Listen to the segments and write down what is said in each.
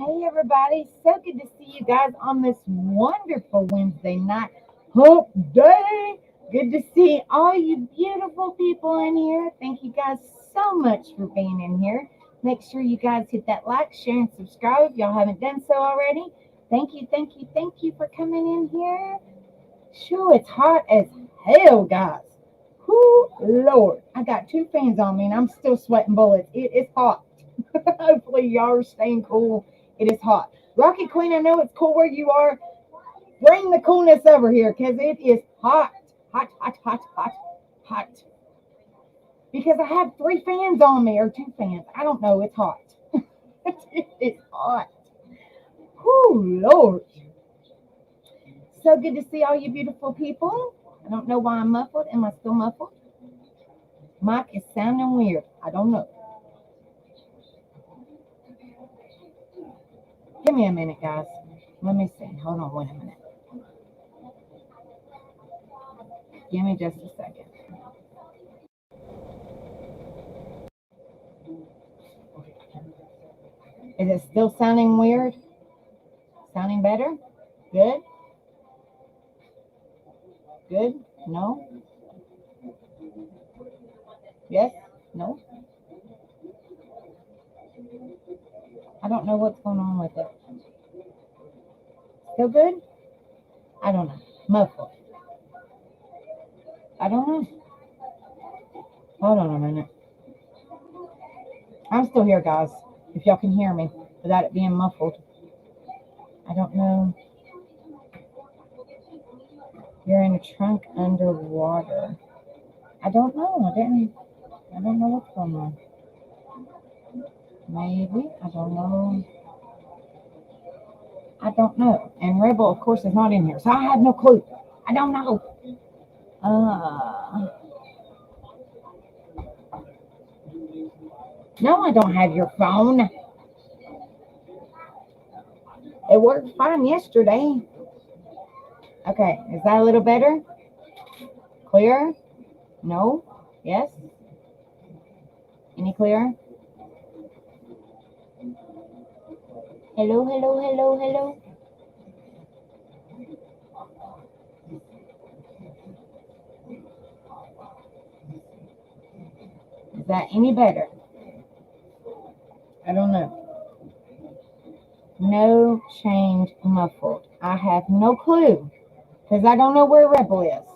Hey everybody, so good to see you guys on this wonderful Wednesday night hump day. Good to see all you beautiful people in here. Thank you guys so much for being in here. Make sure you guys hit that like, share, and subscribe if y'all haven't done so already. Thank you for coming in here. Sure, it's hot as hell, guys. Whoo, Lord. I got two fans on me and I'm still sweating bullets. It is hot. Hopefully, y'all are staying cool. It is hot. Rocky Queen, I know it's cool where you are. Bring the coolness over here because it is hot. Hot, hot, hot, hot, hot. Because I have three fans on me or two fans. I don't know. It's hot. It's hot. Whoo, Lord. So good to see all you beautiful people. I don't know why I'm muffled. Am I still muffled? Mike is sounding weird. I don't know. Give me a minute, guys. Let me see. Hold on 1 minute. Give me just a second. Is it still sounding weird? Sounding better? Good? Good? No? Yes? No? I don't know what's going on with it. Still good? I don't know. Muffled. I don't know. Hold on a minute. I'm still here, guys. If y'all can hear me without it being muffled. I don't know. You're in a trunk underwater. I don't know. I don't know what's going on. Maybe. I don't know. I don't know. And Rebel, of course, is not in here. So I have no clue. I don't know. No, I don't have your phone. It worked fine yesterday. Okay, is that a little better? Clearer? No? Yes? Any clearer? Hello, hello, hello, hello. Is that any better? I don't know. No change muffled. I have no clue because I don't know where Rebel is.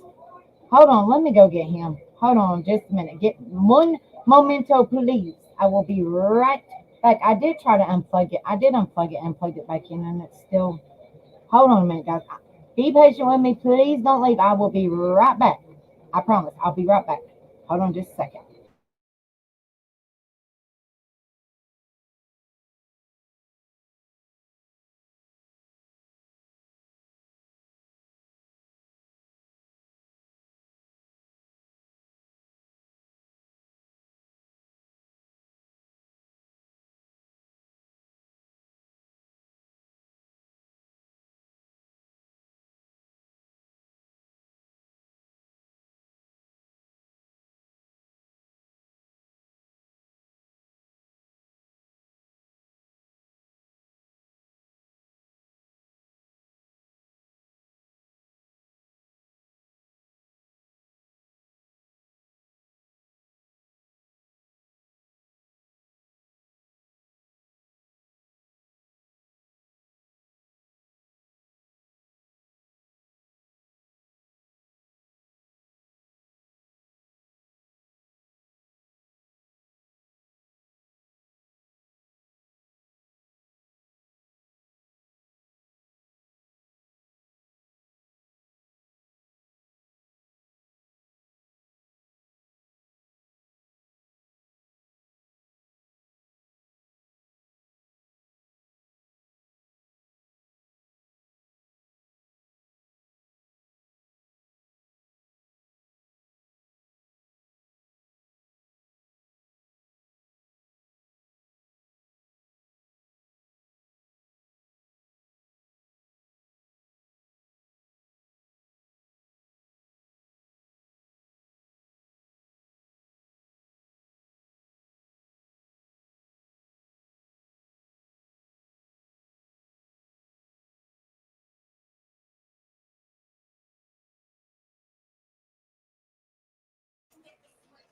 Hold on, let me go get him. Hold on just a minute. Get one momento, please. I will be right back. I did try to unplug it. I did unplug it and plug it back in, and it's still. Hold on a minute, guys. Be patient with me. Please don't leave. I will be right back. I promise. I'll be right back. Hold on just a second.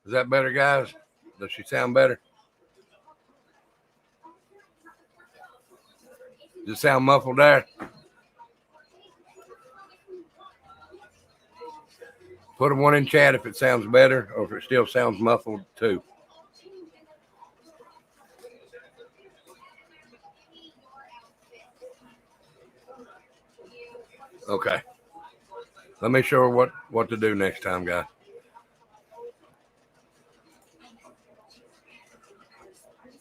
Is that better, guys? Does she sound better? Does it sound muffled there? Put a one in chat if it sounds better or if it still sounds muffled too. Okay. Let me show her what to do next time, guys.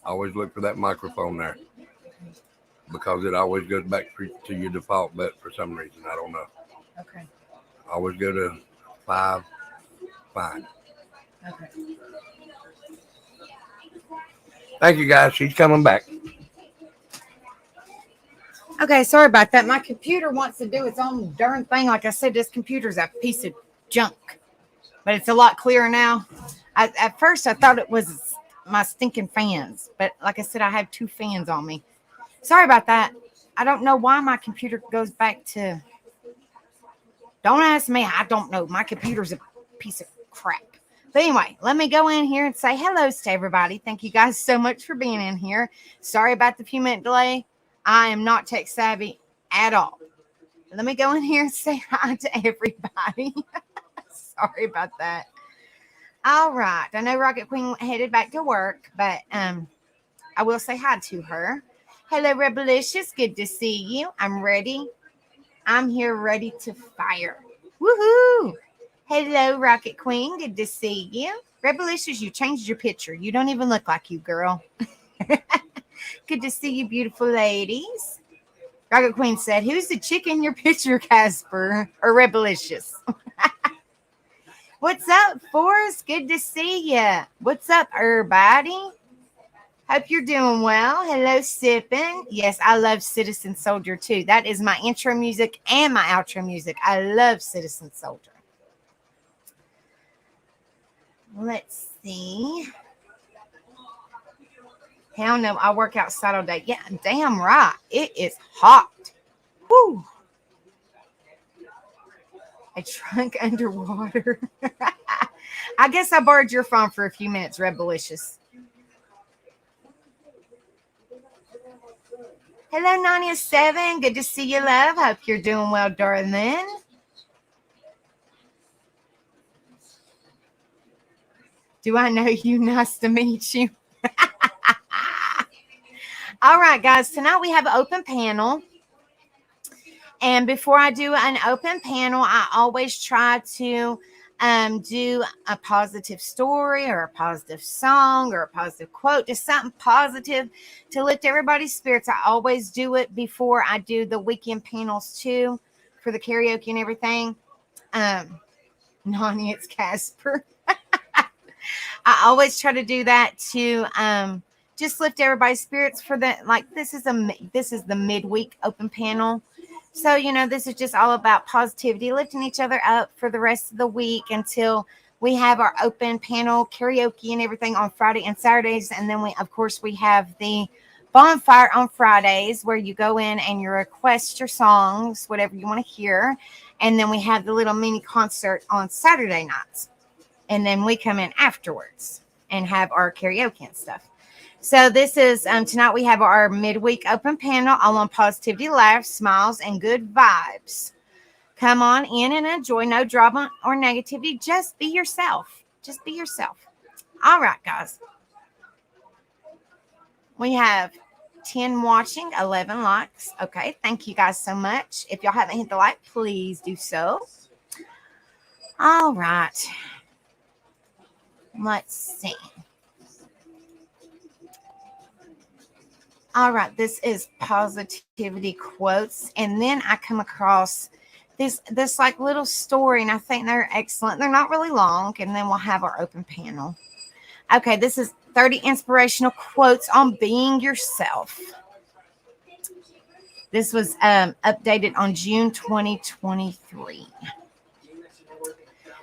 Always look for that microphone there because it always goes back to your default, but for some reason, I don't know. Okay. Always go to 5, fine. Okay. Thank you, guys. She's coming back. Okay, sorry about that. My computer wants to do its own darn thing. Like I said, this computer's a piece of junk, but it's a lot clearer now. At first, I thought it was my stinking fans, but like I said, I have 2 fans on me. Sorry about that. I don't know why my computer goes back to. Don't ask me. I don't know. My computer's a piece of crap. But anyway, let me go in here and say hello to everybody. Thank you guys so much for being in here. Sorry about the few minute delay. I am not tech savvy at all. Let me go in here and say hi to everybody. Sorry about that. All right. I know Rocket Queen headed back to work, but I will say hi to her. Hello, Rebelicious. Good to see you. I'm ready. I'm here ready to fire. Woohoo! Hello, Rocket Queen. Good to see you. Rebelicious, you changed your picture. You don't even look like you, girl. Good to see you, beautiful ladies. Rocket Queen said, who's the chick in your picture, Casper? Or Rebelicious? What's up, Forrest? Good to see you. What's up, everybody? Hope you're doing well. Hello, Sippin'. Yes, I love Citizen Soldier, too. That is my intro music and my outro music. I love Citizen Soldier. Let's see. Hell no, I work outside all day. Yeah, damn right. It is hot. Woo. A trunk underwater. I guess I borrowed your phone for a few minutes, Rebelicious. Hello, Nania7. Good to see you, love. Hope you're doing well, darling. Do I know you? Nice to meet you. All right, guys. Tonight we have an open panel. And before I do an open panel, I always try to do a positive story or a positive song or a positive quote, just something positive to lift everybody's spirits. I always do it before I do the weekend panels too for the karaoke and everything. Nani, it's Casper. I always try to do that to just lift everybody's spirits for the, like, this is the midweek open panel. So, you know, this is just all about positivity, lifting each other up for the rest of the week until we have our open panel karaoke and everything on Friday and Saturdays. And then of course, we have the bonfire on Fridays where you go in and you request your songs, whatever you want to hear. And then we have the little mini concert on Saturday nights. And then we come in afterwards and have our karaoke and stuff. So this is, tonight we have our midweek open panel all on positivity, laughs, smiles, and good vibes. Come on in and enjoy. No drama or negativity. Just be yourself. Just be yourself. All right, guys. We have 10 watching, 11 likes. Okay, thank you guys so much. If y'all haven't hit the like, please do so. All right. Let's see. All right, this is positivity quotes. And then I come across this like little story, and I think they're excellent. They're not really long, and then we'll have our open panel. Okay, this is 30 inspirational quotes on being yourself. This was updated on June 2023.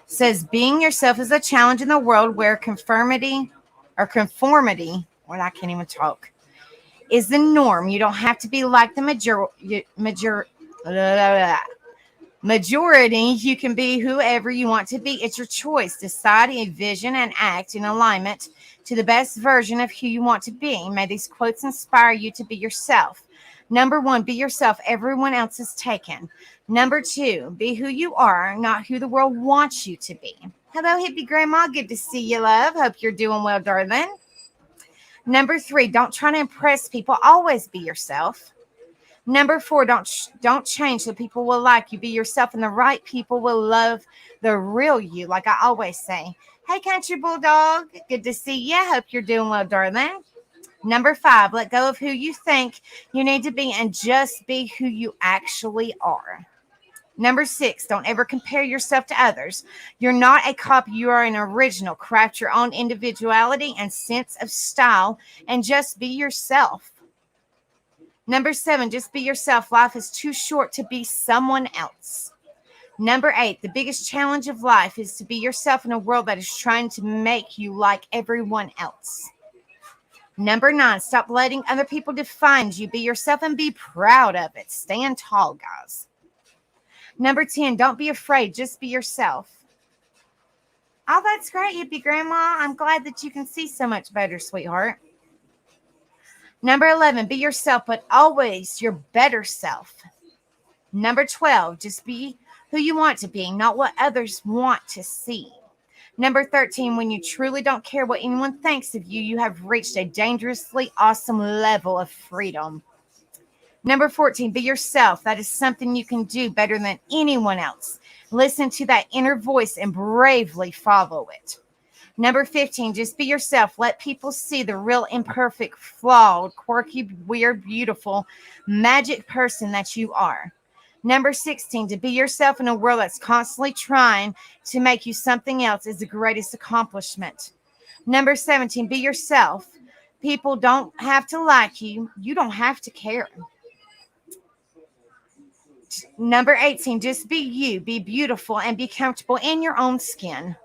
Says, being yourself is a challenge in the world where conformity, well, I can't even talk, is Majority, you can be whoever you want to be. It's your choice. Decide a vision and act in alignment to the best version of who you want to be. May these quotes inspire you to be yourself. Number 1, be yourself. Everyone else is taken. Number 2, be who you are, not who the world wants you to be. Hello, hippie grandma. Good to see you, love. Hope you're doing well, darling. Number 3, don't try to impress people. Always be yourself. Number 4, don't change so people will like you. Be yourself, and the right people will love the real you, like I always say. Hey, Country Bulldog. Good to see you. Hope you're doing well, darling. Number 5, let go of who you think you need to be and just be who you actually are. Number 6, don't ever compare yourself to others. You're not a copy. You are an original. Craft your own individuality and sense of style and just be yourself. Number 7, just be yourself. Life is too short to be someone else. Number 8, the biggest challenge of life is to be yourself in a world that is trying to make you like everyone else. Number 9, stop letting other people define you. Be yourself and be proud of it. Stand tall, guys. Number 10, don't be afraid. Just be yourself. Oh, that's great, hippie grandma. I'm glad that you can see so much better, sweetheart. Number 11, be yourself, but always your better self. Number 12, just be who you want to be, not what others want to see. Number 13, when you truly don't care what anyone thinks of you, you have reached a dangerously awesome level of freedom. Number 14, be yourself. That is something you can do better than anyone else. Listen to that inner voice and bravely follow it. Number 15, just be yourself. Let people see the real, imperfect, flawed, quirky, weird, beautiful, magic person that you are. Number 16, to be yourself in a world that's constantly trying to make you something else is the greatest accomplishment. Number 17, be yourself. People don't have to like you. You don't have to care. Number 18, just be you. Be beautiful and be comfortable in your own skin.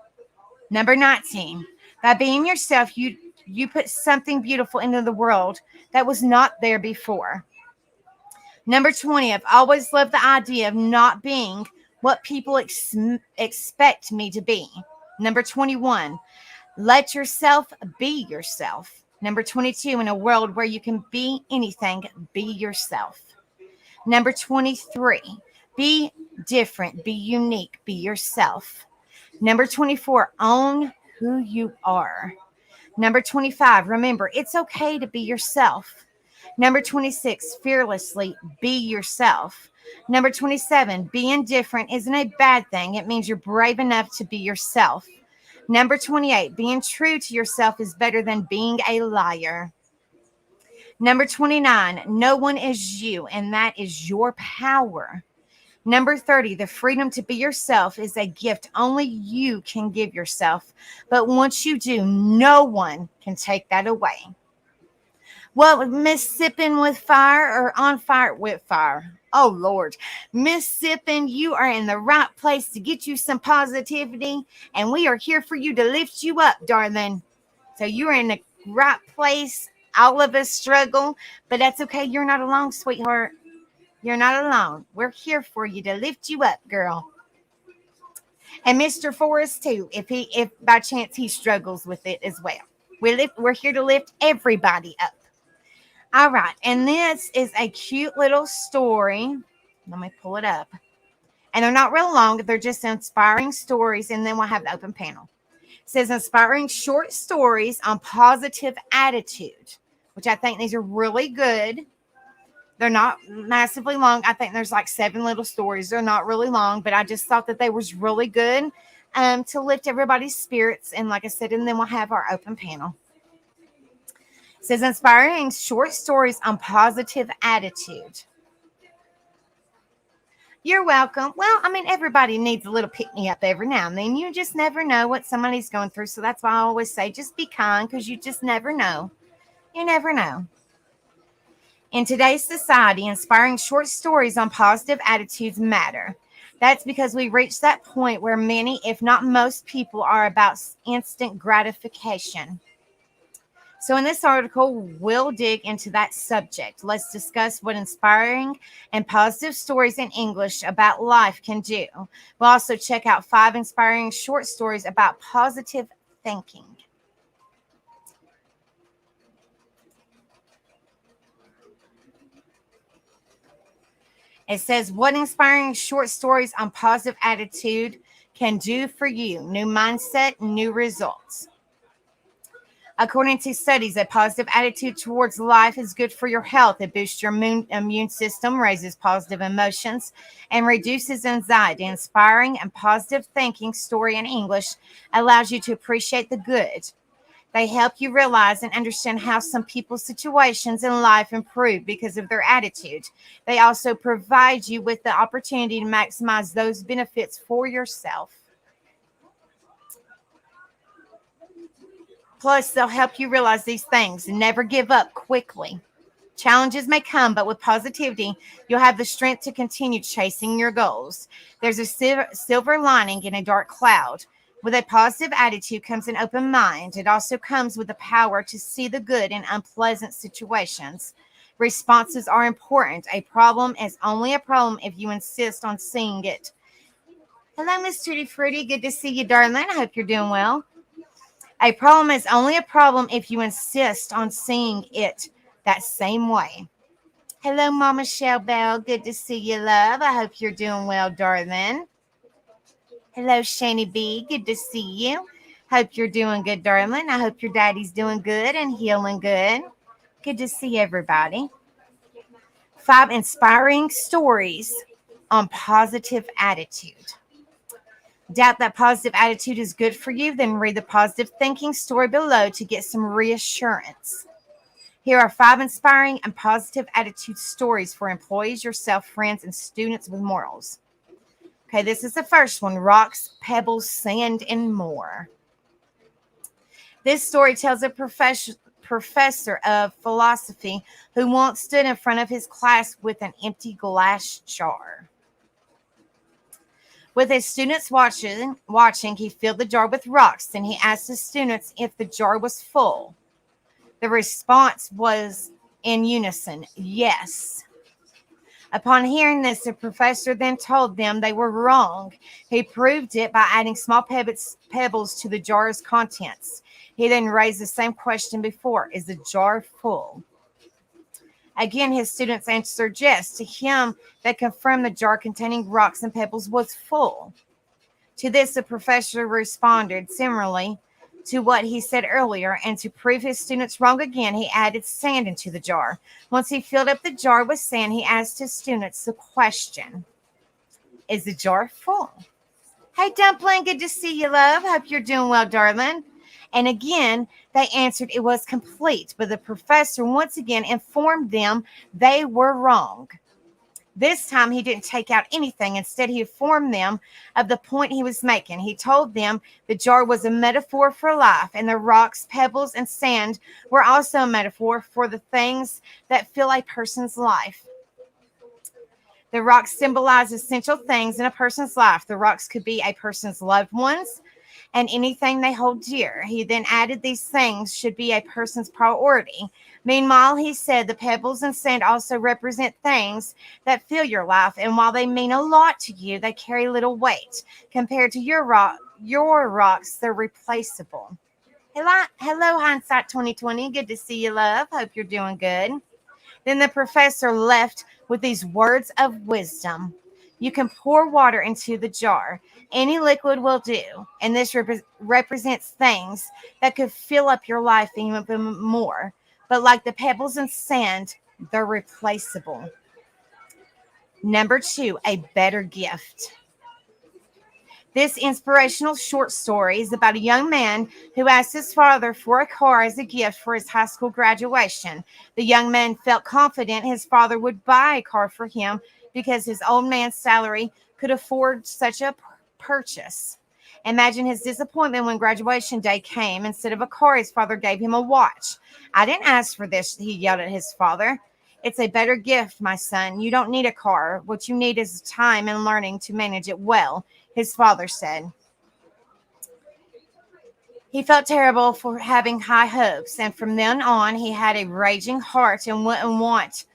Number 19, by being yourself, you put something beautiful into the world that was not there before. Number 20, I've always loved the idea of not being what people expect me to be. Number 21, let yourself be yourself. Number 22, in a world where you can be anything, be yourself. Number 23, be different, be unique, be yourself. Number 24, own who you are. Number 25, remember, it's okay to be yourself. Number 26, fearlessly be yourself. Number 27, being different isn't a bad thing. It means you're brave enough to be yourself. Number 28, being true to yourself is better than being a liar. Number 29, no one is you, and that is your power. Number 30, the freedom to be yourself is a gift only you can give yourself. But once you do, no one can take that away. Well, Miss Sippin' with Fire or On Fire with Fire? Oh, Lord. Miss Sippin', you are in the right place to get you some positivity, and we are here for you to lift you up, darling. So you're in the right place. All of us struggle, but that's okay. You're not alone, sweetheart. You're not alone. We're here for you to lift you up, girl. And Mr. Forrest too, if by chance he struggles with it as well. We're here to lift everybody up. All right, and this is a cute little story. Let me pull it up. And they're not real long. They're just inspiring stories, and then we'll have the open panel. It says inspiring short stories on positive attitude, which I think these are really good. They're not massively long. I think there's like 7 little stories. They're not really long, but I just thought that they was really good to lift everybody's spirits. And like I said, and then we'll have our open panel. It says inspiring short stories on positive attitude. You're welcome. Well, I mean, everybody needs a little pick-me-up every now and then. You just never know what somebody's going through. So that's why I always say just be kind, because you just never know. You never know. In today's society, inspiring short stories on positive attitudes matter. That's because we reached that point where many, if not most people, are about instant gratification. So, in this article, we'll dig into that subject. Let's discuss what inspiring and positive stories in English about life can do. We'll also check out 5 inspiring short stories about positive thinking. It says, what inspiring short stories on positive attitude can do for you. New mindset, new results. According to studies, a positive attitude towards life is good for your health. It boosts your immune system, raises positive emotions, and reduces anxiety. Inspiring and positive thinking story in English allows you to appreciate the good. They help you realize and understand how some people's situations in life improve because of their attitude. They also provide you with the opportunity to maximize those benefits for yourself. Plus, they'll help you realize these things and never give up quickly. Challenges may come, but with positivity, you'll have the strength to continue chasing your goals. There's a silver lining in a dark cloud. With a positive attitude comes an open mind. It also comes with the power to see the good in unpleasant situations. Responses are important. A problem is only a problem if you insist on seeing it. Hello, Miss Tutti Frutti. Good to see you, darling. I hope you're doing well. A problem is only a problem if you insist on seeing it that same way. Hello, Mama Shell Bell. Good to see you, love. I hope you're doing well, darling. Hello, Shani B. Good to see you. Hope you're doing good, darling. I hope your daddy's doing good and healing good. Good to see everybody. 5 inspiring stories on positive attitude. Doubt that positive attitude is good for you? Then read the positive thinking story below to get some reassurance. Here are 5 inspiring and positive attitude stories for employees, yourself, friends, and students with morals. Okay, this is the first one: rocks, pebbles, sand, and more. This story tells a professor of philosophy who once stood in front of his class with an empty glass jar. With his students watching, he filled the jar with rocks. Then he asked the students if the jar was full. The response was in unison, yes. Upon hearing this, the professor then told them they were wrong. He proved it by adding small pebbles to the jar's contents. He then raised the same question before: is the jar full? Again, his students answered yes. To him, that confirmed the jar containing rocks and pebbles was full. To this, the professor responded similarly to what he said earlier, and to prove his students wrong again, he added sand into the jar. Once he filled up the jar with sand, he asked his students the question: is the jar full? Hey, Dumpling, good to see you, love. Hope you're doing well, darling. And again, they answered it was complete, but the professor once again informed them they were wrong. This time he didn't take out anything. Instead, he informed them of the point he was making. He told them the jar was a metaphor for life, and the rocks, pebbles, and sand were also a metaphor for the things that fill a person's life. The rocks symbolize essential things in a person's life. The rocks could be a person's loved ones and anything they hold dear. He then added these things should be a person's priority. Meanwhile, he said the pebbles and sand also represent things that fill your life, and while they mean a lot to you, they carry little weight. Compared to your rocks, they're replaceable. Hello, Hindsight 2020. Good to see you, love. Hope you're doing good. Then the professor left with these words of wisdom. You can pour water into the jar. Any liquid will do. And this represents things that could fill up your life even more. But like the pebbles and sand, they're replaceable. Number 2, a better gift. This inspirational short story is about a young man who asked his father for a car as a gift for his high school graduation. The young man felt confident his father would buy a car for him because his old man's salary could afford such a purchase. Imagine his disappointment when graduation day came. Instead of a car, his father gave him a watch. I didn't ask for this, he yelled at his father. It's a better gift, my son. You don't need a car. What you need is time and learning to manage it well, his father said. He felt terrible for having high hopes, and from then on, he had a raging heart and wouldn't want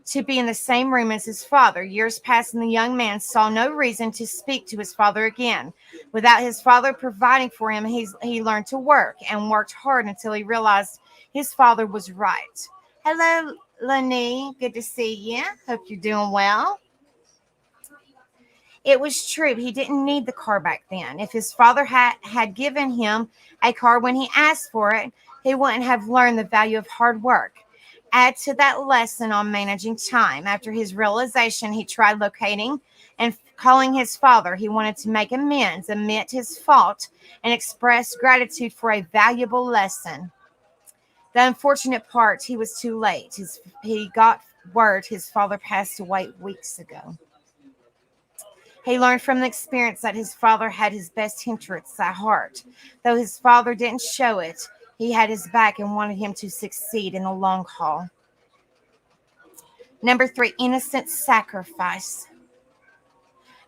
to be in the same room as his father. Years passed, and the young man saw no reason to speak to his father again. Without his father providing for him, he learned to work and worked hard until he realized his father was right. Hello, Lenny. Good to see you. Hope you're doing well. It was true. He didn't need the car back then. If his father had given him a car when he asked for it, he wouldn't have learned the value of hard work. Add to that lesson on managing time. After his realization, he tried locating and calling his father. He wanted to make amends, admit his fault, and express gratitude for a valuable lesson. The unfortunate part, he was too late. He got word his father passed away weeks ago. He learned from the experience that his father had his best interests at heart. Though his father didn't show it, he had his back and wanted him to succeed in the long haul. Number 3, innocent sacrifice.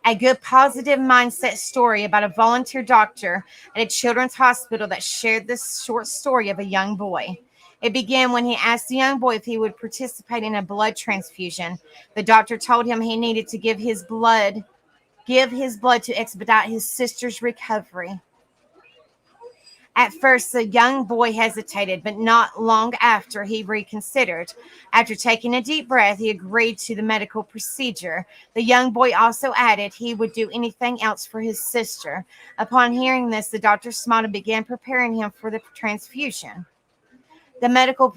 A good positive mindset story about a volunteer doctor at a children's hospital that shared this short story of a young boy. It began when he asked the young boy if he would participate in a blood transfusion. The doctor told him he needed to give his blood to expedite his sister's recovery. At first, the young boy hesitated, but not long after, he reconsidered. After taking a deep breath, he agreed to the medical procedure. The young boy also added he would do anything else for his sister. Upon hearing this, the doctor smiled and began preparing him for the transfusion. The medical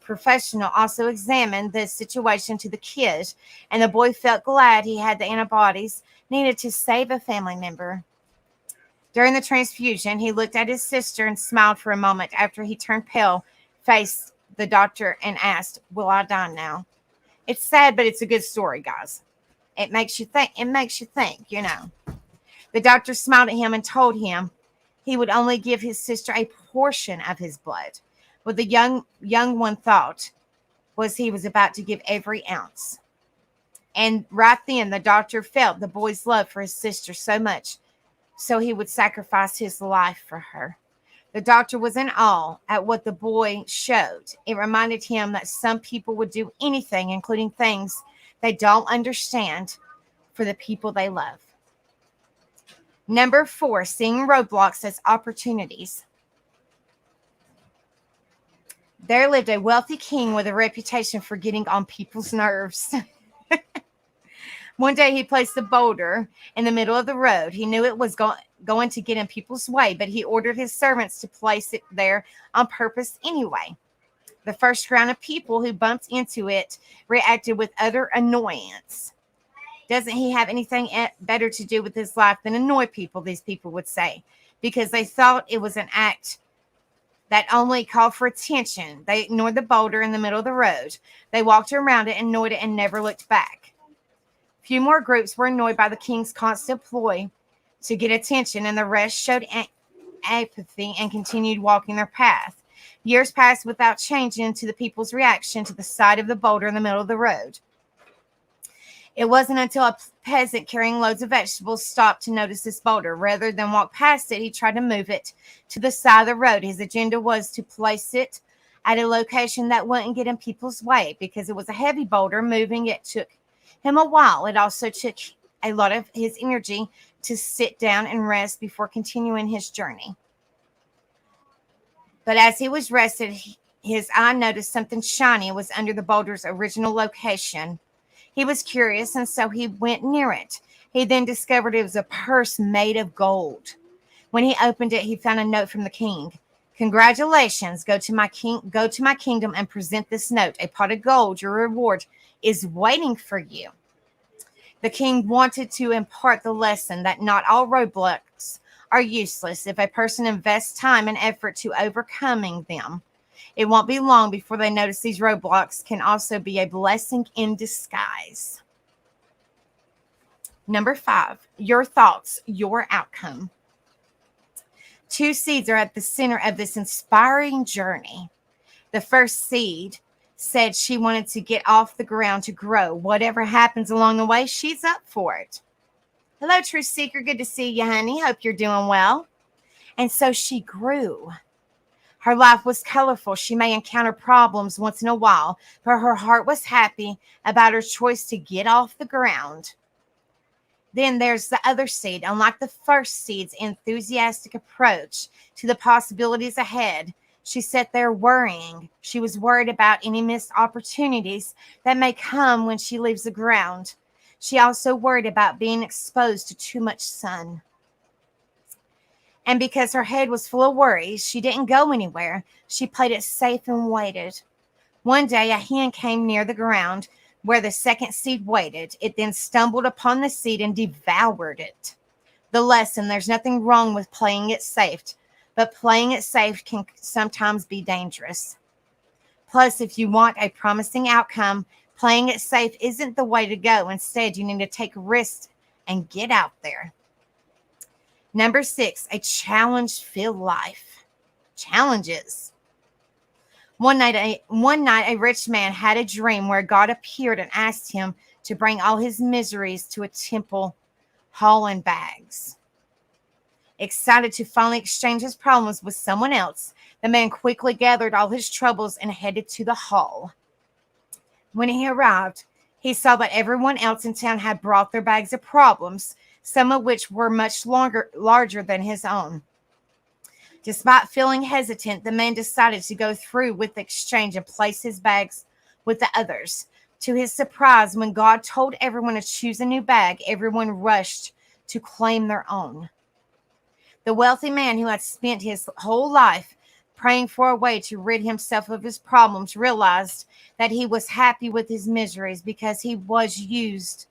professional also examined the situation to the kid, and the boy felt glad he had the antibodies needed to save a family member. During the transfusion, he looked at his sister and smiled for a moment after he turned pale, faced the doctor, and asked, "Will I die now?" It's sad, but it's a good story, guys. It makes you think. The doctor smiled at him and told him he would only give his sister a portion of his blood. What the young one thought was he was about to give every ounce. And right then, the doctor felt the boy's love for his sister so much, so he would sacrifice his life for her. The doctor was in awe at what the boy showed. It reminded him that some people would do anything, including things they don't understand, for the people they love. Number 4, seeing roadblocks as opportunities. There lived a wealthy king with a reputation for getting on people's nerves. One day he placed a boulder in the middle of the road. He knew it was going to get in people's way, but he ordered his servants to place it there on purpose anyway. The first round of people who bumped into it reacted with utter annoyance. Doesn't he have anything better to do with his life than annoy people, these people would say, because they thought it was an act that only called for attention. They ignored the boulder in the middle of the road. They walked around it, annoyed it, and never looked back. Few more groups were annoyed by the king's constant ploy to get attention, and the rest showed apathy and continued walking their path. Years passed without changing to the people's reaction to the sight of the boulder in the middle of the road. It wasn't until a peasant carrying loads of vegetables stopped to notice this boulder. Rather than walk past it, he tried to move it to the side of the road. His agenda was to place it at a location that wouldn't get in people's way. Because it was a heavy boulder, moving it took him a while. It also took a lot of his energy to sit down and rest before continuing his journey. But as he was rested, his eye noticed something shiny. It was under the boulder's original location. He was curious, and so he went near it. He then discovered it was a purse made of gold. When he opened it, he found a note from the king. "Congratulations, go to my kingdom and present this note. A pot of gold, your reward, is waiting for you." The king wanted to impart the lesson that not all roadblocks are useless if a person invests time and effort to overcoming them. It won't be long before they notice these roadblocks can also be a blessing in disguise. Number 5, your thoughts, your outcome. 2 seeds are at the center of this inspiring journey. The first seed said she wanted to get off the ground to grow. Whatever happens along the way, she's up for it. Hello, Truth Seeker. Good to see you, honey. Hope you're doing well. And so she grew. Her life was colorful. She may encounter problems once in a while, but her heart was happy about her choice to get off the ground. Then there's the other seed. Unlike the first seed's enthusiastic approach to the possibilities ahead, she sat there worrying. She was worried about any missed opportunities that may come when she leaves the ground. She also worried about being exposed to too much sun. And because her head was full of worries, she didn't go anywhere. She played it safe and waited. One day, a hen came near the ground where the second seed waited. It then stumbled upon the seed and devoured it. The lesson: there's nothing wrong with playing it safe, but playing it safe can sometimes be dangerous. Plus, if you want a promising outcome, playing it safe isn't the way to go. Instead, you need to take risks and get out there. Number 6, a challenge-filled life. Challenges. One night, a rich man had a dream where God appeared and asked him to bring all his miseries to a temple hall in bags. Excited to finally exchange his problems with someone else, the man quickly gathered all his troubles and headed to the hall. When he arrived, he saw that everyone else in town had brought their bags of problems, some of which were much larger than his own. Despite feeling hesitant, the man decided to go through with the exchange and place his bags with the others. To his surprise, when God told everyone to choose a new bag, everyone rushed to claim their own. The wealthy man, who had spent his whole life praying for a way to rid himself of his problems, realized that he was happy with his miseries because he was used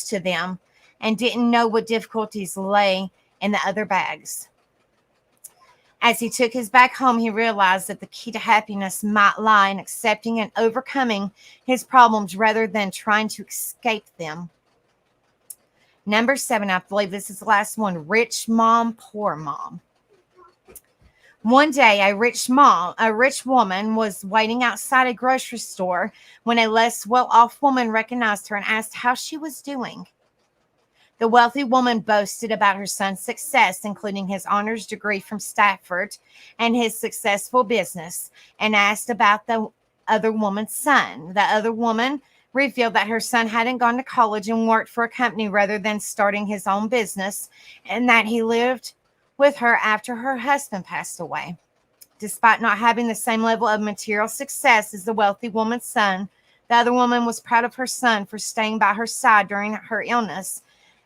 to them and didn't know what difficulties lay in the other bags. As he took his bag home, he realized that the key to happiness might lie in accepting and overcoming his problems rather than trying to escape them. Number 7, I believe this is the last one: rich mom, poor mom. One day, a rich woman was waiting outside a grocery store when a less well-off woman recognized her and asked how she was doing. The wealthy woman boasted about her son's success, including his honors degree from Stanford and his successful business, and asked about the other woman's son. The other woman revealed that her son hadn't gone to college and worked for a company rather than starting his own business, and that he lived with her after her husband passed away. Despite not having the same level of material success as the wealthy woman's son, the other woman was proud of her son for staying by her side during her illness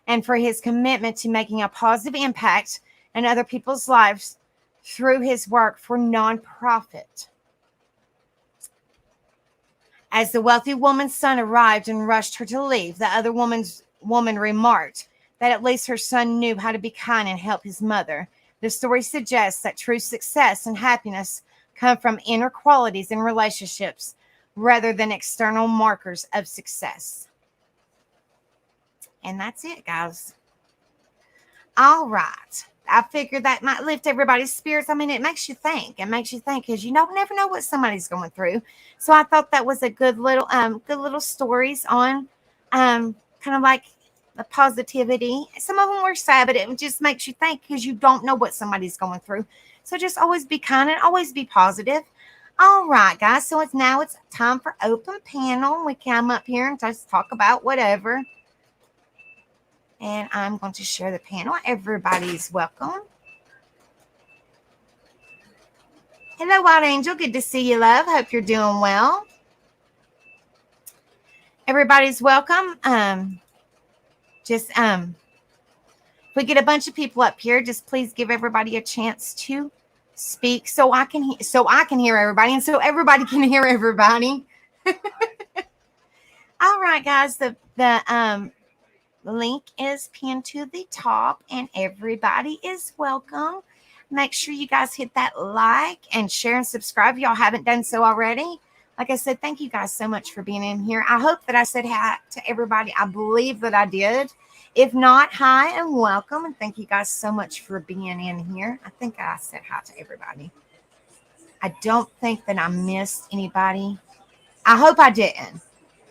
and for his commitment to making a positive impact in other people's lives through his work for nonprofit. As the wealthy woman's son arrived and rushed her to leave, the other woman remarked that at least her son knew how to be kind and help his mother. The story suggests that true success and happiness come from inner qualities in relationships rather than external markers of success. And that's it, guys. All right. I figured that might lift everybody's spirits. I mean, it makes you think. It makes you think because you never know what somebody's going through. So I thought that was a good little stories on kind of like the positivity. Some of them were sad, but it just makes you think because you don't know what somebody's going through. So just always be kind and always be positive. All right, guys. So it's time for open panel. We come up here and just talk about whatever. And I'm going to share the panel. Everybody's welcome. Hello, Wild Angel. Good to see you, love. Hope you're doing well. Everybody's welcome. If we get a bunch of people up here, just please give everybody a chance to speak so I can hear everybody and so everybody can hear everybody. All right, guys. The link is pinned to the top and everybody is welcome. Make sure you guys hit that like and share and subscribe if y'all haven't done so already. Like I said, thank you guys so much for being in here. I hope that I said hi to everybody. I believe that I did. If not, hi and welcome. And thank you guys so much for being in here. I think I said hi to everybody. I don't think that I missed anybody. I hope I didn't.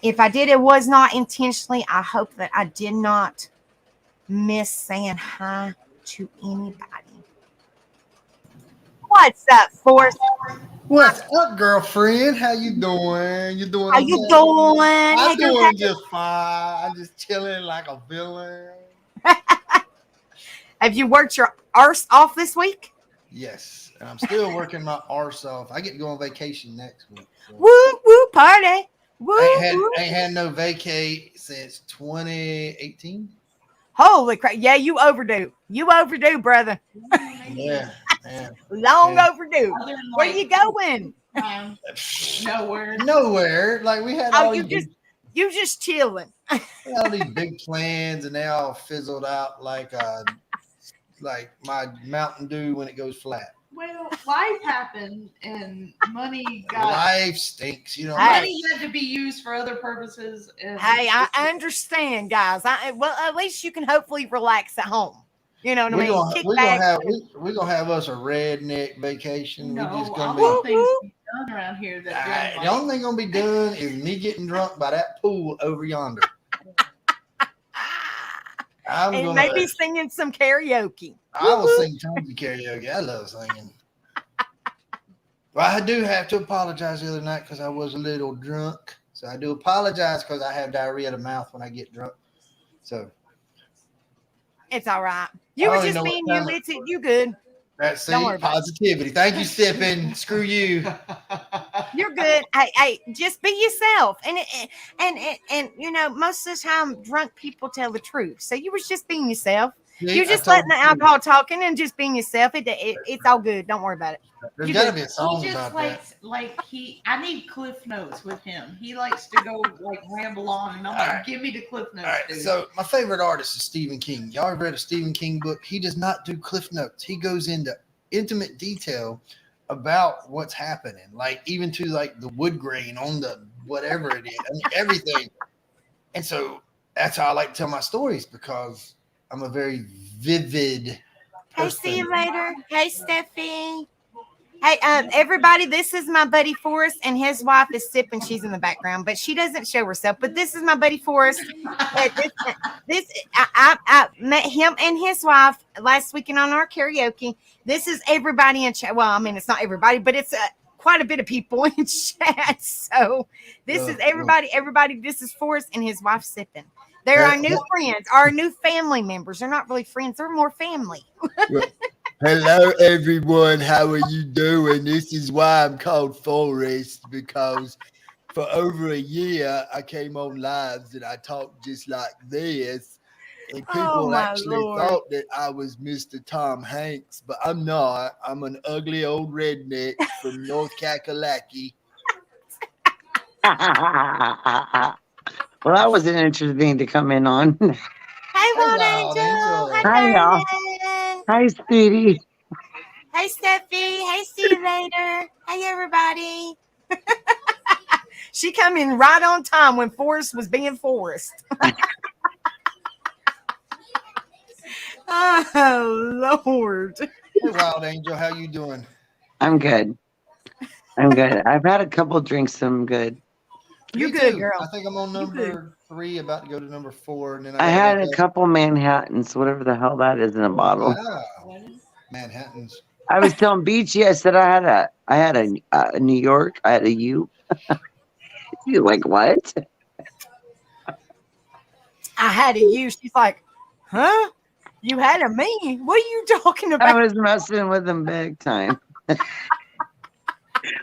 If I did, it was not intentionally. I hope that I did not miss saying hi to anybody. What's up, Forrest? What's up, girlfriend? How you doing? You doing How okay? you doing? I'm Hey, girl, doing just fine. I'm just chilling like a villain. have you worked your arse off this week? Yes, and I'm still working my arse off. I get to go on vacation next week. So. Woo woo party. Woo woo. Ain't had no vacay since 2018. Holy crap! Yeah, you overdue. You overdue, brother. Yeah. Long Yeah. overdue. Where you going? Nowhere. Like we had Oh, all you these just chilling. big plans, and they all fizzled out like my Mountain Dew when it goes flat. Well, life happened and money Life stinks, you know. money had to be used for other purposes. And Hey, I understand, guys. Well, at least you can hopefully relax at home. You know what I mean? Kick back. We're gonna have us a redneck vacation. no, We just I gonna want be. things to be done around here that The only thing gonna be done is me getting drunk by that pool over yonder. I'm And gonna. maybe singing some karaoke. I will sing tons of karaoke. I love singing. Well, I do have to apologize the other night because I was a little drunk. So I do apologize because I have diarrhea of the mouth when I get drunk. So It's all right. You I were don't just even know being what you, time Litzy. You good. that's Don't worry about it. positivity. Thank you, Sippin. Screw you. You're good. Hey, just be yourself. And you know, most of the time, drunk people tell the truth. So you was just being yourself. See, You're I just told letting the the truth. alcohol talking and just being yourself. It's all good. Don't worry about it. There's You got to good. be a song he about just that. likes I need Cliff Notes with him. He likes to go like ramble on, and I'm like, Alright. give me the Cliff Notes. All right, dude. so my favorite artist is Stephen King. Y'all ever read a Stephen King book? He does not do cliff notes. He goes into intimate detail about what's happening, like even to like the wood grain on the whatever it is, I mean, everything. And so that's how I like to tell my stories because I'm a very vivid Hey, person. see you later. Hey, Steffi. Hey, everybody, this is my buddy Forrest, and his wife is sipping. She's in the background, but she doesn't show herself. But this is my buddy Forrest. I met him and his wife last weekend on our karaoke. This is everybody in chat. Well, I mean, it's not everybody, but it's quite a bit of people in chat. So this is everybody. Everybody, this is Forrest and his wife sipping. They're our new friends, our new family members. They're not really friends. They're more family. Hello, everyone. How are you doing? This is why I'm called Forrest, because for over a year I came on lives and I talked just like this, and people my actually Lord. thought that I was Mr. Tom Hanks, but I'm not. I'm an ugly old redneck from North Kakalaki. Well, that wasn't interesting to come in on. Hey, Wild Hello, Angel. Angel. Hi, Hi, y'all. darling. Hi, Speedy. Hey, Steffi. Hey, see you later. Hey, everybody. She come in right on time when Forrest was being Forrest. Oh, Lord. Hey, Wild Angel, how you doing? I'm good. I'm good. I've had a couple drinks. So I'm good. You Me good, too. girl. I think I'm on You good. number 3, about to go to number 4, and then I had a couple Manhattans, whatever the hell that is in a bottle. Wow. Manhattans. I was telling Beachy, I said I had a New York. I had a U. He's like, what? I had a you. She's like, huh? You had a me? What are you talking I about? was messing with them big time.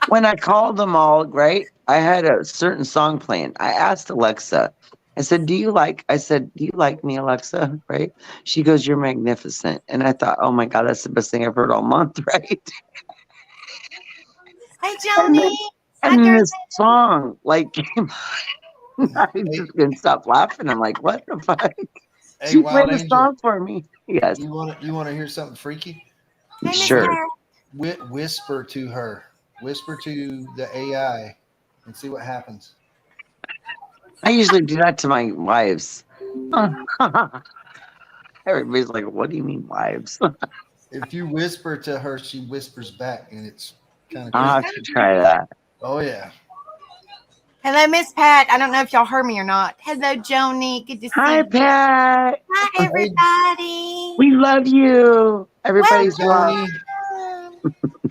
When I called them all, right, I had a certain song playing. I asked Alexa, I said, do you like me, Alexa? Right? She goes, you're magnificent. And I thought, oh my God, that's the best thing I've heard all month, right? Hey, Joni. And Hi, then girl. this song, like, came on. I just couldn't stop laughing. I'm like, what the fuck? Hey, She Wild played a Angel, song for me. Yes, you want to hear something freaky? Hey, Miss sure. Carol. Whisper to her. Whisper to the AI and see what happens. I usually do that to my wives. Everybody's like, what do you mean wives? If you whisper to her, she whispers back, and it's kind of I'll creepy. have to try that. Oh, yeah. Hello, Miss Pat. I don't know if y'all heard me or not. Hello, Joni. Good to see Hi, you. Pat. Hi, everybody. We love you. Everybody's Joni. love.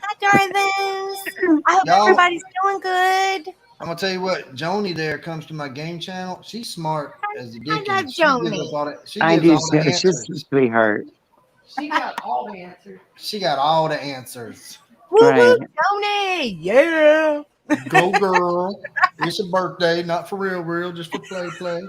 Hi, darlings. I hope Y'all- everybody's doing good. I'm gonna tell you what, Joni there comes to my game channel. She's smart as the I love dickens. She gives Joni. us all that. She I gives do. all the She's answers. a sweetheart. She got all the answers. She got all the answers. Woo Right. woo, Tony. Yeah. Go girl. It's a birthday, not for real, just for play.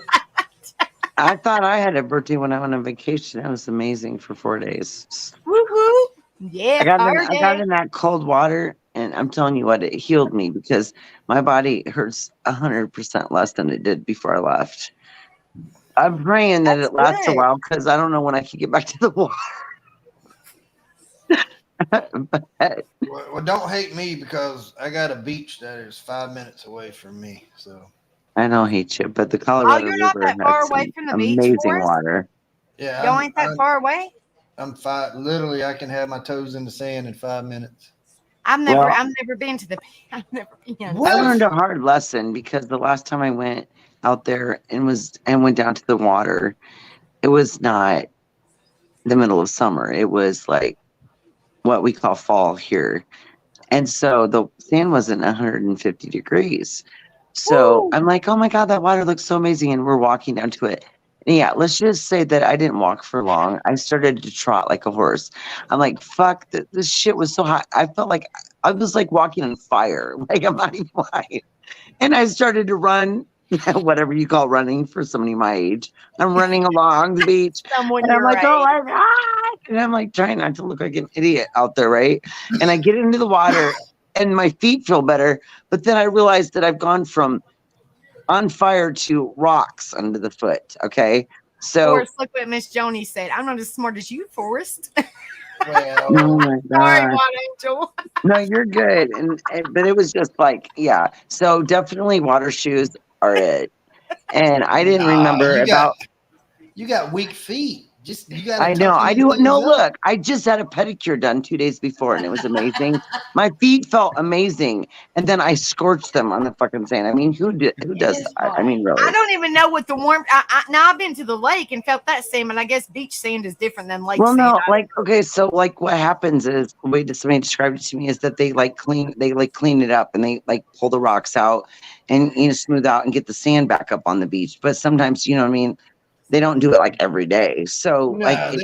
I thought I had a birthday when I went on vacation. That was amazing for 4 days. Woo woo. Yeah, I got party. in that cold water, and I'm telling you what, it healed me because my body hurts 100% less than it did before I left. I'm praying that That's it lasts a good. while because I don't know when I can get back to the water. But, Well, don't hate me because I got a beach that is 5 minutes away from me. So I don't hate you, but the Colorado you're not River that far has away some from the beach, amazing Forrest? water. yeah, Y'all ain't that far away? I'm five. Literally, I can have my toes in the sand in 5 minutes. I've never been to the I've never been. What? I learned a hard lesson because the last time I went out there and went down to the water, it was not the middle of summer. It was like what we call fall here. And so the sand wasn't 150 degrees. So Woo! I'm like, oh my God, that water looks so amazing. And we're walking down to it. And yeah, let's just say that I didn't walk for long. I started to trot like a horse. I'm like, fuck, this shit was so hot. I felt like I was like walking on fire. Like, I'm not even lying. And I started to run, whatever you call running for somebody my age. I'm running along the beach. Someone And I'm your like, age. oh my God. And I'm like trying not to look like an idiot out there, right? And I get into the water and my feet feel better. But then I realized that I've gone from on fire to rocks under the foot. Okay. So, Forrest, look what Miss Joni said. I'm not as smart as you, Forrest. Well, oh my Sorry, God. Watt Angel. No, you're good. But it was just like, yeah. So definitely water shoes are it. And I didn't remember about. You got weak feet. Just you got. I know. I do. No, look, I just had a pedicure done 2 days before and it was amazing. My feet felt amazing. And then I scorched them on the fucking sand. I mean, who does that? I mean, really. I don't even know what the warm. Now I've been to the lake and felt that same, and I guess beach sand is different than lake Well, sand. no, like, okay, so like what happens is the way somebody described it to me is that they clean it up and they like pull the rocks out and smooth out and get the sand back up on the beach. But sometimes, you know what I mean? They don't do it like every day. So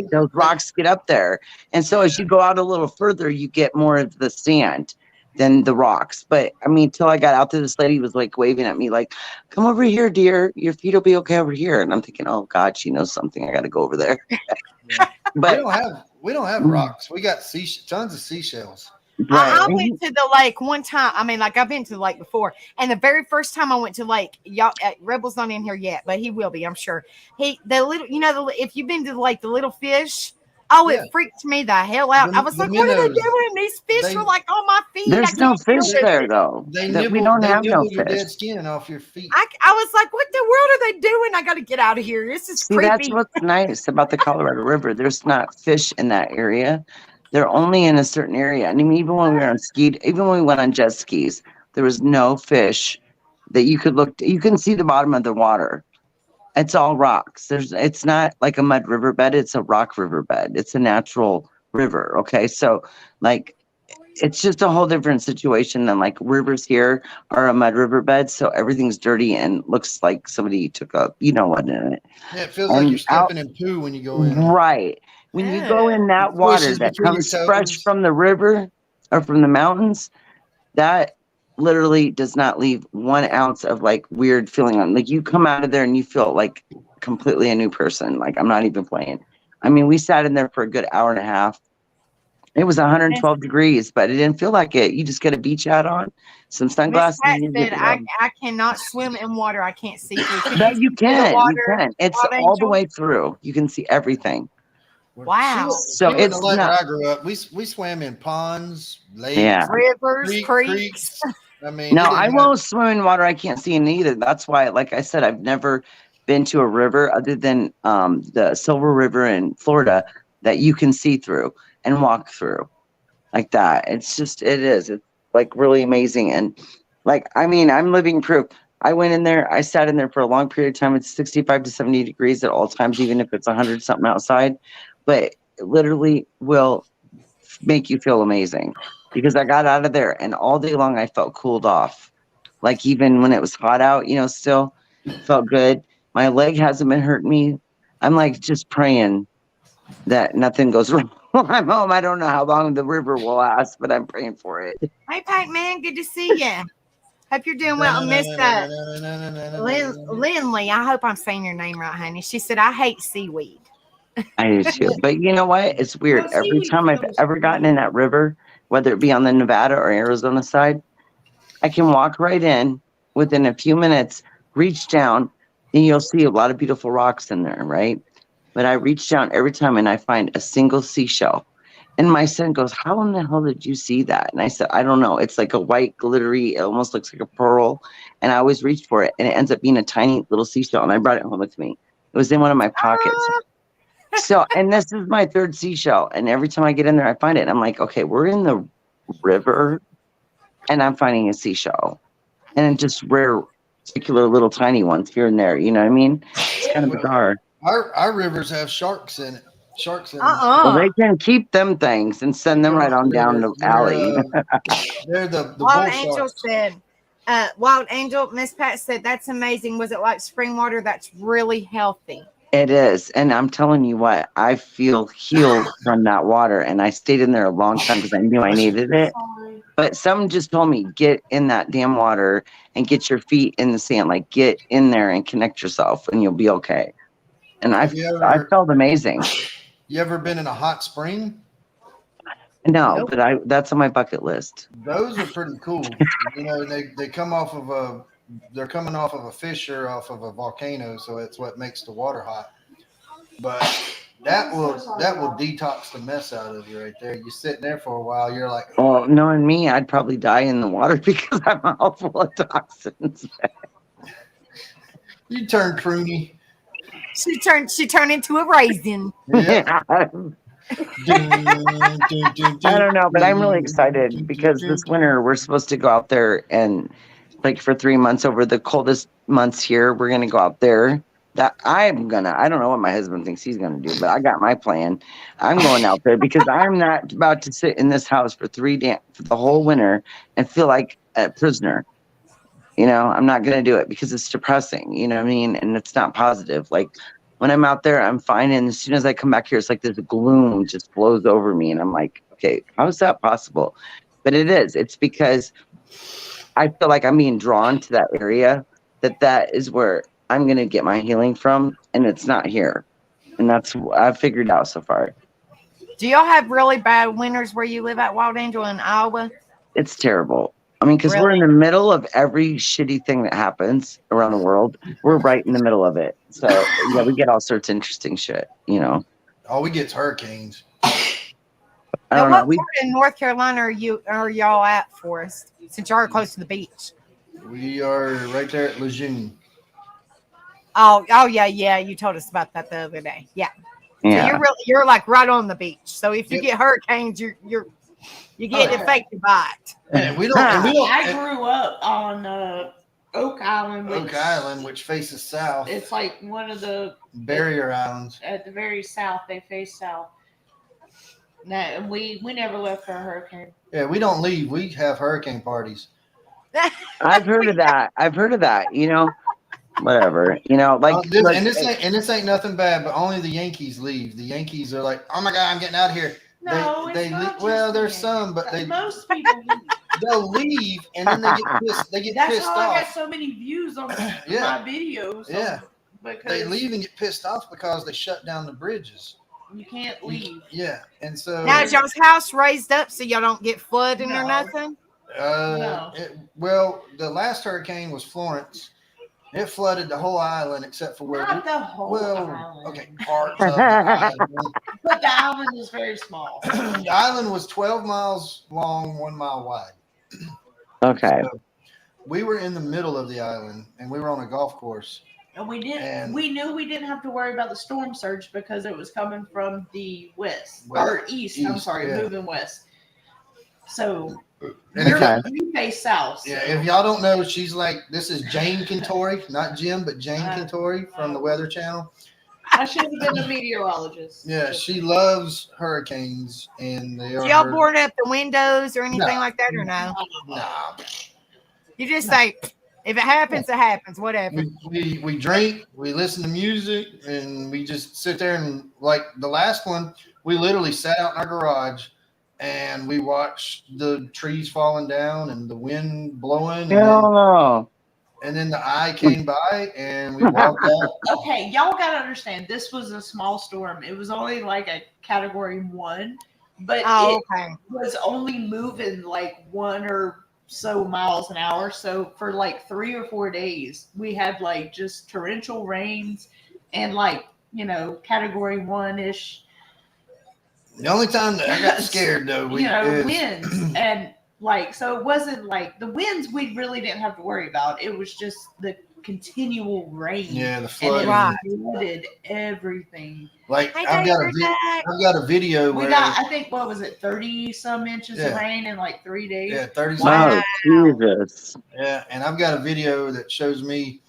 those rocks get up there. And so as you go out a little further, you get more of the sand than the rocks. But I mean, till I got out there, this lady was like waving at me like, come over here, dear. Your feet will be okay over here. And I'm thinking, oh God, she knows something. I got to go over there. But we don't have rocks. We got tons of seashells. I went to the lake one time. I mean, like I've been to the lake before, and the very first time I went to the lake, y'all, Rebel's not in here yet, but he will be, I'm sure. If you've been to the lake, the little fish. Oh, it freaked me the hell out. I was like, what are they doing? These fish were like on my feet. There's no fish there, though. They we don't have no your fish. dead skin off your feet. I was like, what the world are they doing? I got to get out of here. This is creepy. That's what's nice about the Colorado River. There's not fish in that area. They're only in a certain area. I mean, even when we went on jet skis, there was no fish that you could look. You can see the bottom of the water. It's all rocks. It's not like a mud riverbed. It's a rock riverbed. It's a natural river. Okay. So like, it's just a whole different situation than like rivers here are a mud riverbed. So everything's dirty and looks like somebody took a, in it. Yeah, it feels like you're stepping in poo when you go in. Right. When you go in that water that comes fresh from the river or from the mountains, that literally does not leave 1 ounce of like weird feeling on. Like you come out of there and you feel like completely a new person. Like I'm not even playing. I mean, we sat in there for a good hour and a half. It was 112 degrees, but it didn't feel like it. You just get a beach hat on, some sunglasses. Said, I cannot swim in water. I can't see through. But you can. You can. It's all the way through. You can see everything. Wow. So it's like not. Where I grew up, we swam in ponds, lakes, rivers, creeks. I mean, no, I won't swim in water I can't see in either. That's why, like I said, I've never been to a river other than the Silver River in Florida that you can see through and walk through like that. It's like really amazing. And like, I mean, I'm living proof. I went in there, I sat in there for a long period of time. It's 65 to 70 degrees at all times, even if it's 100 something outside, but it literally will make you feel amazing because I got out of there and all day long I felt cooled off. Like even when it was hot out, still felt good. My leg hasn't been hurting me. I'm like just praying that nothing goes wrong while I'm home. I don't know how long the river will last, but I'm praying for it. Hey, Pac Man, good to see you. Hope you're doing well. I missed Lindley. I hope I'm saying your name right, honey. She said, I hate seaweed. I do too. But you know what? It's weird. Well, Every seaweed time I've feels ever gotten good. in that river, whether it be on the Nevada or Arizona side, I can walk right in within a few minutes, reach down, and you'll see a lot of beautiful rocks in there, right? But I reach down every time and I find a single seashell. And my son goes, how in the hell did you see that? And I said, I don't know. It's like a white, glittery, it almost looks like a pearl. And I always reach for it. And it ends up being a tiny little seashell. And I brought it home with me. It was in one of my pockets. So, and this is my third seashell. And every time I get in there, I find it. And I'm like, okay, we're in the river and I'm finding a seashell. And just rare, particular little tiny ones here and there. You know what I mean? It's kind of bizarre. Our rivers have sharks in it. Sharks in them. Well, they can keep them things and send them right on down the alley. They're the Wild bull Angel sharks. said, Wild Angel, Miss Pat said, that's amazing. Was it like spring water? That's really healthy. It is. And I'm telling you what, I feel healed from that water. And I stayed in there a long time because I knew I needed it. But someone just told me, get in that damn water and get your feet in the sand. Like, get in there and connect yourself and you'll be okay. And I felt amazing. You ever been in a hot spring? No, but that's on my bucket list. Those are pretty cool. They come off of they're coming off of a fissure off of a volcano, so it's what makes the water hot. But that will detox the mess out of you right there. You're sitting there for a while, you're like, well, knowing me, I'd probably die in the water because I'm all full of toxins. You turn pruny. She turned into a raisin. Yeah. I don't know, but I'm really excited because this winter we're supposed to go out there and like for 3 months over the coldest months here, we're going to go out there. I don't know what my husband thinks he's going to do, but I got my plan. I'm going out there because I'm not about to sit in this house for for the whole winter and feel like a prisoner. I'm not going to do it because it's depressing, you know what I mean? And it's not positive. Like when I'm out there, I'm fine. And as soon as I come back here, it's like this gloom just blows over me. And I'm like, okay, how is that possible? But it is. It's because I feel like I'm being drawn to that area, that is where I'm going to get my healing from. And it's not here. And that's what I've figured out so far. Do y'all have really bad winters where you live at, Wild Angel, in Iowa? It's terrible. I mean, because we're in the middle of every shitty thing that happens around the world. We're right in the middle of it. So, yeah, we get all sorts of interesting shit, All we get is hurricanes. I don't What know. part in North Carolina are y'all at, Forrest? Since y'all are close to the beach. We are right there at Lejeune. Oh yeah. You told us about that the other day. Yeah. Yeah. So you're like right on the beach. So if you get hurricanes, you get affected by it. And we don't. I grew up on Oak Island. Oak Island, which faces south. It's like one of the barrier islands. At the very south, they face south. No, we never left for a hurricane. Yeah, we don't leave. We have hurricane parties. I've heard of that. Whatever. This ain't nothing bad, but only the Yankees leave. The Yankees are like, oh my God, I'm getting out of here. No, there's some, but most people leave. They'll leave and then they get pissed. They get That's pissed how off. I got so many views on my videos. Yeah. Because They leave and get pissed off because they shut down the bridges. You can't leave. Yeah, and so Now is y'all's house raised up so y'all don't get flooding or nothing? No. Well, the last hurricane was Florence. It flooded the whole island except for where Not the whole island. okay, parts of the island. But the island is very small. The island was 12 miles long, 1 mile wide. Okay. So we were in the middle of the island and we were on a golf course. And we knew we didn't have to worry about the storm surge because it was coming from the west or east. I'm sorry, moving west. So you face south. So. Yeah, if y'all don't know, she's like, this is Jane Cantori, not Jim, but Jane Cantori from the Weather Channel. I should have been a meteorologist. Yeah, she loves hurricanes, and they Do are. y'all her- board up the windows or anything No. like that, or no? Nah, You just say, if it happens, it happens. Whatever. we drink, we listen to music, and we just sit there and like the last one, we literally sat out in our garage and we watched the trees falling down and the wind blowing, No. and then the eye came by and we walked out. Okay, y'all gotta understand. This was a small storm. It was only like a category 1, but Oh, it okay. was only moving like 1 or so miles an hour. So for like 3 or 4 days, we had like just torrential rains and like, category 1-ish, The only time that I got scared though, winds. And like, so it wasn't like the winds we really didn't have to worry about. It was just the continual rain. yeah, the And it flooding. Right. flooded everything. Like Hey, I've Dave, got you're back. I've got a video We where got, I think, what was it, 30 some inches of Yeah. rain in like 3 days. yeah, 30 Wow. Oh, Jesus. Yeah, and I've got a video that shows me.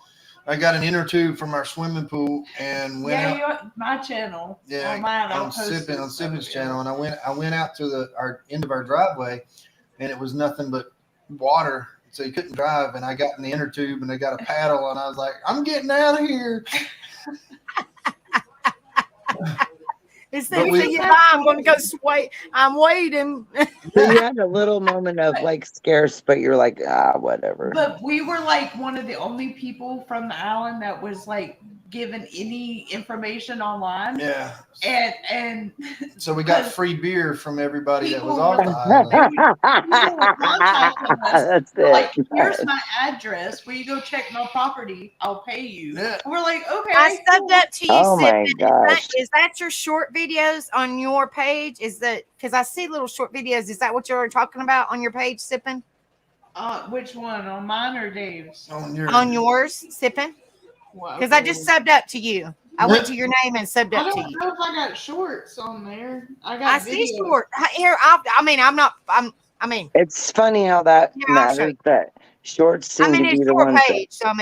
I got an inner tube from our swimming pool and went out. My channel. Yeah, on mine, I'll on post Sippin' it. on Sippin's channel, and I went out to our end of our driveway, and it was nothing but water, so you couldn't drive. And I got in the inner tube, and I got a paddle, and I was like, I'm getting out of here. It's But the we- thing you buy. I'm going to go sway. I'm waiting. So you had a little moment of like scarce, but you're like, whatever. But we were like one of the only people from the island that was like given any information online. Yeah. And So we got free beer from everybody that was People off were- the island. people were contacting us. That's Like, it. here's my address. Will you go check my property? I'll pay you. Yeah. And we're like, okay. I subbed up to you. Oh my Sippin'. gosh. Is that your short videos on your page? Is that because I see little short videos? Is that what you're talking about on your page, Sippin'? Which one? On mine or Dave's? On your On yours, Sippin'? Because I just subbed up to you. I went to your name and subbed I up to don't you. know if I got shorts on there. I got I see videos. short. Here, I mean, It's funny how that Yeah, I'll show matters. That shorts seem to be it's the short ones. page. So I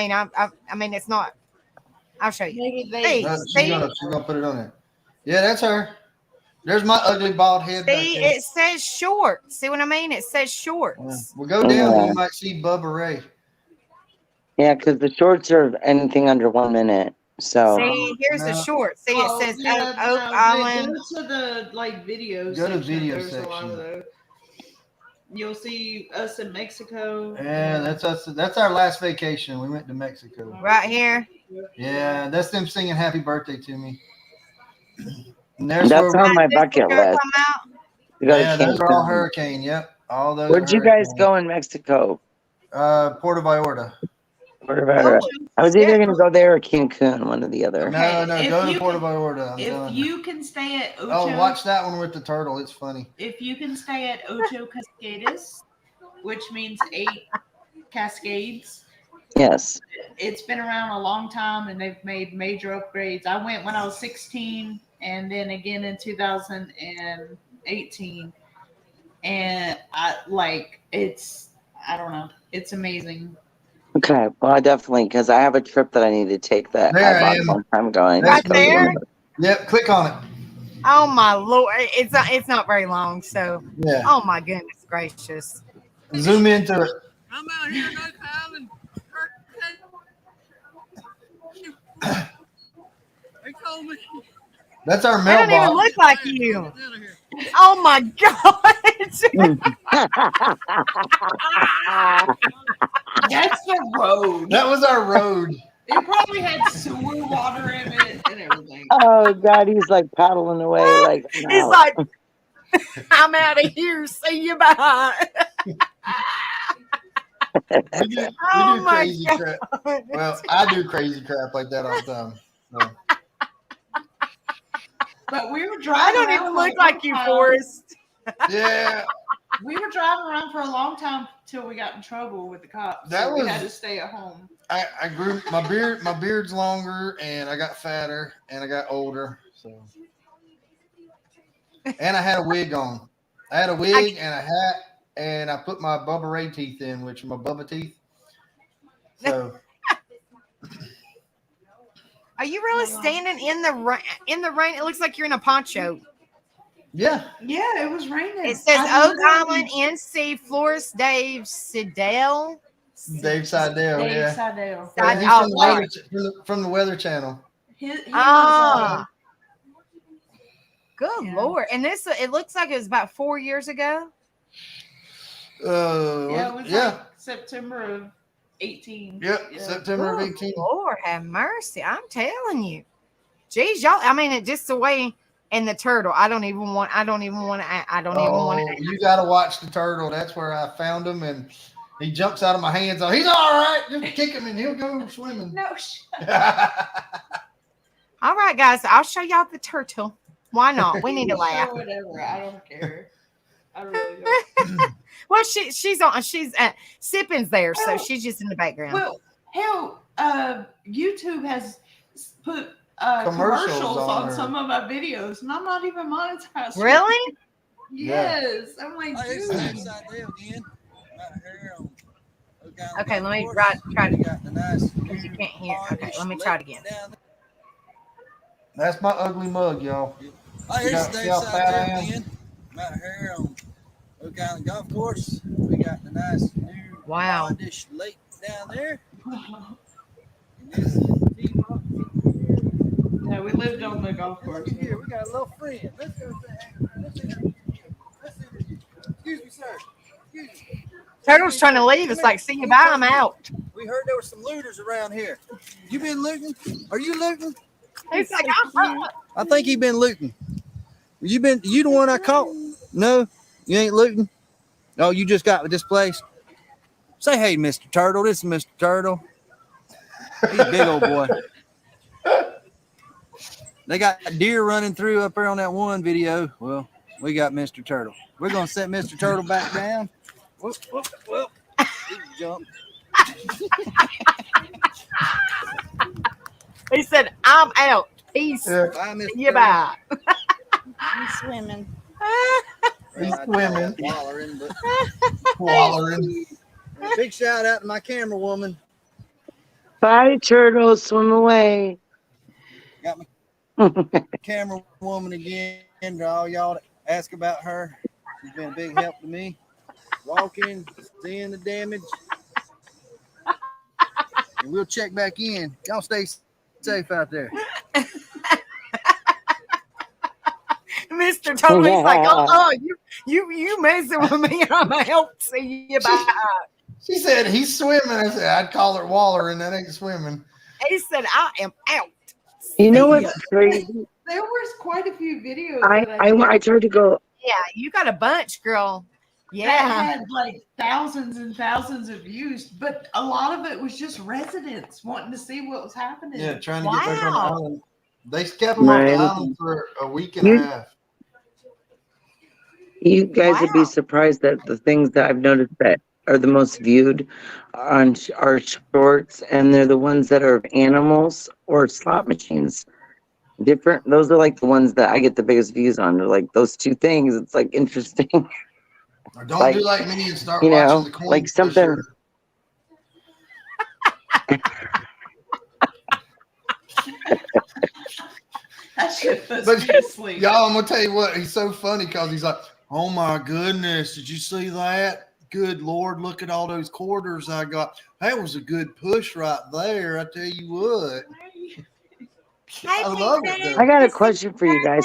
mean, it's not. I'll show you. Maybe Hey, they. see? she's gonna put it on there. Yeah, that's her. There's my ugly bald head. back See, there. it says short. See what I mean? It says shorts. Yeah. We'll go down. Yeah. You might see Bubba Ray. Yeah, because the shorts are anything under 1 minute. So See, here's the No. short. See, it says yeah, Oak no, Island. Go to the videos. Go to section. video There's a lot of section. those. You'll see us in Mexico. Yeah, that's us. That's our last vacation. We went to Mexico. Right here. Yeah, that's them singing "Happy Birthday" to me. And there's that's where on my This bucket picture list. come out. We go to yeah, those are all Cancun. hurricane. Yep, all those. Where'd you guys hurricane. go in Mexico? Puerto Vallarta. Where about it? I was either going to go there or Cancun, one or the other. Okay, No, if go to you Puerto can- Vallarta. I'm If telling you. you can stay at Ocho, Oh, watch that one with the turtle. It's funny. if you can stay at Ocho Cascades, which means 8 cascades, Yes. it's been around a long time and they've made major upgrades. I went when I was 16 and then again in 2018. And I don't know. It's amazing. Okay. Well, I definitely, because I have a trip that I need to take that There I I bought a am. long time ago. I Right need to go there? do it. Yep, click on it. Oh my lord, it's not very long. So, Yeah, oh my goodness gracious. zoom into it. I'm out here in Oak Island. They told me. That's our They don't even mailbox. look like you. Out of here. Oh my god. That's the road. That was our road. It probably had sewer water in it and everything. Oh, God. He's like paddling away. Like, He's no. like, I'm out of here. See you bye. We do Oh my crazy crap. Well, I do crazy crap like that all the time. So. But we were I driving. don't around even for a look like long you, time. Forrest. Yeah, We were driving around for a long time till we got in trouble with the cops. That so we was- had to stay at home. I grew my beard's longer, and I got fatter, and I got older. So, and I had a wig on. I had a wig and a hat, and I put my Bubba Ray teeth in, which are my Bubba teeth. So, Are you really standing in the rain? In the rain, it looks like you're in a poncho. Yeah. Yeah, it was raining. It says I Oak literally- Island, NC, Florist Dave Sidell. Dave Seidel, Dave yeah. Seidel. Side- He's oh, from, the right. weather, from the Weather Channel. He was, Ah. Good Yeah. Lord. And this, it looks like it was about 4 years ago. yeah, it was yeah. like September of 18. Yep, Yeah. September of Good 18. Lord have mercy. I'm telling you. Geez, y'all, I mean, it just the way, and the turtle, I don't even want to. You got to watch the turtle. That's where I found him, and he jumps out of my hands. Oh, he's all right. Just kick him, and he'll go swimming. No, All right, guys, I'll show y'all the turtle. Why not? We need to laugh. Whatever. I don't care. I really don't. Well, she's Sippin's there, so she's just in the background. Well, hell, YouTube has put Commercials commercials on on her. some of my videos, and I'm not even monetized. Really? Yes. I'm like, Oh, here's dude. the inside there again. Right here on Oak Island Okay, let me Golf try Course. to, Got the nice because you can't hear. Okay, let me try it again. down there. That's my ugly mug, y'all. Oh, here's got- the see how inside fat I there am? again. Right here on Oak Island Golf Course. We got the nice new Wow. Bondish lake down there. And this is the tee box over here. No, we lived on the golf And course. look here, we got a little friend. Let's go say, let's see. Excuse me, sir. Excuse me. Turtle's trying to leave. It's like, see you bye, I'm out. We heard there were some looters around here. You been looting? Are you looting? He's like, I'm I think he been looting. You the one I caught? No, you ain't looting. Oh, you just got displaced. Say hey, Mr. Turtle. This is Mr. Turtle. He's a big old boy. They got deer running through up there on that one video. Well, we got Mr. Turtle. We're gonna set Mr. Turtle back down. Whoop, whoop, whoop. He jumped. He said, I'm out. Peace. Yeah, Bye, Mr. See you bye. He's swimming. he's Turtle. swimming, Wallering, but wallering. a big shout out to my camera woman. Bye, turtle. Swim away. Got my camera woman again. To all y'all that ask about her, she's been a big help to me. Walking, seeing the damage, and we'll check back in. Y'all stay safe out there. Mr. Turtle, he's like, you messing with me, and I'm out. See you bye. She said he's swimming. I said I'd call it wallering. That ain't swimming. He said, I am out. You know See ya. what's crazy? There was quite a few videos. I tried to go. Yeah, you got a bunch, girl. that Yeah. had like thousands and thousands of views, but a lot of it was just residents wanting to see what was happening. Yeah, trying to get back on the Wow. island. They kept him off the Right. island for a week and a You- half. You guys would Wow. be surprised that the things that I've noticed that are the most viewed on are shorts, and they're the ones that are of animals or slot machines. Different. Those are like the ones that I get the biggest views on. They're like those two things. It's like interesting. Or don't Like, do like me and start you watching know, the Queen like something- That shit was But me to sleep. Y'all, I'm gonna tell you what. He's so funny because he's like, "Oh my goodness, did you see that? Good Lord, look at all those quarters I got. That was a good push right there. I tell you what." I love it. Though. I got a question for you guys.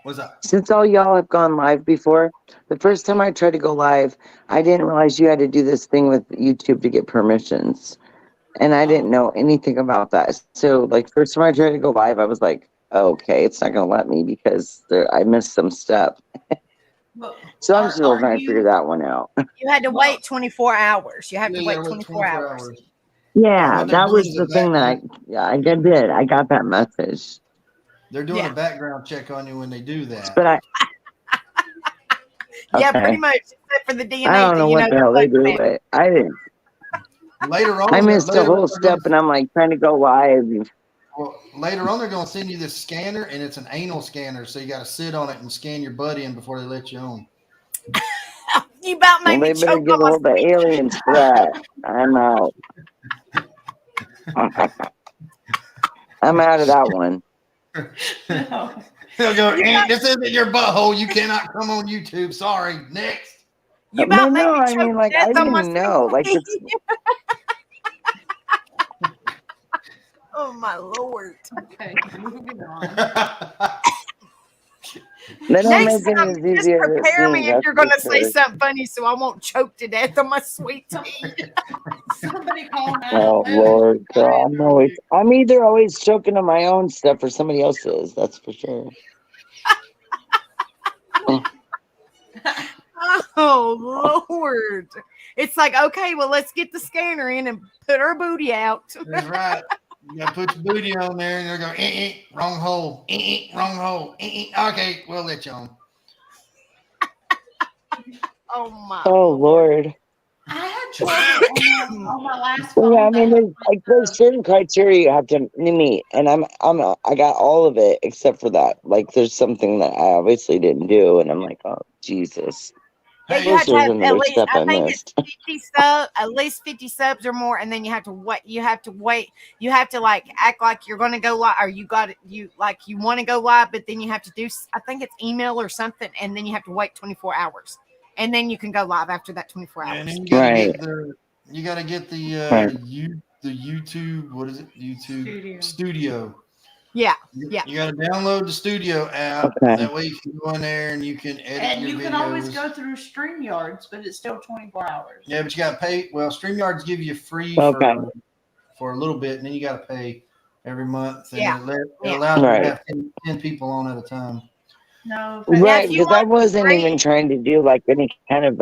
What's that? Since all y'all have gone live before, the first time I tried to go live, I didn't realize you had to do this thing with YouTube to get permissions. And I didn't know anything about that. So, like, first time I tried to go live, I was like, okay, it's not going to let me because I missed some stuff. Well, So I'm Are- still are trying to you- figure that one out. You had to Well- wait 24 hours. You have to Yeah, wait yeah, 24 hours. Yeah, What they're that doing was is the a thing that I did. I got that message. They're doing Yeah. a background check on you when they do that. But Yeah, Okay. pretty much, except for the DNA. I don't know what the hell they do, blood but I didn't. Later on, I missed a later whole on, step, and I'm like trying to go live. well, later on, they're going to send you this scanner, and it's an anal scanner, so you got to sit on it and scan your butt in before they let you on. You about Well, made they me better choke get on a my hold of speech. aliens for that. I'm out. I'm out of that one. No. They'll go, this isn't your butthole. You cannot come on YouTube. Sorry. Next. You But about made no, me I choke mean, like, to I death on my didn't know. Like, sweet it's tea. Oh my lord! Okay, moving on. they don't Next make it time, as just easy as it prepare me seems. if That's you're for going to say sure. something funny, so I won't choke to death on my sweet tea. Somebody call Oh 911. Lord, girl, I'm either always choking on my own stuff or somebody else's. That's for sure. Oh Lord! It's like, okay, well, let's get the scanner in and put our booty out. That's right. You gotta put your booty on there, and they're going, wrong hole, wrong hole. Okay, we'll let you on. Oh my! Oh Lord. I had trouble on my last Well, phone. yeah, I mean, They had there's there's certain criteria you have to meet, and I got all of it except for that. Like, there's something that I obviously didn't do, and I'm like, oh Jesus. Yeah, Hey, you have to There's have at another least, step I I think it's missed. 50 subs, at least 50 subs or more, and then you have to wait. You have to wait. You have to like act like you're going to go live, or you want to go live, but then you have to do. I think it's email or something, and then you have to wait 24 hours, and then you can go live after that 24 and hours. then you gotta Right. get the Right. the YouTube, what is it? YouTube Studio. Studio. Yeah. You Yeah. gotta download the Studio app. Okay. That way you can go in there and you can edit And your you videos. can always go through StreamYards, but it's still 24 hours. Yeah, but you gotta pay. Well, StreamYards give you free Okay. for a little bit, and then you gotta pay every month. And Yeah. it Yeah. allows you Right. to have 10 people on at a time. No, Yeah, Right, if you because I want wasn't free, even trying to do like any kind of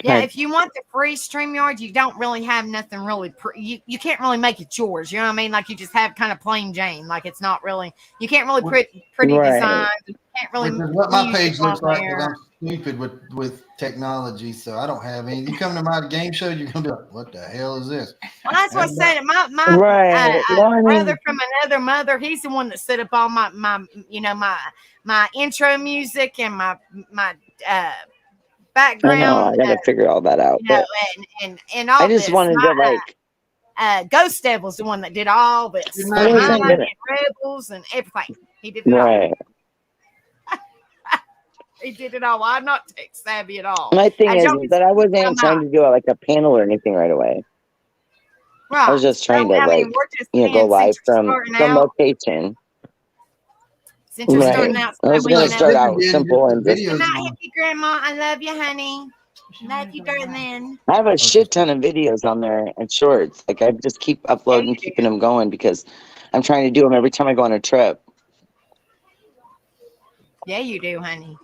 yeah, if you want the free StreamYard, you don't really have nothing really. You can't really make it yours. You know what I mean? Like you just have kind of plain Jane. Like it's not really. You can't really pretty Right. designs. You can't really. Which is what my music page looks on like there. because I'm stupid with technology, so I don't have any. You come to my game show, you're gonna be like, "What the hell is this?" Well, that's what I said. My Right. Well, I mean, brother from another mother, he's the one that set up all my my intro music and my I background. know I gotta figure all that out. You know, But and all I just this. wanted to like Ghost Devil's the one that did all this. Good I night, wasn't Mine gonna and Rebels and everything. He did it all. right. He did it all. I'm not tech savvy at all. My thing As is y'all can that I see, wasn't I'm trying not. to do like a panel or anything right away. Right. I was just trying So, to I mean, like we're just go saying, live since you're from starting some out, location. since you're Right. starting out, I was so gonna we start know. out simple and just Good night, hippie grandma. I love you, honey. Love you, darling. I have a shit ton of videos on there and shorts. Like I just keep uploading, keeping them going because I'm trying to do them every time I go on a trip. Yeah, you do, honey.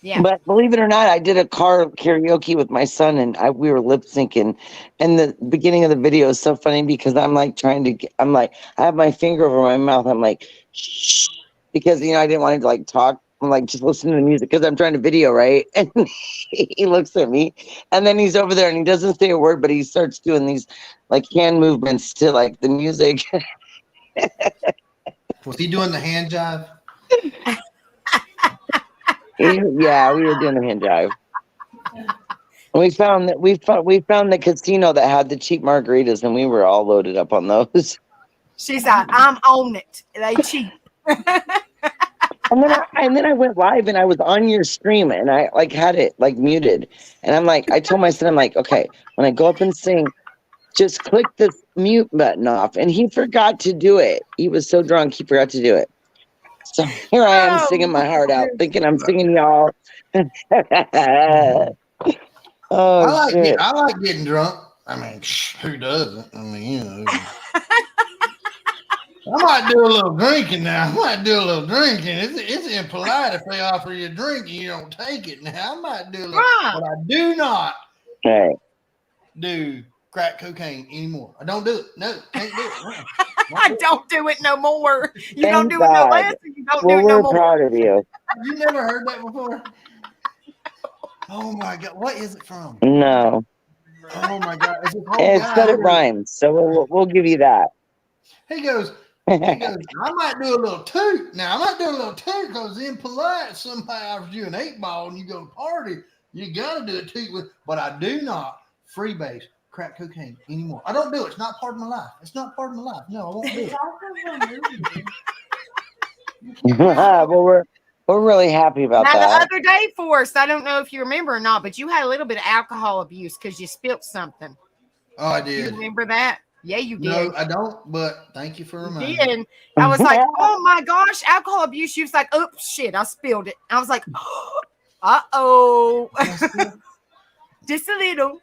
Yeah. But believe it or not, I did a car karaoke with my son, and we were lip syncing. And the beginning of the video is so funny because I'm like I'm like, I have my finger over my mouth. I'm like, shh, because I didn't want to like talk. I'm like, just listen to the music because I'm trying to video, right? And he looks at me, and then he's over there and he doesn't say a word, but he starts doing these like hand movements to like the music. Was he doing the hand jive? Yeah, we were doing the hand jive. And we found the casino that had the cheap margaritas, and we were all loaded up on those. She's like, I'm on it. They cheap. And then I went live, and I was on your stream, and I like had it like muted, and I'm like, I told my son, I'm like, okay, when I go up and sing, just click the mute button off, and he forgot to do it. He was so drunk, he forgot to do it. So here I am singing my heart out, thinking I'm singing y'all. Oh, shit. I like getting drunk. I mean, who doesn't? I mean, I might do a little drinking now. It's impolite if they offer you a drink and you don't take it. Now I might do a little, but I do not do crack cocaine anymore. I don't do it. No, can't do it. I don't do it no more. You Thank don't do it no God. less, and you don't Well, do it no we're more. proud of you. You never heard that before? Oh my God, what is it from? No, Oh my God, it's this whole it's guy that it here. rhymes, so we'll give you that. He goes, I might do a little toot. Now, I might do a little toot because it's impolite. Somebody offers you an 8-ball and you go to party, you got to do a toot with, but I do not freebase crack cocaine anymore. I don't do it. It's not part of my life. It's not part of my life. No, I won't do it. Well, we're really happy about Now, the that. other day, Forrest, I don't know if you remember or not, but you had a little bit of alcohol abuse because you spilt something. Oh, I You did. remember that? Yeah, you did. No, I don't, but thank you for You reminding me. did. I was like, oh my gosh, alcohol abuse. She was like, oops, shit, I spilled it. I was like, uh-oh. Just a little.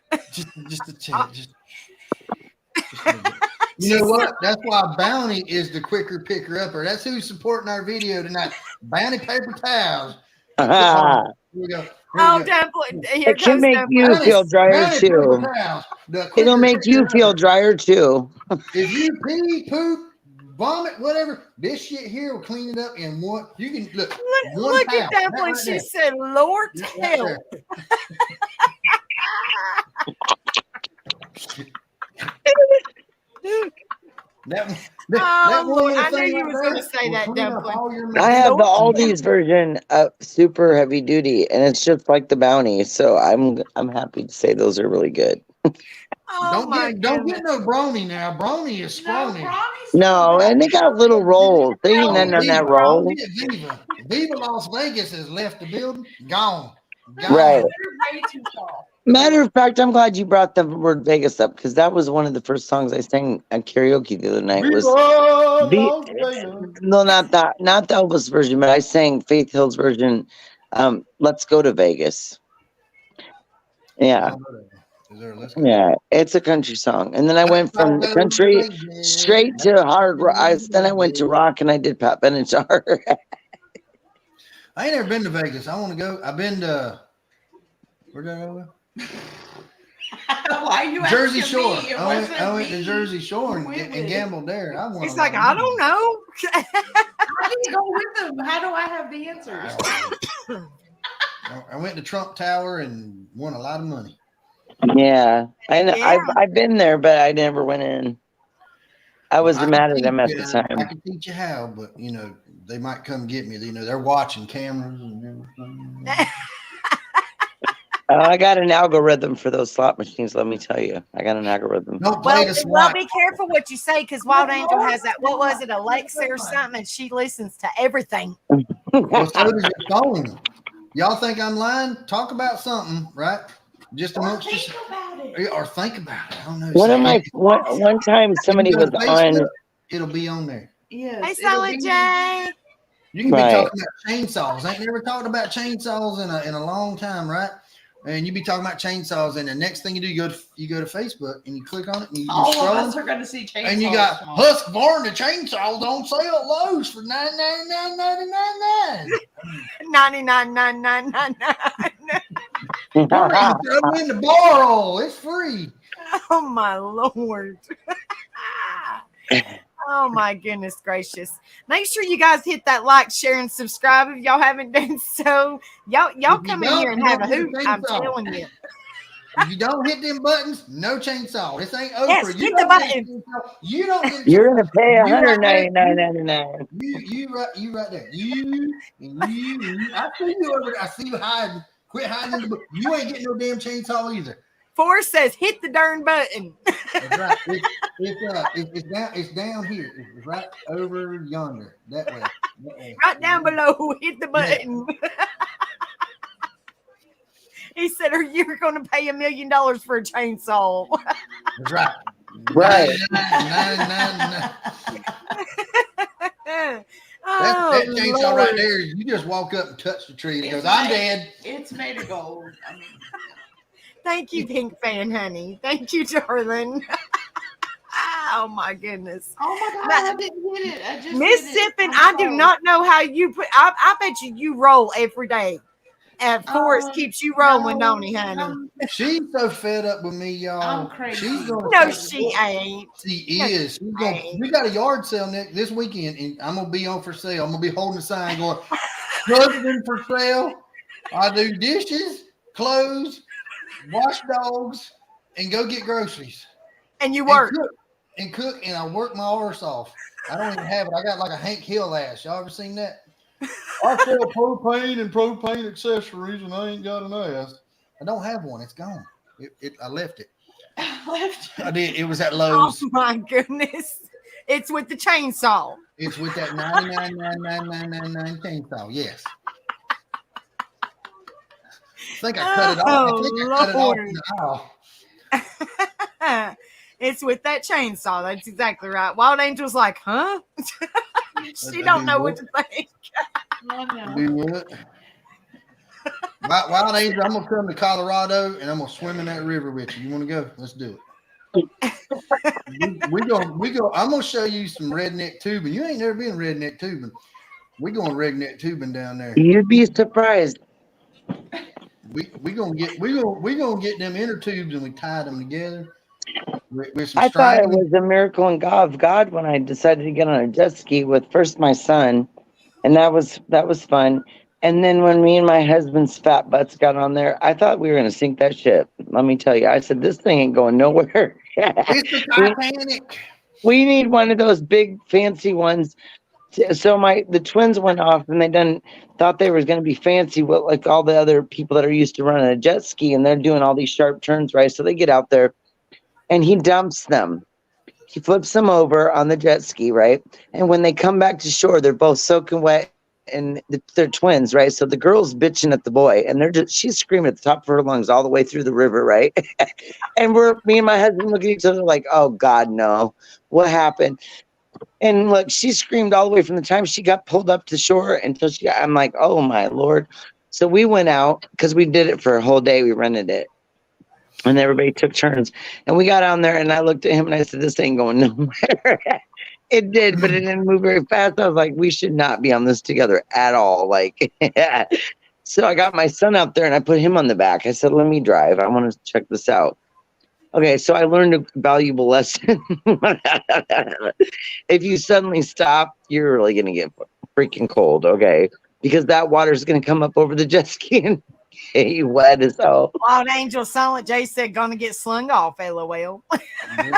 Just a tad. Just a little bit. You know what? That's why Bounty is the quicker picker upper. That's who's supporting our video tonight. Bounty paper towels. Here we go. Here Oh, we go. Dumpling. Here It can goes make Dumpling. you feel drier Bounty too. paper towels. The It'll quicker make you picker feel upper. drier too. If you pee, poop, vomit, whatever, this shit here will clean it up in one. You can look. Look towel. at Dumpling. That She right said, Lord there. Right help. there. That Oh, one Lord, little I knew thing you right was going to there say will that, clean up Dumpling. all your I have the Lord Aldi's version of super heavy duty, and it's just like the Bounty. So I'm happy to say those are really good. Oh, my don't goodness. get no brony now. Brony is scrawny. No, and they got little rolls. They ain't nothing on that roll. Don't get Viva. Viva Las Vegas has left the building. Gone. Right. You're way too tall. Matter of fact, I'm glad you brought the word Vegas up because that was one of the first songs I sang at karaoke the other night. Was Las Vegas. no, not the Elvis version, but I sang Faith Hill's version. Let's go to Vegas. Yeah, Is there a let's go? yeah, it's a country song, and then I went from the country straight to hard rock. Then I went to rock, and I did Pat Benatar. I ain't never been to Vegas. I want to go. I've been to where did I go? Why are you Jersey asking Shore. me? It I wasn't went to me. Jersey Shore and Women. gambled there. He's like, I don't know. I didn't go with them. How do I have the answers? I went to Trump Tower and won a lot of money. Yeah, I know. Yeah. I've been there, but I never went in. I was I mad can at them at teach the you- I time. can teach you how, but they might come get me. They're watching cameras and everything. I got an algorithm for those slot machines. Let me tell you, I got an algorithm. Don't play Well, the well, slot. be careful what you say because Wild Angel has that. What was it, Alexa or something? And she listens to everything. Well, so does your phone. Y'all think I'm lying? Talk about something, right? Just amongst Think yourself. about it. Or think about it. I don't know. One time somebody If you was go to on. Facebook, it'll be on there. Yes. Hey, it'll Solid be- J. You can Right. be talking about chainsaws. Ain't never talked about chainsaws in a long time, right? And you be talking about chainsaws, and the next thing you do, you go to Facebook and you click on it, and you All of scroll, us are going to see chainsaws. and you got tomorrow. Husqvarna chainsaws on sale at Lowe's for $999.99. 99.999. You throw in the bar roll. It's free. Oh my Lord. Oh my goodness gracious. Make sure you guys hit that like, share, and subscribe if y'all haven't done so. Y'all If you come in don't, here and you have a don't get a hoot. I'm chainsaw. telling you. If you don't hit them buttons, no chainsaw. This ain't Oprah. Yes, you hit the don't get a button. chainsaw. You don't get a You're gonna pay You right there. $199.99. You right there. You. I see you over there. I see you hiding. Quit hiding in the book. You ain't getting no damn chainsaw either. Forrest says hit the darn button. That's right. It's down here. It's right over yonder. That way. Right down below. Hit the button. He said, "Are you going to pay $1 million for a chainsaw?" That's right. Right. 99. Oh, That chainsaw Lord. right there. You just walk up and touch the tree and it goes, "I'm dead." It's made of gold. I mean, Thank you, Pink Fan, honey. Thank you, darling. Oh my goodness. oh my God, Now, I didn't hit it. I just Miss hit it. Sippin, I do Oh. not know how you put. I bet you roll every day. And Forrest keeps you rolling, don't he, honey? She's so fed up with me, y'all. I'm crazy. She's gonna No, take- she ain't. She No, is. She's gonna, ain't. we got a yard sale this weekend, and I'm gonna be on for sale. I'm gonna be holding a sign going, "Husband for sale." I do dishes, clothes, wash dogs, and go get groceries. And you work. And cook, and I work my arse off. I don't even have it. I got like a Hank Hill ass. Y'all ever seen that? I sell propane and propane accessories, and I ain't got an ass. I don't have one. It's gone. I left it. I did. It was at Oh Lowe's. my goodness. It's with the chainsaw. It's with that 99.9999 chainsaw. Yes. I think I cut it off. I think I cut it off in the aisle. It's with that chainsaw. That's exactly right. Wild Angel's like, huh? She don't know what to think. I know. Do what? Wild Angel, I'm gonna come to Colorado and I'm gonna swim in that river with you. You want to go? Let's do it. we go. I'm gonna show you some redneck tubing. You ain't never been redneck tubing. We going redneck tubing down there. You'd be surprised. We gonna get them inner tubes and we tie them together with some I thought it string. was a miracle in God when I decided to get on a jet ski with first my son, and that was fun. And then when me and my husband's fat butts got on there, I thought we were going to sink that ship. Let me tell you, I said, this thing ain't going nowhere. It's the Titanic. We need one of those big fancy ones. So the twins went off and they thought they was going to be fancy with like all the other people that are used to running a jet ski, and they're doing all these sharp turns, right? So they get out there and he dumps them. He flips them over on the jet ski, right? And when they come back to shore, they're both soaking wet. And they're twins, right? So the girl's bitching at the boy, and she's screaming at the top of her lungs all the way through the river, right? And me and my husband look at each other like, oh God, no, what happened? And look, she screamed all the way from the time she got pulled up to shore until I'm like, oh my Lord. So we went out because we did it for a whole day. We rented it. And everybody took turns. And we got on there and I looked at him and I said, this ain't going nowhere. It did, but it didn't move very fast. I was like, we should not be on this together at all. Like, so I got my son out there and I put him on the back. I said, let me drive. I want to check this out. Okay, so I learned a valuable lesson. If you suddenly stop, you're really going to get freaking cold, okay? Because that water is going to come up over the jet ski and get you wet as hell. Wild Angel Silent J said, gonna get slung off, LOL.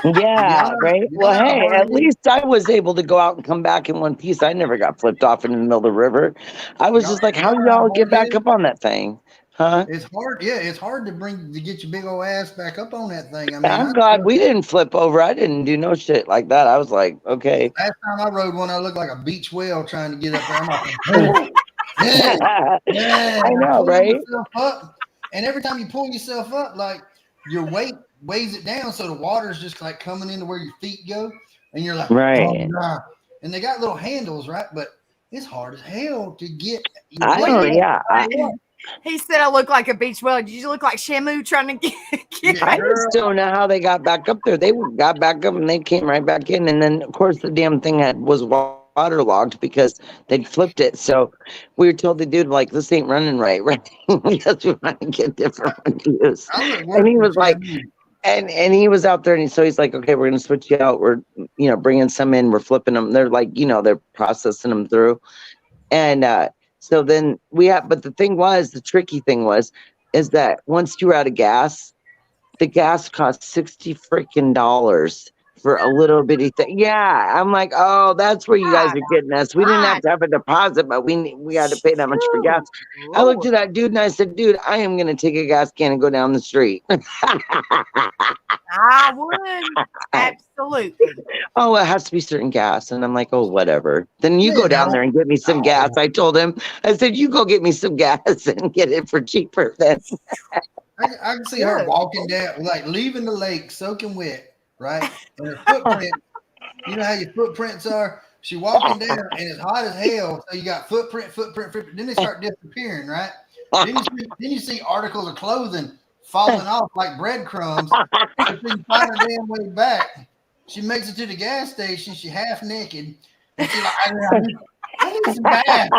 Yeah, right. Well, hey, at least I was able to go out and come back in one piece. I never got flipped off in the middle of the river. I was just like, how do y'all get back up on that thing? Huh? It's hard. Yeah, it's hard to get your big old ass back up on that thing. I mean, I'm glad we didn't flip over. I didn't do no shit like that. I was like, okay. Last time I rode one, I looked like a beach whale trying to get up there. I'm like, yeah, I know, right? Up. And every time you pull yourself up, like your weight weighs it down, so the water's just like coming into where your feet go, and you're like, right. Oh, nah. And they got little handles, right? But it's hard as hell to get. I don't. Yeah. He said I look like a beach whale. Did you look like Shamu trying to get I just don't know how they got back up there. They got back up and they came right back in, and then of course the damn thing was waterlogged because they'd flipped it. So we were told the dude, like, this ain't running right? Because we want to get different ones. And he was like, and he was out there, and so he's like, okay, we're gonna switch you out. We're bringing some in. We're flipping them. They're like, they're processing them through, and so then but the tricky thing is that once you're out of gas, the gas costs $60 freaking for a little bitty thing. Yeah, I'm like, oh, that's where you guys are getting us. We didn't have to have a deposit, but we had to pay that much for gas. I looked at that dude and I said, dude, I am gonna take a gas can and go down the street. I would absolutely. Oh, it has to be certain gas, and I'm like, oh, whatever. Then you go down there and get me some gas. I told him, I said, you go get me some gas and get it for cheaper. Then I can see her walking down, like leaving the lake soaking wet. Right? And her footprint, you know how your footprints are? She walking down and it's hot as hell. So you got footprint. Then they start disappearing, right? Then you see articles of clothing falling off like breadcrumbs. So you find her damn way back. She makes it to the gas station. She's half naked. And she's like, I need some gas.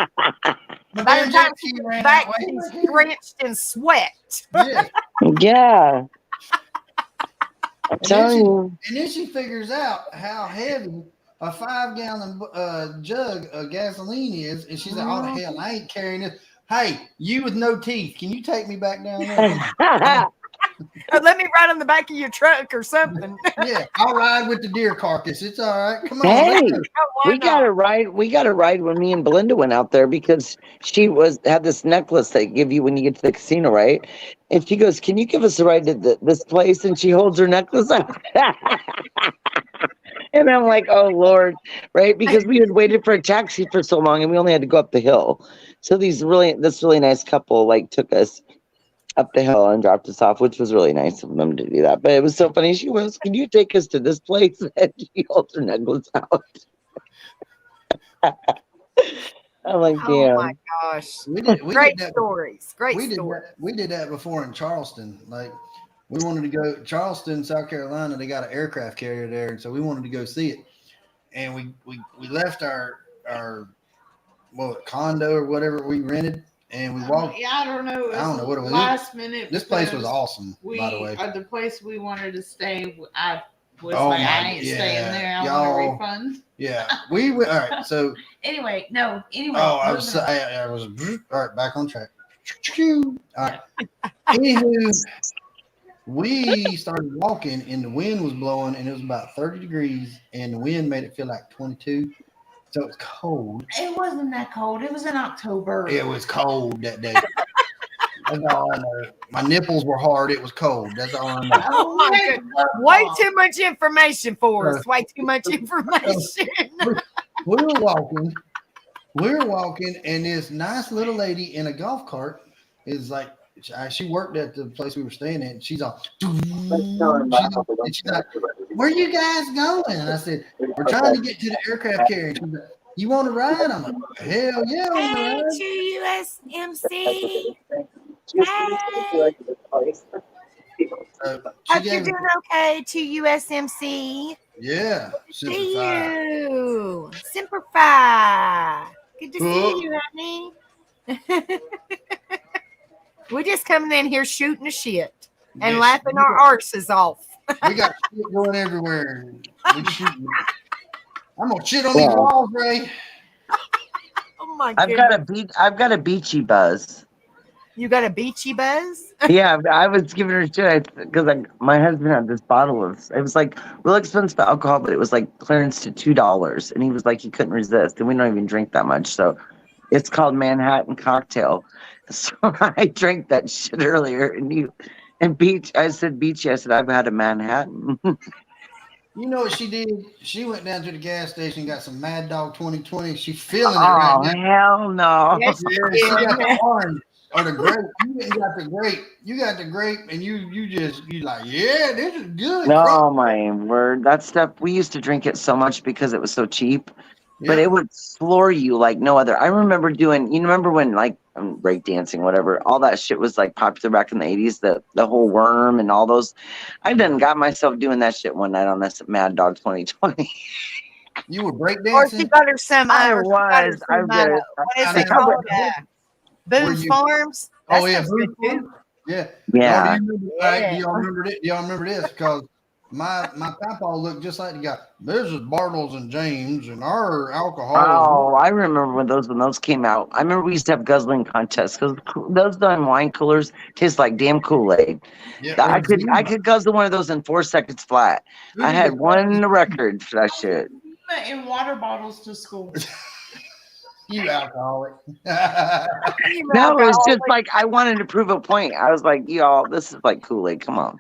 By the time she's back, she's drenched in sweat. Yeah. I'm telling you. And then she figures out how heavy a 5-gallon jug of gasoline is, and she's like, "Oh the hell, I ain't carrying this." Hey, you with no teeth, can you take me back down there? Or let me ride on the back of your truck or something. Yeah, I'll ride with the deer carcass. It's all right. Come on. Hey, let's go. Why we got not? a ride. We got a ride when me and Belinda went out there because she had this necklace they give you when you get to the casino, right? And she goes, "Can you give us a ride to this place?" And she holds her necklace out. And I'm like, "Oh Lord," right? Because we had waited for a taxi for so long, and we only had to go up the hill. So this really nice couple like took us up the hill and dropped us off, which was really nice of them to do that. But it was so funny. She was, "Can you take us to this place?" And she holds her necklace out. I'm like, Oh damn. my gosh. We did Great that. stories. Great We did stories. that. We did that before in Charleston. Like we wanted to go Charleston, South Carolina. They got an aircraft carrier there, and so we wanted to go see it. And we left our condo or whatever we rented, and we walked. Yeah, I don't know. I don't know what it was. Last minute. This place was because awesome, We by the way. the place we wanted to stay. I was Oh like, my- I ain't staying yeah, there. I y'all- want a refund. Yeah, we went. All right, so Anyway, no. Anyway. I moving was on. all right. Back on track. All right. Anywho, we started walking, and the wind was blowing, and it was about 30 degrees, and the wind made it feel like 22. So it was cold. It wasn't that cold. It was in October. It was cold that day. That's all I know. My nipples were hard. It was cold. That's all I know. Oh my Nick goodness. was Way off. too much information for us. Way too much information. We were walking, and this nice little lady in a golf cart is like, she worked at the place we were staying at. And she's all, she's like, "Where you guys going?" And I said, "We're trying to get to the aircraft carrier." She's like, "You want to ride?" I'm like, "Hell yeah, I want to Hey, ride." to USMC. So she Hope you're gave, doing okay to USMC. yeah, See super fine. you. Semper Fi. Good to see you, honey. We're just coming in here shooting the shit and Yes, laughing our arses off. we got shit going everywhere. We shooting. I'm gonna shit on these walls, Ray. Oh my I've got a beachy buzz. You got a beachy buzz? Yeah, I was giving her shit because my husband had this bottle of, it was like real expensive alcohol, but it was like clearance to $2, and he was like he couldn't resist, and we don't even drink that much, so it's called Manhattan Cocktail. So I drank that shit earlier, and Beach, I said Beachy, I said I've had a Manhattan. You know what she did? She went down to the gas station, got some Mad Dog 2020. She's feeling it right Oh now. hell no! Yes, Yeah, she she did. got the orange or the grape. You ain't got the grape. You got the grape, and you like, yeah, this is good. No, my word, that stuff we used to drink it so much because it was so cheap. But it would floor you like no other. I remember doing, you remember when like break dancing, whatever, all that shit was like popular back in the 80s, the whole worm and all those. I done got myself doing that shit one night on this Mad Dog 2020. You were break Or she dancing. got her some. I or she got her was. some, I did. what is I it mean, called? Were Boone's you- Farms. Oh That yeah, stuff's good, Blue too. Farm. Yeah. Yeah. Oh, do you remember, right, do y'all remember this? Y'all remember this? Because my papa looked just like the guy. This is Bartles and James, and our alcohol. Oh, I remember when those came out. I remember we used to have guzzling contests because those done wine coolers taste like damn Kool-Aid. Yeah, I could guzzle one of those in 4 seconds flat. I had one record for that shit. In water bottles to school. You alcoholic. No, it was just like I wanted to prove a point. I was like, y'all, this is like Kool-Aid. Come on.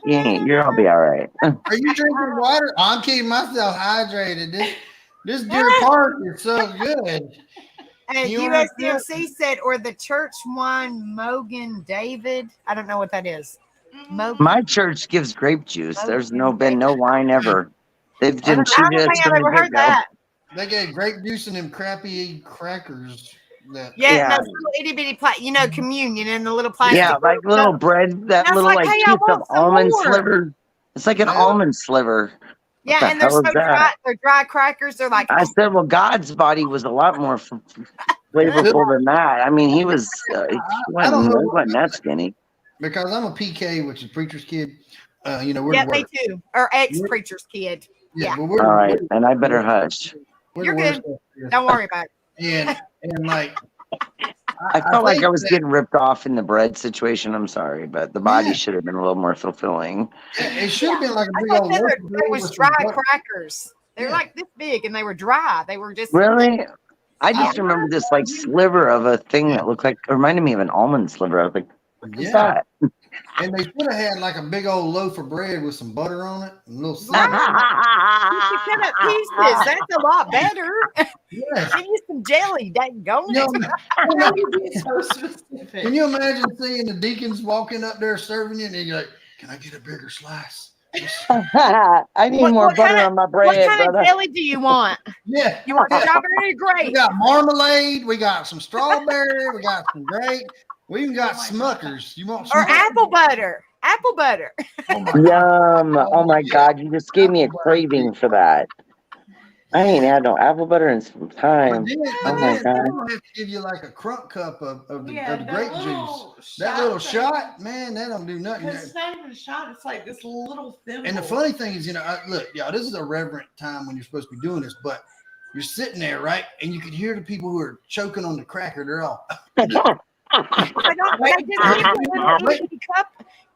You're all be all right. Are you drinking water? I'm keeping myself hydrated. This Deer Park is so good. And You wanna USMC said, or the church wine Mogan David. I don't know what that is. Mogan. My church gives grape juice. There's been no wine ever. They've I been don't think I've ever heard that. They gave grape juice and them crappy crackers. Yeah, those little itty bitty communion in the little plastic. Yeah, like little bread, that That's little like, like hey, I piece of want some almond more. sliver. It's like an almond sliver. Yeah, the and they're hell so is that? dry. They're dry crackers. They're like, I said, well, God's body was a lot more flavorful than that. I mean, he wasn't that skinny. Because I'm a PK, which is preacher's kid. We're yeah, the me worst. too. Or ex preacher's kid. Yeah. But we're, All right, and I better hush. we're You're the good. worst. Don't worry about it. And like I felt like think I was that- getting ripped off in the bread situation. I'm sorry, but the body Yeah. should have been a little more fulfilling. it should have been like a I big thought old they loaf were, of they bread was with some dry butter. crackers. They're Yeah. like this big and they were dry. They were just Really? I just remember this like sliver of a thing Yeah. that looked like, it reminded me of an almond sliver. I was like, what's Yeah. that? And they should have had like a big old loaf of bread with some butter on it, and a little Right. cinnamon. You should cut up pieces. That's a lot better. Yes. Give you some jelly. That go. You know, Why are you being so specific? can you imagine seeing the deacons walking up there serving you, and you're like, "Can I get a bigger slice?" I need What- more what butter kinda- on my What bread, kind brother. of jelly do you want? Yeah. You want strawberry or We grape? got marmalade. We got some strawberry. We got some grape. We even got Smuckers. You want Or Smuckers? apple butter? Apple butter. Oh my Yum. Oh my yeah. God. You just gave me a craving for that. I ain't had no apple butter in some But time. then, Oh my they're God. gonna have to give you like a crunk cup of the that grape juice. little That little thing. shot, man, that don't do nothing. Because it's not even a shot. It's like this little thimble. And the funny thing is, look, y'all, this is a reverent time when you're supposed to be doing this, but you're sitting there, right? And you can hear the people who are choking on the cracker. They're all, I don't. They just give you a little itty bitty cup.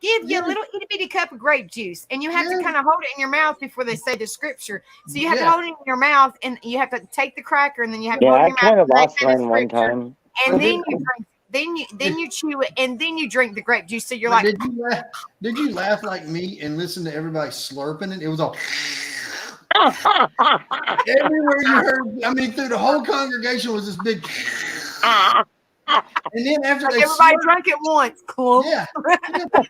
Give you a little itty bitty cup of grape juice, and you have to Yeah. kind of hold it in your mouth before they say the scripture. So you have to Yeah. hold it in your mouth, and you have to take the cracker, and then you have to Yeah, hold it I in your kind mouth. of and they lost say the mine one scripture, time. And then you drink. Then you chew it, and then you drink the grape juice. So you're but like, did you laugh like me and listen to everybody slurping it? It was all everywhere you heard. I mean, through the whole congregation was this big. And then after they everybody slurped, drank it once. Cool. yeah. And then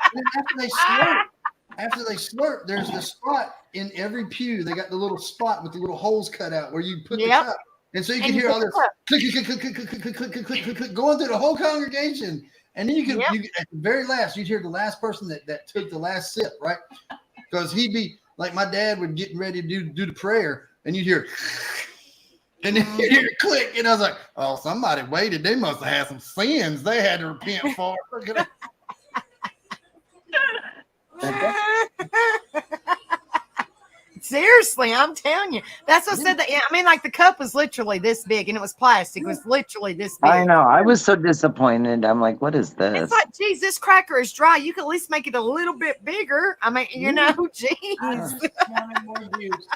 after they slurp, there's the spot in every pew. They got the little spot with the little holes cut out where you put Yep. the cup. And so you And can you hear all pick this it up. click, click, click, click, click, click, click, click, click, click, click, going through the whole congregation. And then you could, Yep. you at the very last, you'd hear the last person that took the last sip, right? Because he'd be like, my dad would get ready to do the prayer, and you'd hear, and then you'd hear a click, and I was like, oh, somebody waited. They must have had some sins they had to repent for. Look at that. Seriously, I'm telling you. That's what I said that. Yeah, I mean, like the cup was literally this big and it was plastic. It was literally this big. I know. I was so disappointed. I'm like, what is this? It's like, geez, this cracker is dry. You can at least make it a little bit bigger. I mean, you know, I geez. just wanted more juice.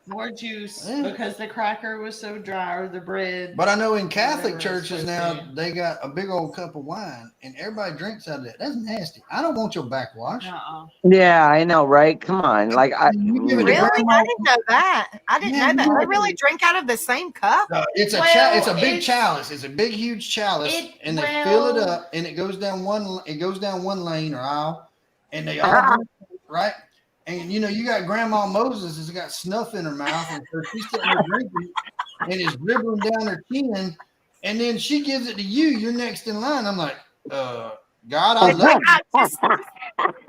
More juice Yeah. because the cracker was so dry or the bread. But I know in Catholic Whatever it's churches supposed now, to be. they got a big old cup of wine, and everybody drinks out of that. That's nasty. I don't want your backwash. Uh-uh. Yeah, I know, right? Come on. Like, You give it a Really? grandma- I didn't know that. I didn't Yeah, know that. you They do. really drink out of the same cup? It's a Well, it's a big it's- chalice. It's a big, huge chalice, and they fill it up, and it goes down one lane or aisle, and they all drink, right. And you know, you got Grandma Moses has got snuff in her mouth, and so she's sitting there drinking, and it's dribbling down her chin, and then she gives it to you. You're next in line. I'm like, God, I It's love like, it. I just-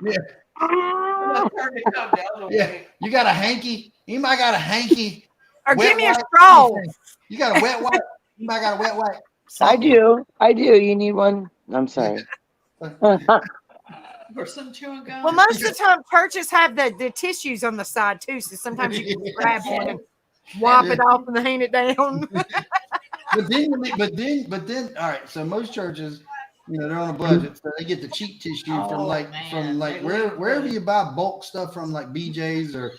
Yeah. I'm gonna turn the cup down a little Yeah. bit. You got a hanky? Anybody got a hanky? or Wet give me a wipe? straw. You got a wet wipe? Anybody got a wet wipe? I do. I do. You need one? I'm sorry. Or some chewing gum. Well, most of the time, churches have the tissues on the side too. So sometimes you can grab one and wipe it off and hand it down. But then, all right. So most churches, you know, they're on a budget, so they get the cheap tissue from Oh, like man. They wherever leave you buy bulk stuff from, like BJ's or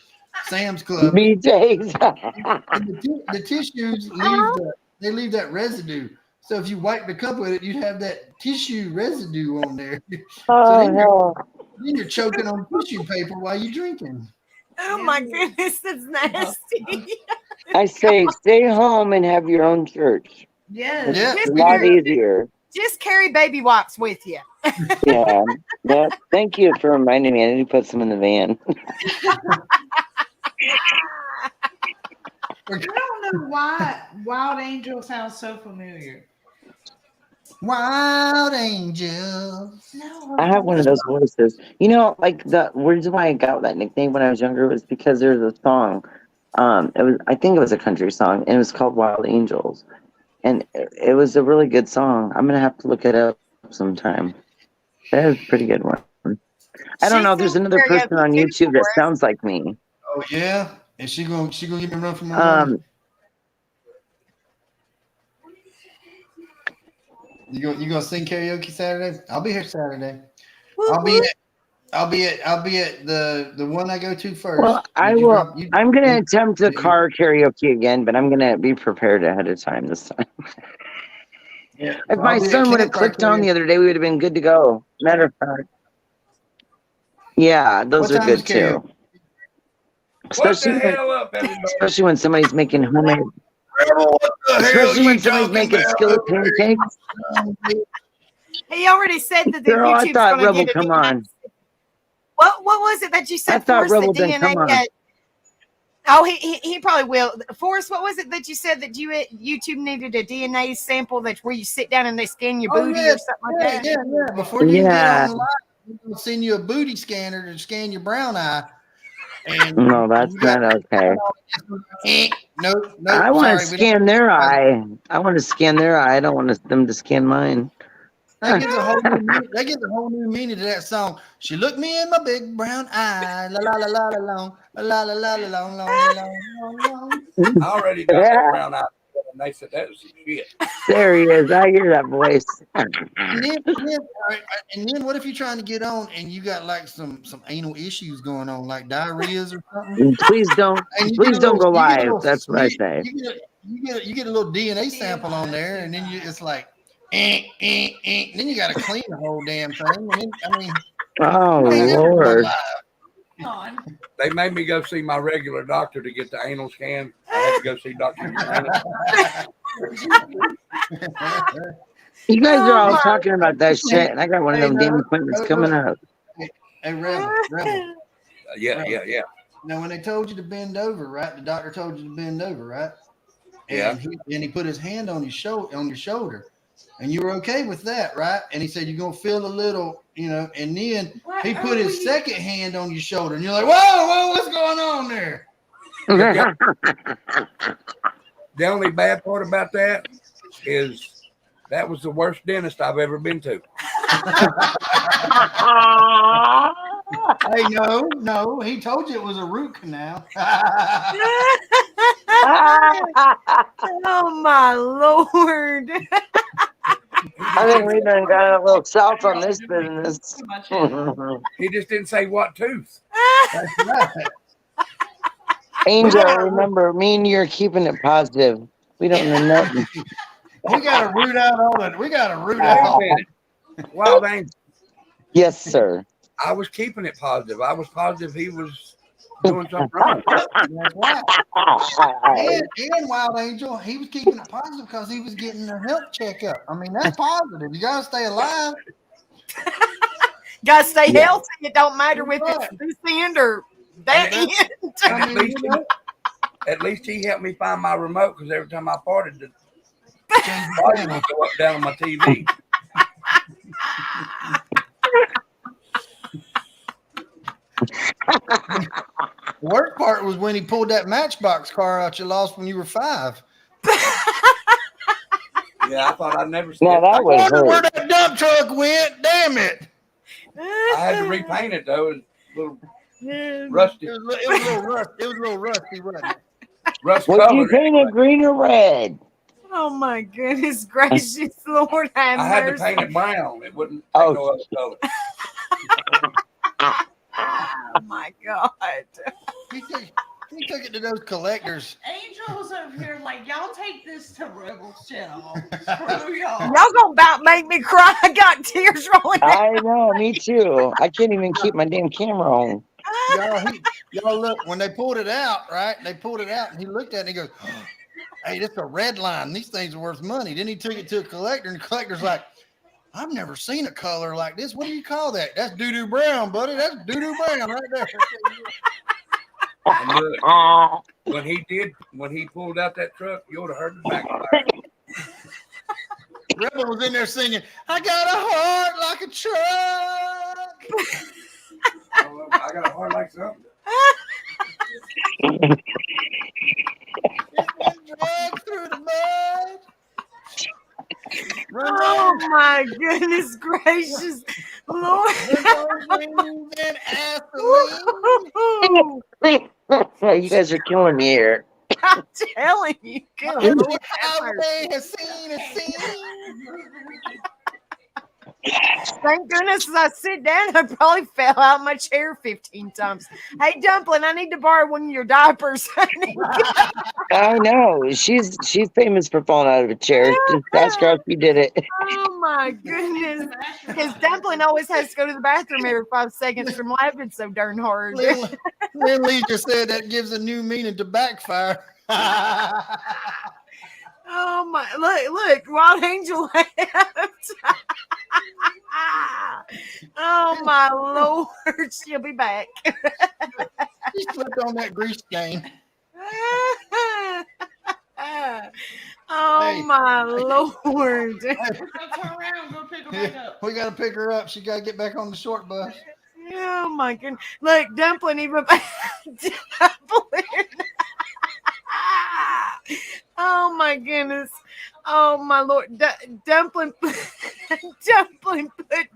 Sam's Club. BJ's. And the tissues leave that residue. So if you wipe the cup with it, you'd have that tissue residue on there. Oh, then hell. Then you're choking on tissue paper while you're drinking. Oh my goodness, that's nasty. I say, stay home and have your own church. Yes. Yeah, It's a we lot do. easier. Just carry baby wipes with you. Yeah. Yeah. Thank you for reminding me. I need to put some in the van. I don't know why Wild Angel sounds so familiar. Wild angels. No, I have one of those voices. You know, like the reason why I got that nickname when I was younger was because there's a song. I think it was a country song, and it was called Wild Angels. And it was a really good song. I'm gonna have to look it up sometime. That was a pretty good one. I don't know. There's another person on YouTube that sounds like me. Oh yeah, and she gonna give me a run for my money. You gonna sing karaoke Saturday? I'll be here Saturday. Whoop, I'll be whoop. at the one I go to first. Well, I Did you will. drop- you- I'm going to attempt the you- car karaoke again, but I'm going to be prepared ahead of time this time. Yeah, If I'll my be at son would have campfire clicked on karaoke. the other day, we would have been good to go. Matter of fact. Yeah, those What are time is good too. What Especially the when, hell up, everybody? especially when somebody's making homemade, What the hell especially when you somebody's talking making about skillet over there? pancakes. He already said that the Girl, I YouTube's thought going to Rebel, get a come DNA. on. What was it that you I said? thought Forrest, Rebel the didn't come DNA. on. Oh, he probably will. Forrest, what was it that you said that YouTube needed a DNA sample that's where you sit down and they scan your booty or something like that? Yeah. Before you Yeah. get on live, we're gonna send you a booty scanner to scan your brown eye. And No, that's you got- not okay. No, I want to sorry, we don't- scan their eye. I want to scan their eye. I don't want them to scan mine. That gives a whole new meaning. That gives a whole new meaning to that song. She looked me in my big brown eye. La la la la la long, la la la la la long, long, long, long. I already got that brown eye. And they said that was some shit. There he is. I hear that voice. And then what if you're trying to get on and you got like some anal issues going on, like diarrheas or something? Please don't. And you Please get a don't go little- you get a live. little- That's what I you- say. You get a little DNA sample on there, and then it's like, Then you got to clean the whole damn thing. And then, I mean, Oh you ain't never go Lord. live. On. They made me go see my regular doctor to get the anal scan. I had to go see Dr. You guys are all Oh, talking about that shit, and I got one of them damn appointments coming up. Hey, Rebel. Yeah. Now, when they told you to bend over, right? The doctor told you to bend over, right? Yeah. And he put his hand on your shoulder, and you were okay with that, right? And he said you're gonna feel a little, and then he put his second hand on your shoulder, and you're like, whoa, what's going on there? The only bad part about that is that was the worst dentist I've ever been to. Hey, no, he told you it was a root canal. oh my Lord. I think we done got a little south on this business. Too much in. He just didn't say what tooth. That's right. Angel, remember, me and you are keeping it positive. We don't know nothing. We got to root out all that. We got to root Wait out a all minute. Wild Angel, Yes, sir. I was keeping it positive. I was positive he was doing something wrong. That's right. And Wild Angel, he was keeping it positive because he was getting a health checkup. I mean, that's positive. You got to stay alive. Gotta stay Yeah. healthy. It don't matter if it's this end or that And end. I mean, At least he helped me find my remote because every time I farted, the volume would go up down on my TV. the worst part was when he pulled that Matchbox car out you lost when you were 5. Yeah, I thought I'd never see Now it. that I was wonder where hurt. that dump truck went. Damn it. I had to repaint it though. It was a little rusty, It was a little rust. It was a little rusty, wasn't it? rust Would you colored. paint it green or red? Oh my goodness gracious, Lord have I had to mercy. paint it brown. It wouldn't take Oh. no other color. Oh my God. He took it to those collectors. Angel was over here like, y'all take this to Rebel's channel. Screw y'all. Y'all gonna about make me cry. I got tears rolling down. I know, me too. I can't even keep my damn camera on. Y'all look, when they pulled it out, right? They pulled it out and he looked at it and he goes, hey, this is a red line. These things are worth money. Then he took it to a collector and the collector's like, I've never seen a color like this. What do you call that? That's doo-doo brown, buddy. That's doo-doo brown right there. And look, when he pulled out that truck, you would have heard the backfire. Rebel was in there singing, I got a heart like a truck. I got a heart like something. It's been dragged through the mud. Oh my goodness gracious, Lord. And Abilene. You guys are killing me here. I'm telling you. Good Every Lord have eye mercy. has seen a scene. Thank goodness as I sit down, I probably fell out my chair 15 times. Hey, Dumpling, I need to borrow one of your diapers, honey. I know. She's famous for falling out of a chair. Just ask her if she did it. Oh my goodness. Because Dumpling always has to go to the bathroom every 5 seconds from laughing so darn hard. Lynn Lee just said that gives a new meaning to backfire. Oh my, look, Wild Angel left. Oh my Lord, she'll be back. She slipped on that grease stain. Oh Hey. my Lord. Turn around, go pick her back up. We got to pick her up. She got to get back on the short bus. Oh my goodness. Look, Dumpling even Dumpling. Oh my goodness. Oh my Lord. Dumpling Dumpling put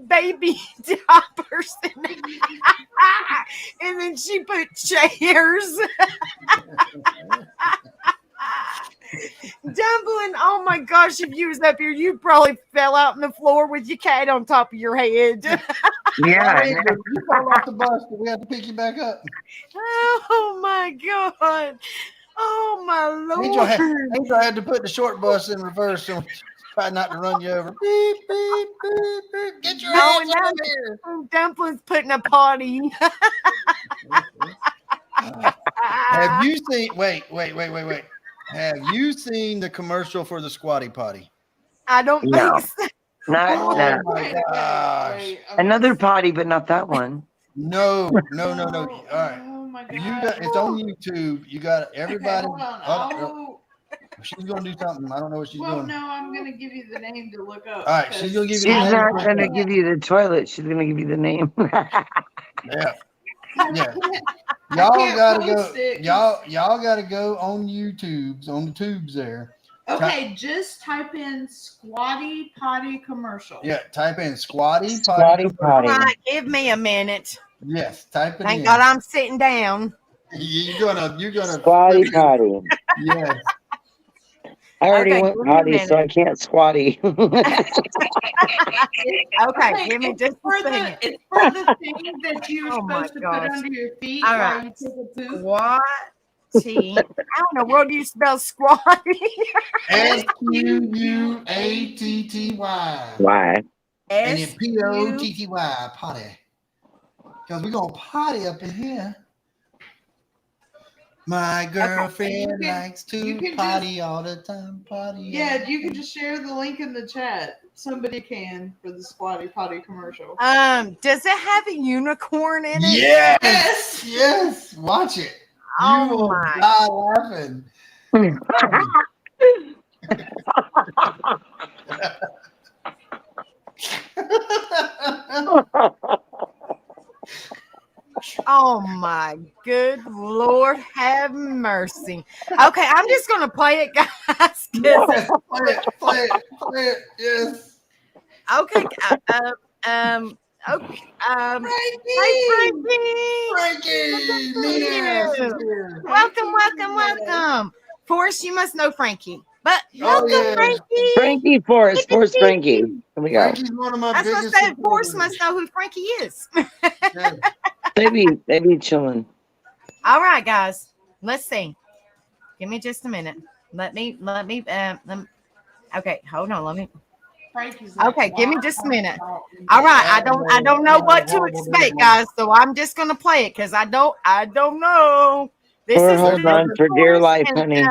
baby diapers in and then she put chairs. Dumpling, oh my gosh, if you was up here, you probably fell out on the floor with your cat on top of your head. Yeah. You fell off the bus, but we have to pick you back up. Oh my God. Oh my Lord. Angel had to put the short bus in reverse and try not to run you over. Beep, beep, beep, beep. Get your Oh, ass now over here. Dumpling's putting a potty. Have you seen? Wait. Have you seen the commercial for the Squatty Potty? I don't No. think so. Not Oh no. my gosh! Another potty, but not that one. No. All right. Oh my God. It's on YouTube. You got everybody. Okay, hold on. Oh, she's gonna do something. I don't know what she's Well, doing. no, I'm gonna give you the name to look up. All right, she's gonna give you She's the name. not gonna give you the toilet. She's gonna give you the name. Yeah. Yeah. I Y'all can't gotta post go. it 'cause- Y'all gotta go on YouTube's on the tubes there. Okay, just type in Squatty Potty commercial. Yeah, type in Squatty Squatty Potty. All potty. right, give me a minute. Yes, type it Thank in. God I'm sitting down. You're gonna Squatty potty. Yes. I already Okay, went give me a potty, so I can't squatty. Okay, give me it's just for a second. it's for the thing that you're Oh my supposed to gosh. put under your feet All while right. you take a poop. Squatty. How in the world do you spell squatty? SQUATTY. Why? And then POTTY potty. Because we're gonna potty up in here. My girlfriend You can- likes you to can potty all the time. Potty. Yeah, you can just share the link in the chat. Somebody can for the Squatty Potty commercial. Does it have a unicorn in it? Yes. Yes. Watch it. You Oh will my. die laughing. Oh my good Lord, have mercy. Okay, I'm just gonna play it, guys. 'Cause- Play it. Yes. okay, okay, hey Frankie. Frankie. Nina, she's here. Welcome. Forrest, you must know Frankie. But Oh, welcome, yeah. Frankie. Frankie Forrest. Forrest Frankie. Here we go. Frankie's one of my That's what I biggest said. Forrest supporters. must know who Frankie is. Yeah. Maybe chilling. All right, guys. Let's see. Give me just a minute. Let me okay, hold on. Let me Frankie's Okay, give me just a minute. All right, I don't know what to expect, guys. So I'm just gonna play it because I don't know. This Or is hold on for dear life, honey. No,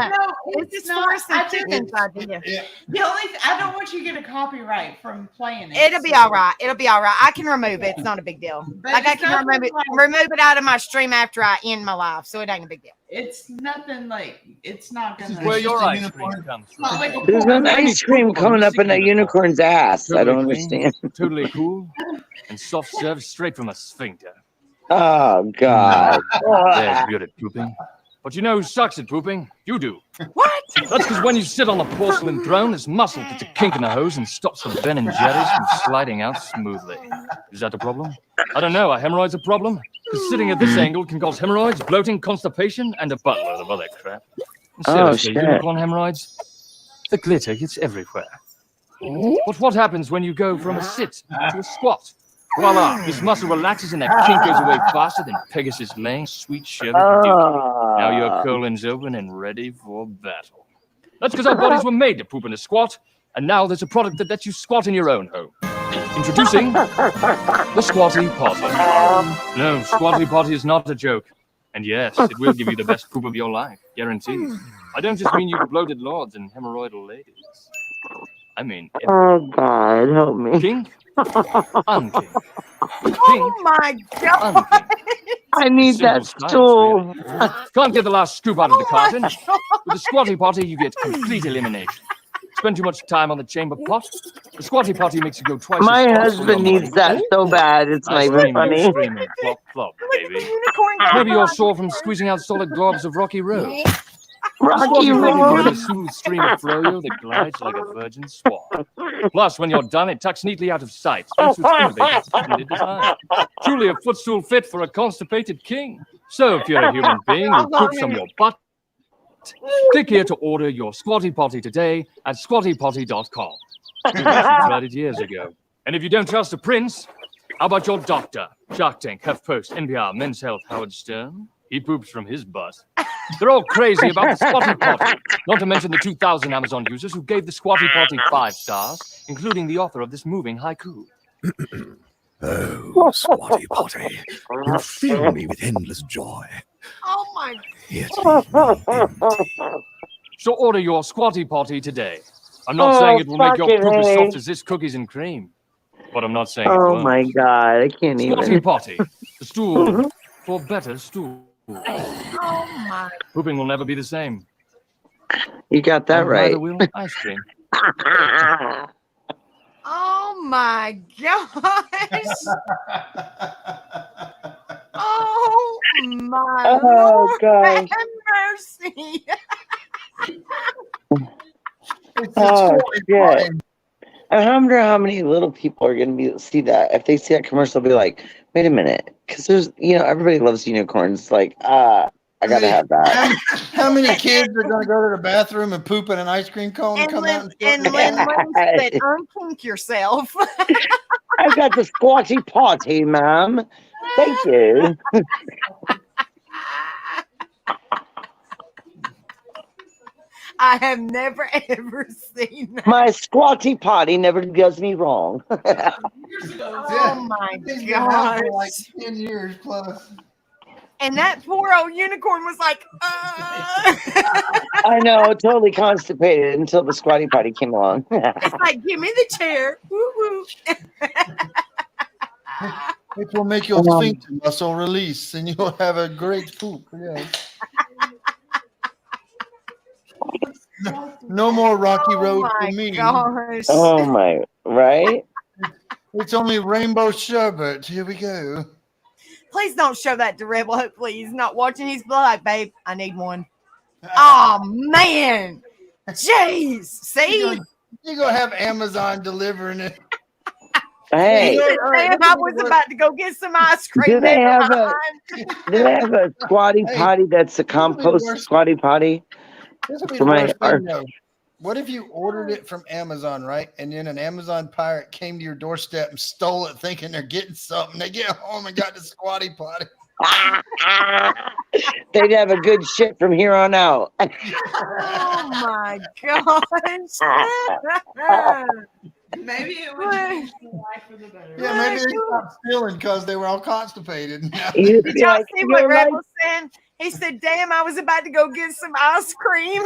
This it's is not. Forrest I and think Chicken's idea. the only I don't want you to get a copyright from playing it. It'll be all right. It'll be all right. I can remove it. It's not a big deal. But Like I it's can nothing remove it out of my stream after I end my live, so it ain't a big deal. It's nothing like it's not This is gonna. where Your just a ice unicorn. cream comes It's not from. like a There's porn. an ice cream coming up in a unicorn's ass. I don't understand. Totally cool and soft served straight from a sphincter. Oh God. They're good at pooping. But you know who sucks at pooping? You do. What? That's because when you sit on the porcelain throne, this muscle gets a kink in the hose and stops the Ben and Jerry's from sliding out smoothly. Is that a problem? I don't know. Are hemorrhoids a problem? Because sitting at this angle can cause hemorrhoids, bloating, constipation, and a buttload of other crap. And seriously, shit. unicorn hemorrhoids? The glitter gets everywhere. But what happens when you go from a sit to a squat? Voila, this muscle relaxes and that kink goes away faster than Pegasus laying sweet sherbet for duty. Now your colon's open and ready for battle. That's because our bodies were made to poop in a squat, and now there's a product that lets you squat in your own home. Introducing the Squatty Potty. No, Squatty Potty is not a joke. And yes, it will give you the best poop of your life, guaranteed. I don't just mean you bloated lords and hemorrhoidal ladies. I mean, Oh God, help me. kink, unkink. Oh my God. Unkink. I need Simple that science, stool. really. Can't get the last scoop out of the Oh my carton. God. With the Squatty Potty, you get complete elimination. Spend too much time on the chamber pot. The Squatty Potty makes you go twice My as fast. husband needs that so bad. It's not I even scream, you funny. scream, and plop, plop, baby. Unicorn Maybe you're sore from squeezing out solid globs of Rocky Road. The Rocky Squatty Potty Road. gives you a smooth stream of froyo that glides like a virgin swan. Plus, when you're done, it tucks neatly out of sight. Thanks to its innovative splendid design. Truly a footstool fit for a constipated king. So if you're a human being who poops from your butt, click here to order your Squatty Potty today at squattypotty.com. We tried it years ago. And if you don't trust the prince, how about your doctor? Shark Tank, HuffPost, NPR, Men's Health, Howard Stern. He poops from his butt. They're all crazy about the Squatty Potty. Not to mention the 2,000 Amazon users who gave the Squatty Potty 5 stars, including the author of this moving haiku. Oh, Squatty Potty, you fill me with endless joy. Oh my. Yet, So order your Squatty Potty today. I'm not saying it will make your fucking poop as A. soft as this cookies and cream, but I'm not saying it Oh won't. my God, I can't Squatty even. Potty, the stool for better stool. Oh my. Pooping will never be the same. You got that And right. neither will ice cream. Oh my gosh. Oh my Oh, Lord. gosh. Have mercy. Oh shit! I wonder how many little people are going to see that. If they see that commercial, they'll be like, "Wait a minute," because there's, everybody loves unicorns. Like, I gotta have that. How many kids are going to go to the bathroom and poop in an ice cream cone and And come out Lynn and said, unkink yourself. I got the Squatty Potty, ma'am. Thank you. I have never ever seen that. My Squatty Potty never does me wrong. Oh my It's been out for like gosh. 10 years plus. And that poor old unicorn was like, I know, totally constipated until the Squatty Potty came along. it's like, give me the chair. Woo woo. Which will make your sphincter muscle release and you'll have a great poop. Yeah. No more rocky road Oh for my me. gosh. Oh my, right? It's only rainbow sherbet. Here we go. Please don't show that to Rebel. Hopefully he's not watching. He's like, babe, I need one. Oh man. Jeez. See? You're going to have Amazon delivering it. Hey, Damn, I was about to go get some ice cream. do they Never have a mind. do they have a Squatty Potty that's a compost worse. Squatty Potty? This would be For the my worst art. thing, though. What if you ordered it from Amazon, right? And then an Amazon pirate came to your doorstep and stole it thinking they're getting something. They get home and got the Squatty Potty. They'd have a good shit from here on out. Oh my gosh. Maybe it would change the life for the better. Yeah, maybe they stopped stealing because they were all constipated. You'd Did be y'all like, see what "You're Rebel like-" said? He said, damn, I was about to go get some ice cream.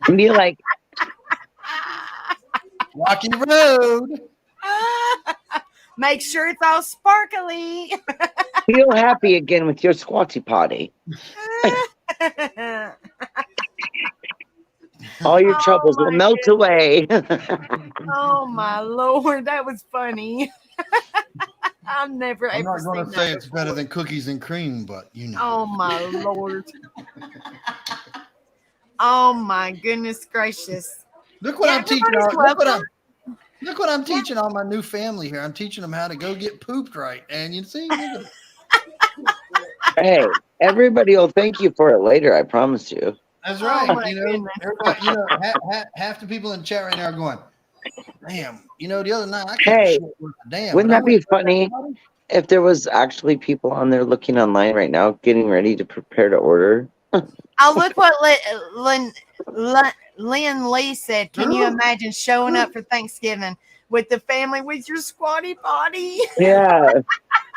and be like, Rocky Road. Make sure it's all sparkly. feel happy again with your Squatty Potty. All your troubles will my melt away. Oh my Lord, that was funny. I've never I'm ever not going seen to say that it's better than cookies and cream, but you know. Oh my Lord. Oh my goodness gracious. Look what Yeah, I'm teaching. everybody's Look what I'm teaching all my new family here. I'm teaching them how to go get pooped right. And you see, look at Hey, everybody will thank you for it later. I promise you. that's Oh right. my You know, goodness. everybody, you know, half the people in the chat right now are going, damn, you know, the other night I can't Hey, damn. wouldn't but I that be went- funny if there was actually people on there looking online right now, getting ready to prepare to order? Oh, look what Lynn Lee said. Can you imagine showing up for Thanksgiving with the family with your squatty potty? Yeah.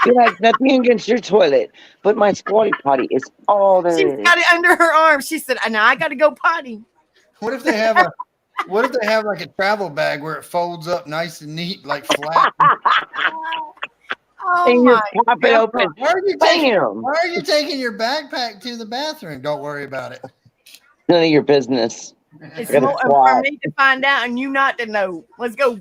You're like, nothing against your toilet, but my squatty potty is all there She's is. got it under her arm. She said, "Now I got to go potty." What if they have like a travel bag where it folds up nice and neat, like flat? Oh And you my pop it open. Why are you Bam! taking your backpack to the bathroom? Don't worry about it. None of your business. It's Gotta more for squat. me to find out and you not to know. Let's go.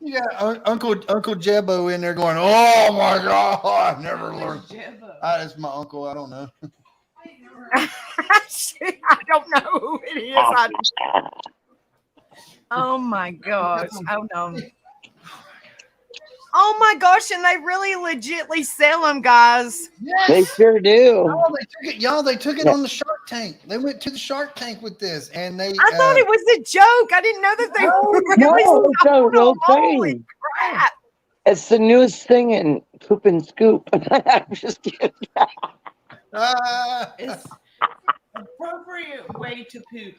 You got Uncle Jebbo in there going, "Oh my God, I've never learned." Jibbo. That's my uncle. I don't know. Shit, I don't know who it is. Oh my gosh. Oh no. Oh my gosh, and they really legitly sell them, guys. They Yes. sure do. They took it on the Shark Tank. They went to the Shark Tank with this, and they. I thought it was a joke. I didn't know that they were really No, it's a sold real them. Holy thing. crap. It's the newest thing in poop and scoop. I'm just kidding. It's appropriate way to poop.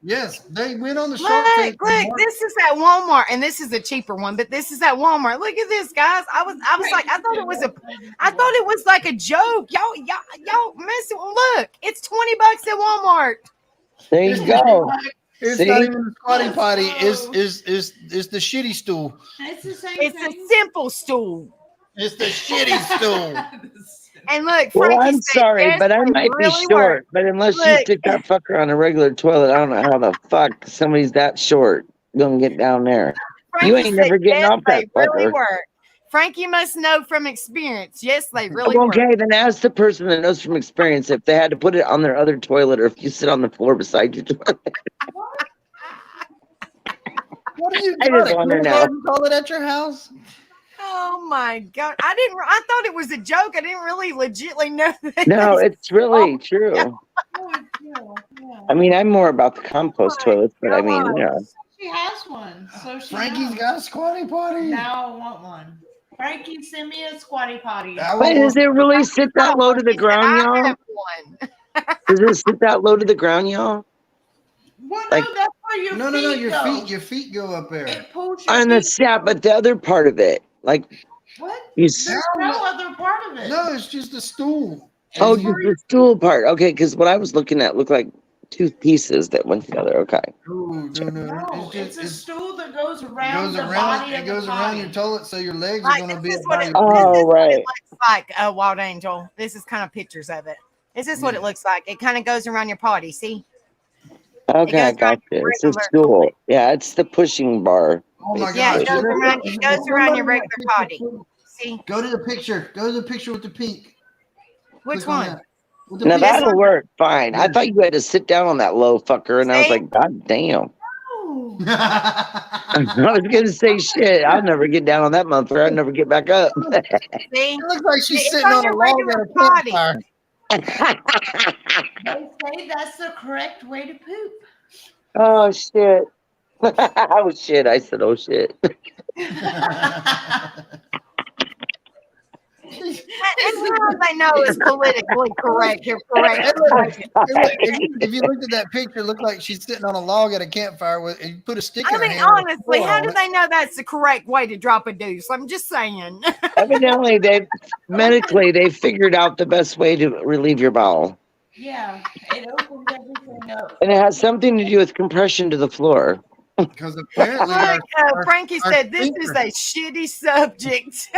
Yes, they went on the Shark Tank. Look, this is at Walmart, and this is a cheaper one, but this is at Walmart. Look at this, guys. I was like, I thought it was like a joke. Y'all messing. Look, it's $20 at Walmart. There you go. It's See? not even a squatty potty. It's the shitty stool. It's the same It's thing. a simple stool. It's the shitty stool. And look, Well, Frankie I'm said, sorry, yes, but I they might really be short. work. But unless you Look. stick that fucker on a regular toilet, I don't know how the fuck somebody's that short gonna get down there. You ain't never getting off that They really fucker. work. Frankie must know from experience. Yes, they really work. Okay, then ask the person that knows from experience if they had to put it on their other toilet or if you sit on the floor beside your toilet. What do you I just wonder now. call it at your house? Oh my god! I thought it was a joke. I didn't really legitly know that. No, it's really true. Yeah. I mean, I'm more about the compost toilets, but I mean, you know. She has one. So she Frankie's knows. got a squatty potty. Now I want one. Frankie, send me a squatty potty. But does it really sit that low to the ground, I y'all? have one. Does it sit that low to the ground, y'all? Well, Like- no, that's where your No, feet go. your feet go up there. It pulls your On the feet. yeah, but the other part of it, like What? you. There's no other part of it. No, it's just a stool. Oh, It's just the stool part. Okay, because what I was looking at looked like two pieces that went together. Okay. No. No, it's a stool that goes It around goes the around. body It of goes the around potty. your toilet, so your legs are Right, going to this be is what it, about. this Oh, is what right. it looks like, Wild Angel. This is kind of pictures of it. This is what it looks like. It kind of goes around your potty. See? Okay, I goes got around you. your It's a regular stool. toilet. Yeah, it's the pushing bar. Oh my Yeah, gosh! it goes around. It goes around your regular potty. See? Go to the picture. Go to the picture with the pink. Which Click on one? that. With the Now pink. that'll work fine. I thought you had to sit down on that low fucker, and I was See? like, God damn. Oh. I was gonna say shit. I'll never get down on that motherfucker. I'll never get back up. See? It looks like she's It's sitting on on a your log regular at a potty. campfire. They say that's the correct way to poop. Oh shit. Oh shit. I said, oh shit. And how they know it's politically correct. You're correct. Hey, look, if you looked at that picture, it looked like she's sitting on a log at a campfire with, and you put a stick I in her mean, hand. with a honestly, fork how on do it. they know that's the correct way to drop a deuce? I'm just saying. Evidently, medically they figured out the best way to relieve your bowel. Yeah, it opens everything up. And it has something to do with compression to the floor. Because apparently, our, Look, Frankie our said this is sphincter- a shitty subject.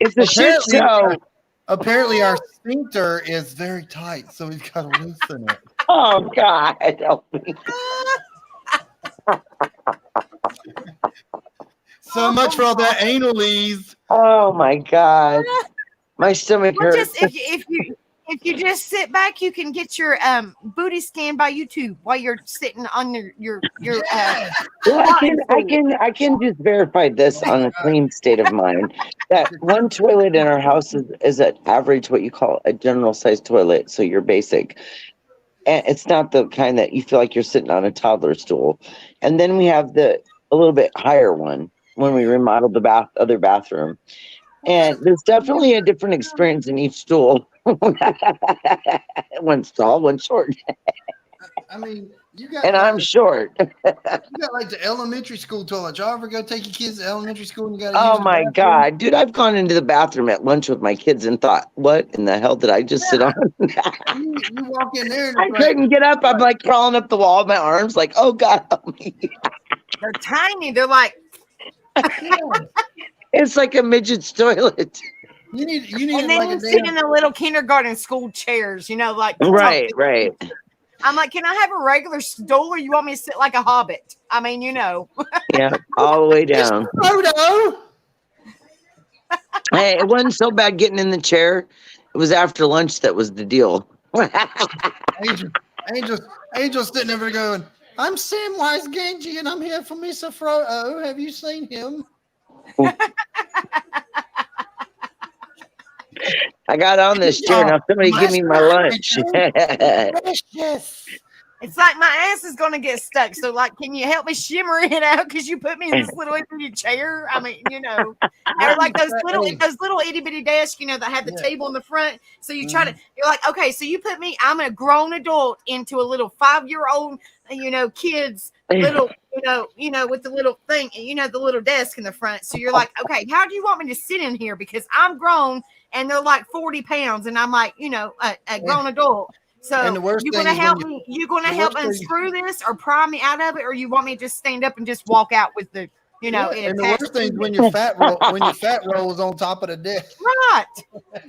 It's a shit show. apparently our sphincter is very tight, so we've got to loosen it. Oh God. Help me. So much for all that analese. Oh my God. My stomach Well, hurts. just if you just sit back, you can get your booty scanned by YouTube while you're sitting on your Well, I can just verify this on a clean state of mind. That one toilet in our house is an average, what you call a general size toilet. So you're basic. And it's not the kind that you feel like you're sitting on a toddler stool. And then we have a little bit higher one when we remodeled the other bathroom. And there's definitely a different experience in each stool. One's tall, one's short. I mean, you got. And I'm short. You got like the elementary school toilet. Y'all ever go take your kids to elementary school and you got to Oh my God, dude! I've gone into the bathroom at lunch with my kids and thought, "What in the hell did I just sit on?" you walk in there and I it's like, couldn't get up. I'm like crawling up the wall with my arms, like, "Oh God, help me!" they're tiny. They're like It's like a midget's toilet. you need and then like you a sit damn. in the little kindergarten school chairs, like Right. I'm like, can I have a regular stool or you want me to sit like a hobbit? I mean, Yeah, all the way down. Photo. Hey, it wasn't so bad getting in the chair. It was after lunch that was the deal. Angel sitting over there going, "I'm Samwise Gamgee and I'm here for Mr. Frodo. Have you seen him?" I got on this chair. Now somebody give me my lunch. Yes. it's like my ass is gonna get stuck. So can you help me shimmer it out? Because you put me in this little itty chair. I mean, or like those little itty bitty desks, that have the table in the front. So you try to, you're like, okay, so you put me, I'm a grown adult into a little 5-year-old, kids little, with the little thing, the little desk in the front. So you're like, okay, how do you want me to sit in here? Because I'm grown and they're like 40 pounds and I'm like, a grown adult. So you're going to help me, unscrew this or pry me out of it, or you want me to just stand up and just walk out with the, and the worst thing is when your fat roll is on top of the desk. Right.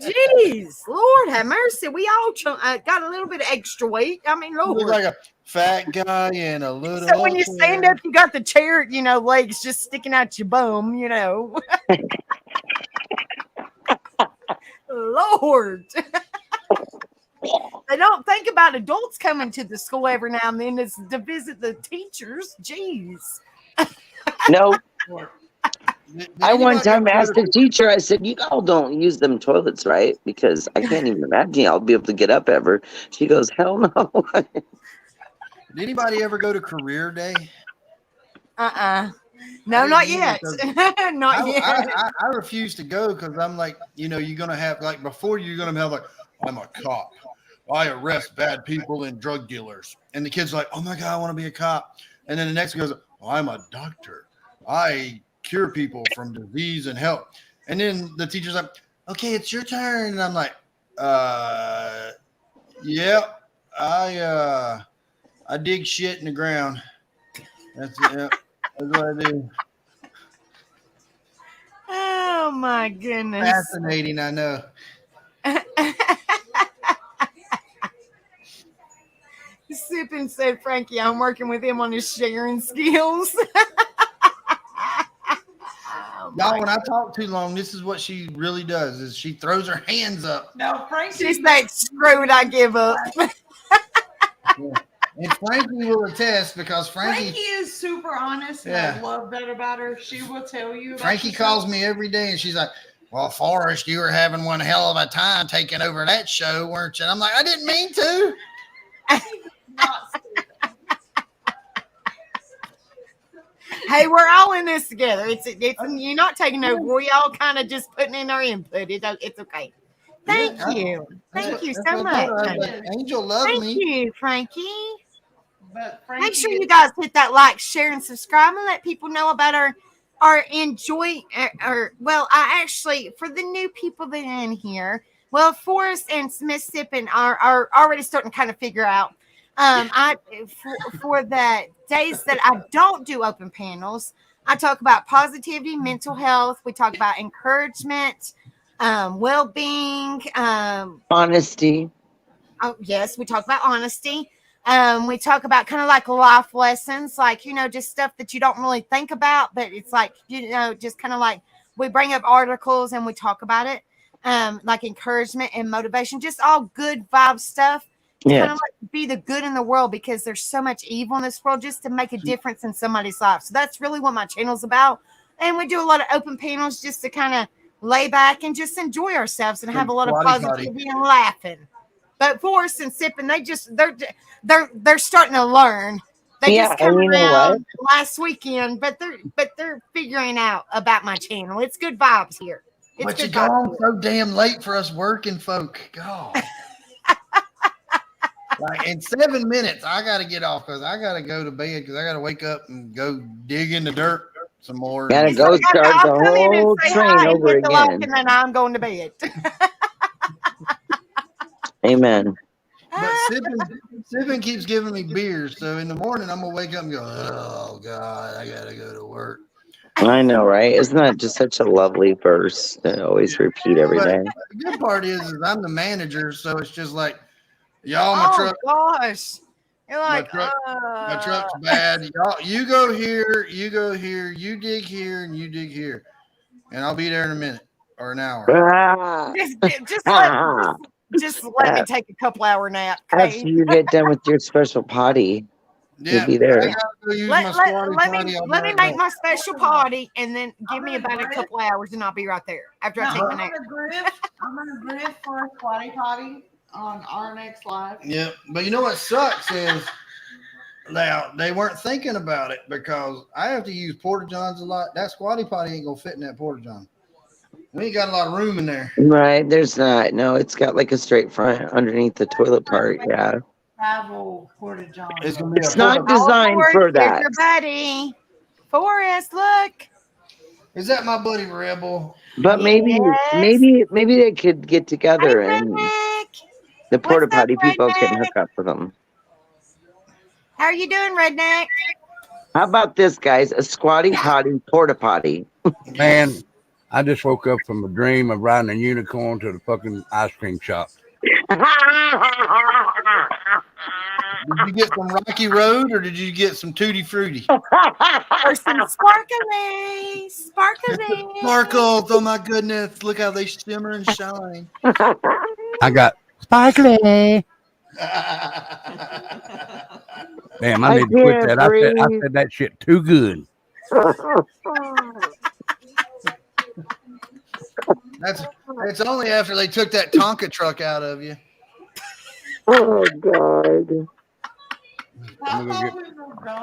Jeez, Lord have mercy. We all got a little bit of extra weight. I mean, Lord. Look like a fat guy and a little. So when you stand up, you got the chair, legs just sticking out your bum, Lord. They don't think about adults coming to the school every now and then to visit the teachers. Jeez. No. I one time asked the teacher, I said, "You all don't use them toilets, right? Because I can't even imagine I'll be able to get up ever." She goes, "Hell no." Did anybody ever go to career day? No, not yet. Not yet. I refuse to go because I'm like, you're going to have, like, before you're going to have, like, I'm a cop. I arrest bad people and drug dealers. And the kid's like, oh, my God, I want to be a cop. And then the next one goes, oh, I'm a doctor. I cure people from disease and health. And then the teacher's like, okay, it's your turn. And I'm like, yeah, I dig shit in the ground. That's what I do. Oh my goodness. Fascinating, I know. Sippin said, Frankie, I'm working with him on his sharing skills. Y'all, when I talk too long, this is what she really does: is she throws her hands up. No, Frankie. She's like, screw it, I give up. Yeah. And Frankie will attest because Frankie is super honest. And I love that about her. She will tell you. Frankie calls me every day and she's like, well, Forrest, you were having one hell of a time taking over that show, weren't you? And I'm like, I didn't mean to. Hey, we're all in this together. It's you're not taking over. We're all kind of just putting in our input. It's okay. Thank you. Thank you so much. Angel loves me. Thank you, Frankie. But Frankie, make sure you guys hit that like, share, and subscribe, and let people know about our well, I actually, for the new people that are in here, well, Forrest and Mississippi are already starting to kind of figure out. For the days that I don't do open panels, I talk about positivity, mental health. We talk about encouragement, well-being, honesty. Oh, yes, we talk about honesty. We talk about kind of like life lessons, like, just stuff that you don't really think about, but it's like, just kind of like we bring up articles and we talk about it, like encouragement and motivation, just all good vibe stuff to kind Yes. of like be the good in the world, because there's so much evil in this world, just to make a difference in somebody's life. So that's really what my channel's about. And we do a lot of open panels just to kind of lay back and just enjoy ourselves and have a lot of Squatty positivity and laughing. But Forrest and Sipping, they're starting to learn. They Yeah, just come and you know around last weekend, but they're figuring out about my channel. It's good vibes here. It's But you good go vibes on here. so damn late for us working folk. God. Like in 7 minutes, I got to get off because I got to go to bed because I got to wake up and go dig in the dirt some more. Gotta It's go like, start I'll the come in and whole say train hi and over hit the lock, again. and then I'm going to bed. Amen. But sipping keeps giving me beers. So in the morning, I'm going to wake up and go, oh, God, I got to go to work. I know, right? Isn't that just such a lovely verse to always repeat every But day? the good part is I'm the manager. So it's just like, y'all, my Oh truck. gosh. You're My like, truck's bad. Y'all, you go here, you dig here, and you dig here. And I'll be there in a minute or an hour. Ah, just let me take a couple hour nap. after Okay? you get done with your special potty, you'll Yeah, be I there. gotta go use my squatty Let potty. me I'll be let me right make back. my special potty, and then give me about a couple hours, and I'll be right there after I No, take my I'm nap. gonna grift for a squatty potty on our next live. Yeah, but you know what sucks is now they weren't thinking about it because I have to use porta johns a lot. That squatty potty ain't gonna fit in that porta john. We ain't got a lot of room in there. Right? There's not. No, it's got like a straight front underneath the toilet part. Yeah. Travel porta john. It's gonna be It's a not porta. designed Forrest, for here's that. your buddy. Forrest, look. Is that my buddy Rebel? But maybe, Yes. maybe they could get Hey, together and Redneck. the What's porta up, potty people can Redneck? hook up with them. How are you doing, Redneck? How about this, guys? A squatty potty, porta potty. Man, I just woke up from a dream of riding a unicorn to the fucking ice cream shop. Did you get some Rocky Road or did you get some Tutti Frutti? Or some sparkly. Sparkles, oh my goodness! Look how they shimmer and shine. I got sparkly. Damn, I need to quit that. I said that shit too good. It's only after they took that Tonka truck out of you. Oh God. I'm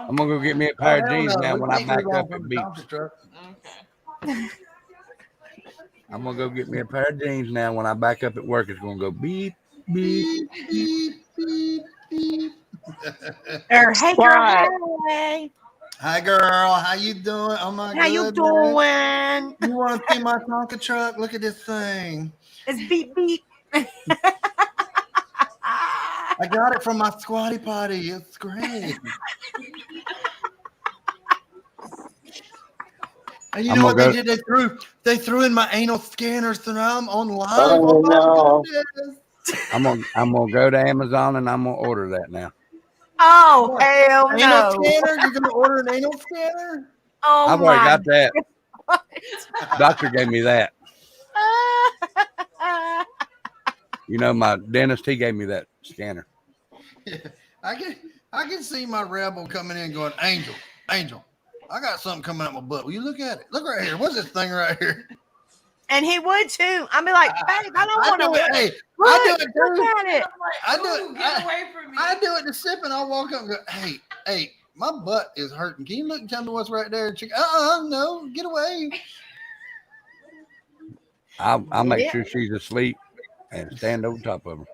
gonna go get me a pair of jeans now when I back up at beach. Okay. I'm gonna go get me a pair of jeans now when I back up at work. It's gonna go beep beep. Beep, beep, beep. Or hey, girl, Why? hey. Hi, girl. How you doing? Oh my How you goodness. doing? You want to see my Tonka truck? Look at this thing. It's beep beep. I got it from my squatty potty. It's great. And you I'm know what gonna they did? They threw in my anal scanners and I'm on live. Oh, no. Goodness. I'm gonna go to Amazon and I'm gonna order that now. Oh hell Anal no! scanner? You're gonna order an anal scanner? Oh I've already got that. Doctor gave me that. You know, my dentist, he gave me that scanner. I can see my Rebel coming in going, Angel, I got something coming out my butt. Will you look at it? Look right here. What's this thing right here? And he would too. I'd be like, babe, I don't I want do to. it. Hey, Look, I do it look too. at it. I do it. Get away from me. I do it to sip and I'll walk up and go, hey, my butt is hurting. Can you look and tell me what's right there? Chick, no, get away. I'll make sure she's asleep and stand over top of her.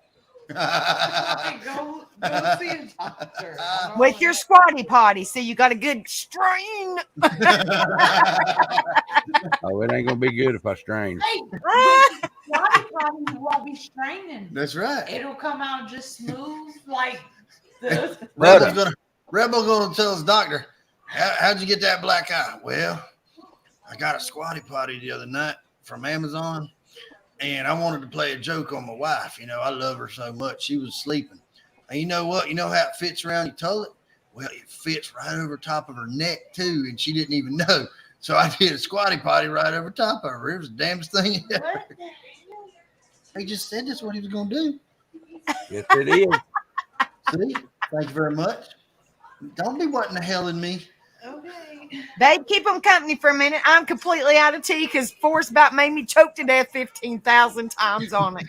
Okay, go see a doctor. With your squatty potty, so you got a good strain. Oh, it ain't gonna be good if I strain. Hey, squatty potty, you won't be straining. That's right. It'll come out just smooth like this. Rebel's gonna tell his doctor, how'd you get that black eye? Well, I got a squatty potty the other night from Amazon, and I wanted to play a joke on my wife. You know, I love her so much. She was sleeping. And you know what? You know how it fits around your toilet? Well, it fits right over top of her neck too, and she didn't even know. So I did a squatty potty right over top of her. It was the damnest thing ever. What the hell? He just said that's what he was going to do. Yes, it is. See? Thank you very much. Don't be wanting the hell in me. Okay. Babe, keep them company for a minute. I'm completely out of tea because Forrest about made me choke to death 15,000 times on it.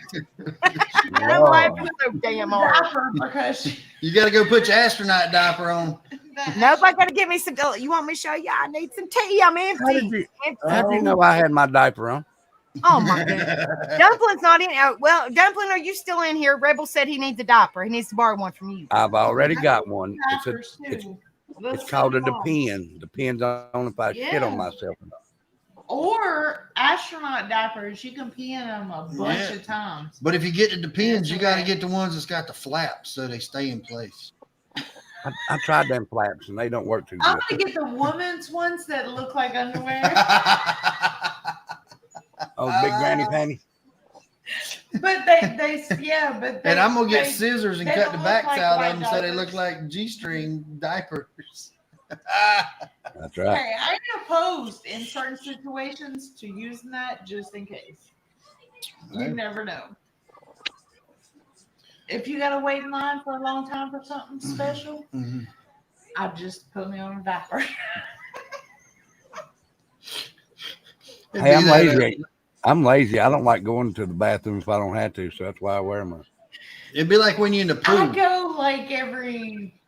I'm laughing so damn hard. Diaper because You got to go put your astronaut diaper on. Nope, I gotta get me some. You want me to show you? I need some tea. I'm How did empty. you, how'd you know I had my diaper on? Oh my goodness. Dumpling's not in. Well, Dumpling, are you still in here? Rebel said he needs a diaper. He needs to borrow one from you. I've already got one. diapers too. It's called a depend. Depends on if I shit on Yeah. myself or not. Or astronaut diapers. You can pee in them a bunch of times. But if you get the Depends, you got to get the ones that's got the flaps so they stay in place. I tried them flaps and they don't work too I'm good. gonna get the women's ones that look like underwear. Oh, big granny panties. But they yeah, but And I'm going to get they- scissors and they cut don't the look backs like out white of them so they diapers. look like G-string diapers. That's right. Hey, I ain't opposed in certain situations to using that just in case. You Right. never know. If you gotta wait in line for a long time for something special, Mhm. I just put me on a diaper. It'd Hey, be I'm that, lazy. I'm lazy. I don't like going to the bathroom if I don't have to, so that's why I wear them. It'd be like when you're in the I pool. go like every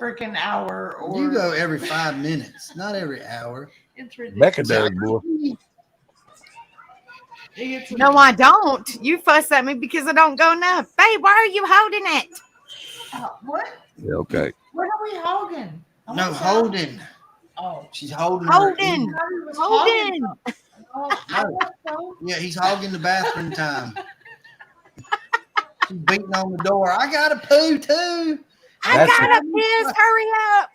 freaking hour or You go every 5 minutes, not every hour. it's ridiculous. Becca does, boy. It's No, I don't. You fuss at me because I don't go enough. Babe, why are you holding it? What? Yeah, okay. What are we holding? I No, want some. holding. Oh. She's holding. her Holding. ear. I was Holding. Oh, I want some. Yeah, he's hogging the bathroom time. She's beating on the door. I got to poo too. I That's- gotta piss. Hurry up.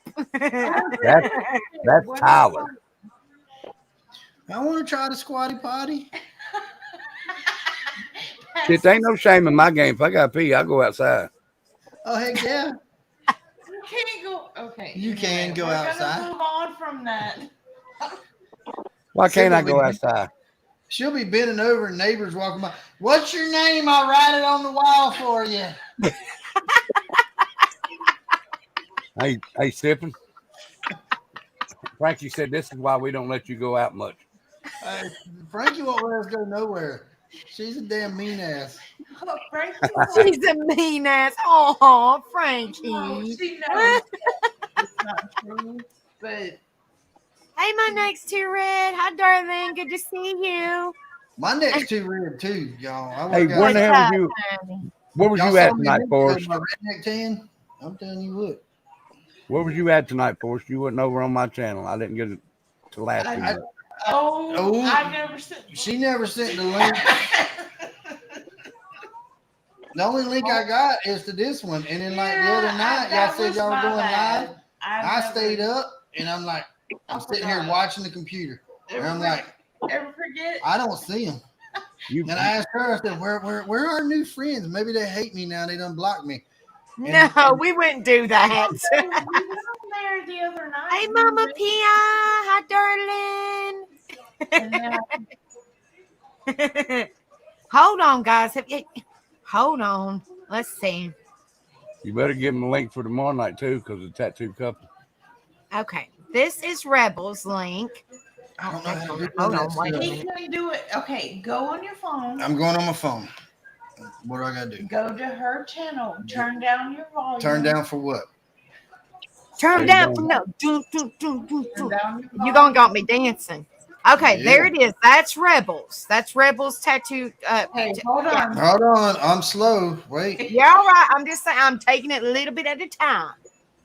That's What Tyler. I want to try the squatty potty. Shit, there ain't no shame in my game. If I got to pee, I go outside. Oh heck yeah! You can't go. Okay. You can go we're outside. Gonna move on from that. Why can't I Simply- go outside? She'll be bending over and neighbors walking by. What's your name? I'll write it on the wall for you. Hey, Stephen. Frankie said this is why we don't let you go out much. Frankie won't let us go nowhere. She's a damn mean ass. Oh, Frankie, She's a mean ass. Oh, no, Frankie. she knows it's not true, but Hey, my neck's too red. Hi, darling. Good to see you. My neck's too red too, y'all. I Hey, work where out. the hell was you? Where was Y'all you at saw me tonight, with Forrest? my redneck tan. I'm telling you what. Where was you at tonight, Forrest? You wasn't over on my channel. I didn't get it to last I- week. oh, Oh. I've never seen. She never sent the link. The only link I got is to this one. And then like the other night, y'all said y'all were going live. I stayed up and I'm like, I'm sitting here watching the computer. And I'm like, Ever forget? I don't see them. You, And I asked her, I said, where are our new friends? Maybe they hate me now. They done blocked me. No, we wouldn't do that. We were there the other night. Hey, Mama Pia. Hi, darling. And then Hold on, guys. Hold on. Let's see. you better give them a link for tomorrow night too, because the tattoo couple. Okay. This is Rebel's link. I don't know how to do Hold that on, wait a stuff. he can do it. Okay, go on your phone. I'm going on my phone. What do I got to do? Go to her channel. Turn down your volume. Turn down for what? Turn down. No. Turn down your volume. You gonna got me dancing. Okay, Yeah. there it is. That's Rebels. That's Rebels tattoo. Hey, hold on. Hold on. I'm slow. Wait. You're all right. I'm just saying I'm taking it a little bit at a time.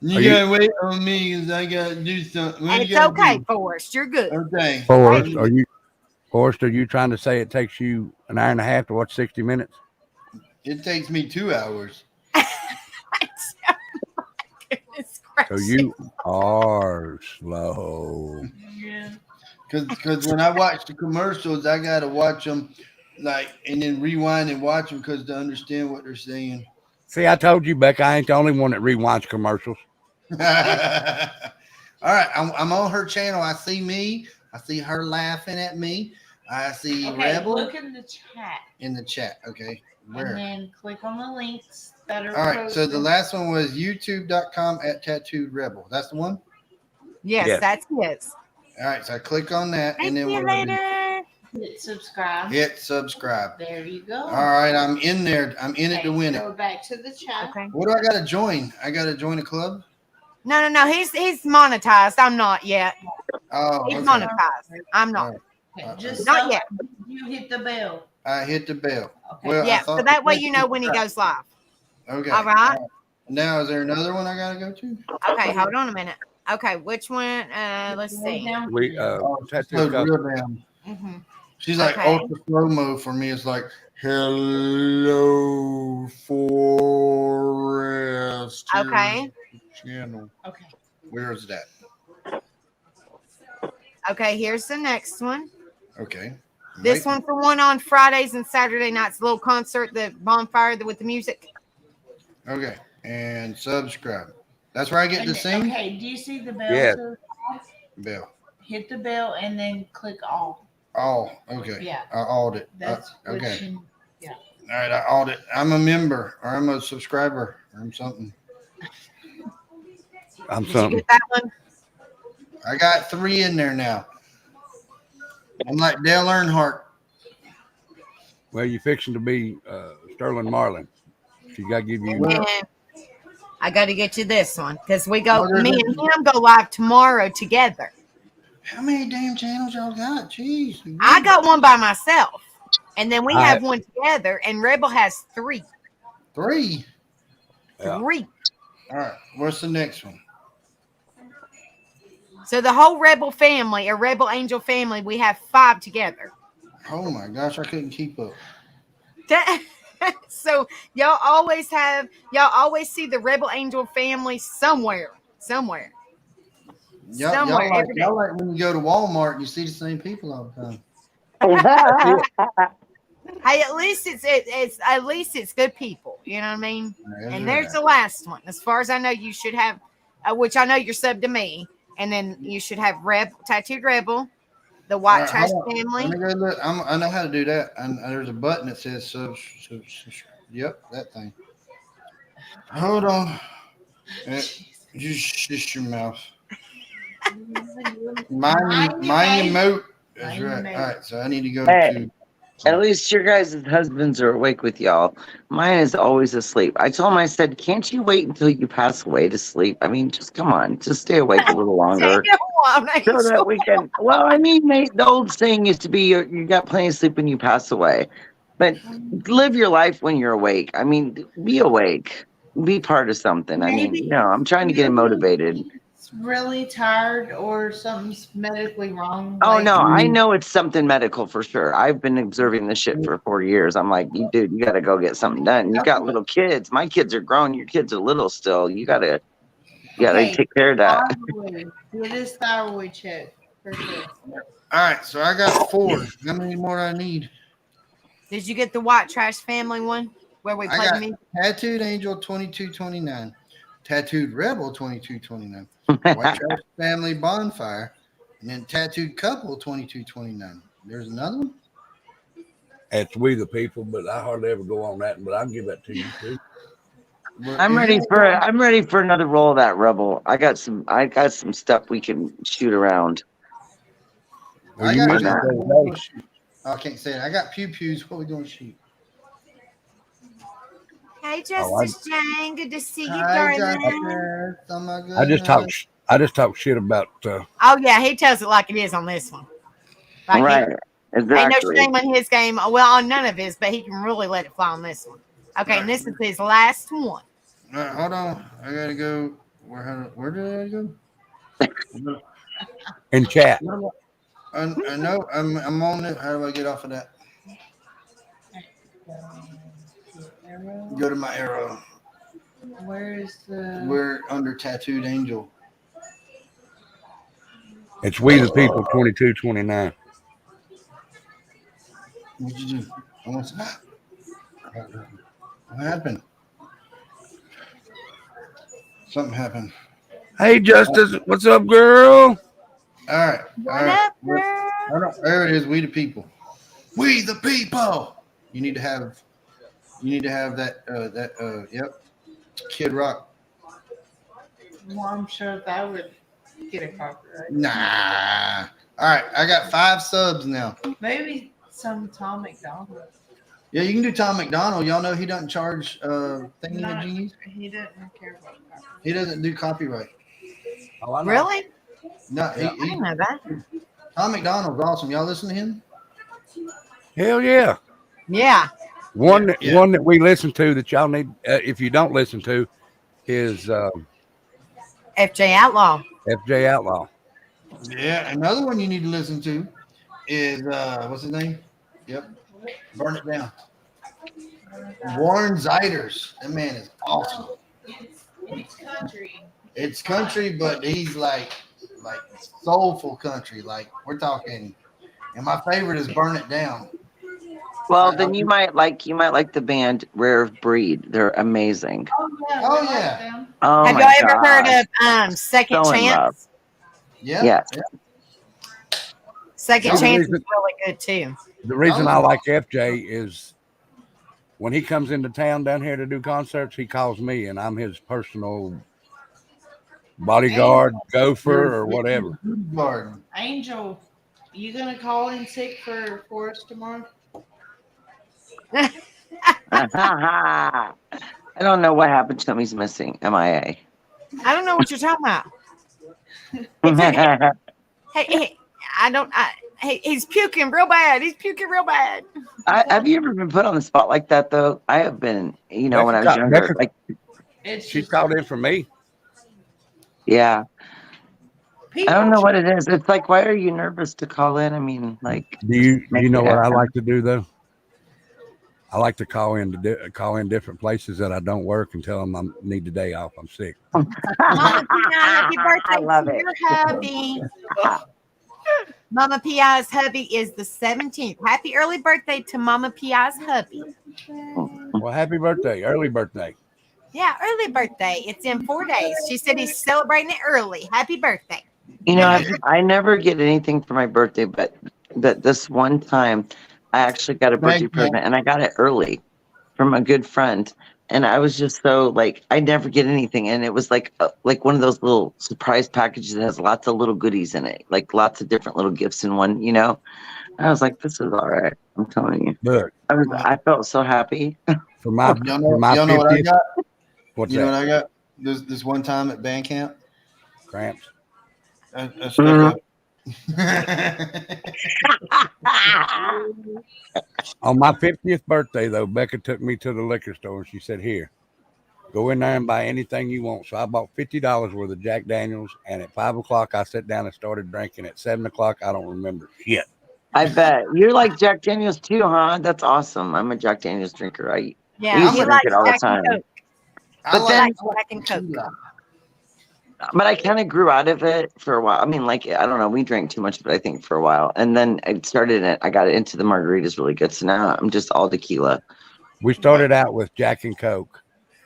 You Are you- gotta wait on me because I gotta do something. What It's you gotta okay, do? Forrest. You're good. Okay. Forrest, are you trying to say it takes you an hour and a half to watch 60 minutes? It takes me 2 hours. Goodness So gracious. you are slow. Yeah. Because when I watch the commercials, I gotta watch them like and then rewind and watch them because to understand what they're saying. See, I told you, Becca, I ain't the only one that rewinds commercials. All right, I'm on her channel. I see me. I see her laughing at me. I see Okay, Rebel look in the chat. in the chat. Okay, where? And then click on the links that are All right, so the posted. last one was youtube.com/tattooed rebel. That's the one? Yes, Yes. that's his. All right, so I click on that Thank and then you what do I do? later. Hit subscribe. Hit subscribe. There you go. All right, I'm in there. I'm in it to win it. Go back to the chat. Okay. What do I got to join? I got to join a club? No. He's monetized. I'm not yet. Oh, He's okay. monetized. I'm not. Okay, just Not so yet. you hit the bell. I hit the bell. Okay. Well, I Yeah. So thought- that way you know when he goes live. Okay. All right. Now, is there another one I got to go to? Okay. Hold on a minute. Okay. Which one? Let's see. We tattoo Slow company. real down. Mhm. She's like Okay. ultra slow mo for me. It's like hello forest. Okay. Channel. Okay. Where is that? Okay. Here's the next one. Okay. This one for one on Fridays and Saturday nights. Little concert, the bonfire with the music. Okay. And subscribe. That's where I get to sing. Okay, do you see the bell? Yeah. too? Bell. Hit the bell and then click all. Oh, okay. Yeah. I audit. That's what okay. you- All right. I audit. I'm a member or I'm a subscriber or I'm something. I'm Did you something. get that one? I got 3 in there now. I'm like Dale Earnhardt. Well, you're fixing to be Sterling Marlin. She got to give you. And I got to get you this one because we go. Oh, there's Me a- and him go live tomorrow together. How many damn channels y'all got? Jeez. I got one by myself, and then we I- have one together. And Rebel has 3. 3. Yeah. 3. All right. What's the next one? So the whole Rebel family, or Rebel Angel family, we have 5 together. Oh my gosh, I couldn't keep up. So y'all always see the Rebel Angel family somewhere. Somewhere Y'all like, every day. y'all like when you go to Walmart and you see the same people all the time. Hey, at least it's good people. You know what I mean? That's And right. there's the last one. As far as I know, you should have, which I know you're subbed to me, and then you should have Tattooed Rebel, the All White right, Trash hold on. family. Let me go look. I know how to do that. And there's a button that says sub. Yep, that thing. Hold on. You shush your mouth. Mind your moat. That's Mind your right. moat. All right, so I need to go Hey. to. At least your guys' husbands are awake with y'all. Mine is always asleep. I told him, I said, can't you wait until you pass away to sleep? I mean, just come on, just stay awake a little longer. So that we can. Well, I mean, the old saying used to be, you got plenty of sleep when you pass away, but live your life when you're awake. I mean, be awake, be part of something. I mean, Maybe- I'm trying to get him motivated. It's really tired or something's medically wrong. Oh like- no, I know it's something medical for sure. I've been observing this shit for 4 years. I'm like, dude, you got to go get something done. You got little kids. My kids are grown. Your kids are little still. You gotta Okay. take care of that. Thyroid. It is thyroid check for sure. All right, so I got 4. How many more do I need? Did you get the White Trash family one where we I played got music? Tattooed Angel 2229, Tattooed Rebel 2229, White Trash Family Bonfire, and then Tattooed Couple 2229. There's another one. It's We the People, but I hardly ever go on that. But I'll give that to you too. I'm ready for another roll of that Rebel. I got some stuff we can shoot around. Well, I you got missed that. the other day. I can't say it. I got pew pews. What we doing? Shoot. Hey, Oh, I- Justice Jane, good to see you, Hi, darling. Justice. Oh my goodness. I just talk shit about. Oh yeah, he tells it like it is on this one. Like Right. Ain't no Exactly. shame on his game. Well, on none of his, but he can really let it fly on this one. Okay, and this is his last one. All right, hold on. I gotta go. Where did I go? In chat. I know. I'm on it. How do I get off of that? Go to my arrow. Where's the? We're under Tattooed Angel. It's We the People 2229. What'd you do? What happened? Something happened. Hey, Justice, what's up, girl? All right. What up, girl? There it is. We the people. We the people. You need to have that. Yep. Kid Rock. Well, I'm sure that would get a copyright. Nah. All right. I got 5 subs now. Maybe some Tom McDonald. Yeah, you can do Tom McDonald. Y'all know he doesn't charge Not- thingy-majiggies. He didn't care about copyright. He doesn't do copyright. Oh, I know. Really? No, I didn't know that. Tom McDonald's awesome. Y'all listen to him? Hell yeah. Yeah. One Yeah. that we listen to that y'all need, if you don't listen to, is FJ Outlaw. FJ Outlaw. Yeah. Another one you need to listen to is what's his name? Yep. Burn It Down. Warren Zeiders. That man is awesome. It's country. It's country, but he's like soulful country. Like we're talking. And my favorite is Burn It Down. Well, then you might like the band Rare Breed. They're amazing. Oh yeah. Oh, we like yeah. them. Oh Have my y'all ever heard gosh. of Second So in love. Chance? Yeah. Yes. Second Some Chance is reason- really good too. The reason I like FJ is when he comes into town down here to do concerts, he calls me and I'm his personal bodyguard, gopher, or whatever. Garden. Angel, you gonna call in sick for us tomorrow? I don't know what happened to him. He's missing. MIA. I don't know what you're talking about. Hey, he's puking real bad. He's puking real bad. Have you ever been put on the spot like that though? I have been. You know, when I was Becca- younger, Becca- like It's She just called in for me. yeah. people. I don't know what it is. It's like, why are you nervous to call in? I mean, like, Do you make know it what I happen. like to do though? I like to call in different places that I don't work and tell them I need the day off. I'm sick. Mama P.I., happy birthday I love to it. your hubby. Mama P.I.'s hubby is the 17th. Happy early birthday to Mama P.I.'s hubby. Well, happy birthday, early birthday. Yeah, early birthday. It's in 4 days. She said he's celebrating it early. Happy birthday. You know, I never get anything for my birthday, but this one time I actually got a birthday Thank you. present and I got it early from a good friend. And I was just so like, I never get anything. And it was like one of those little surprise packages that has lots of little goodies in it, like lots of different little gifts in one, you know? I was like, this is all right. I'm telling you. Look, I felt so happy. for my Y'all for my know what I 50th, got? what's You know that? what I got? This one time at band camp. Cramps. I stuck up. On my 50th birthday, though, Becca took me to the liquor store and she said, "Here, go in there and buy anything you want." So I bought $50 worth of Jack Daniels, and at 5 o'clock, I sat down and started drinking. At 7 o'clock, I don't remember shit. I bet you're like Jack Daniels too, huh? That's awesome. I'm a Jack Daniels drinker. I Yeah, used he to drink likes it all the Jack and time. Coke. I But then- Likes Jack and Coke. But I kind of grew out of it for a while. I mean, like, I don't know. We drank too much, but I think for a while. And then I started it. I got into the margaritas really good. So now I'm just all tequila. We started out with Jack and Coke,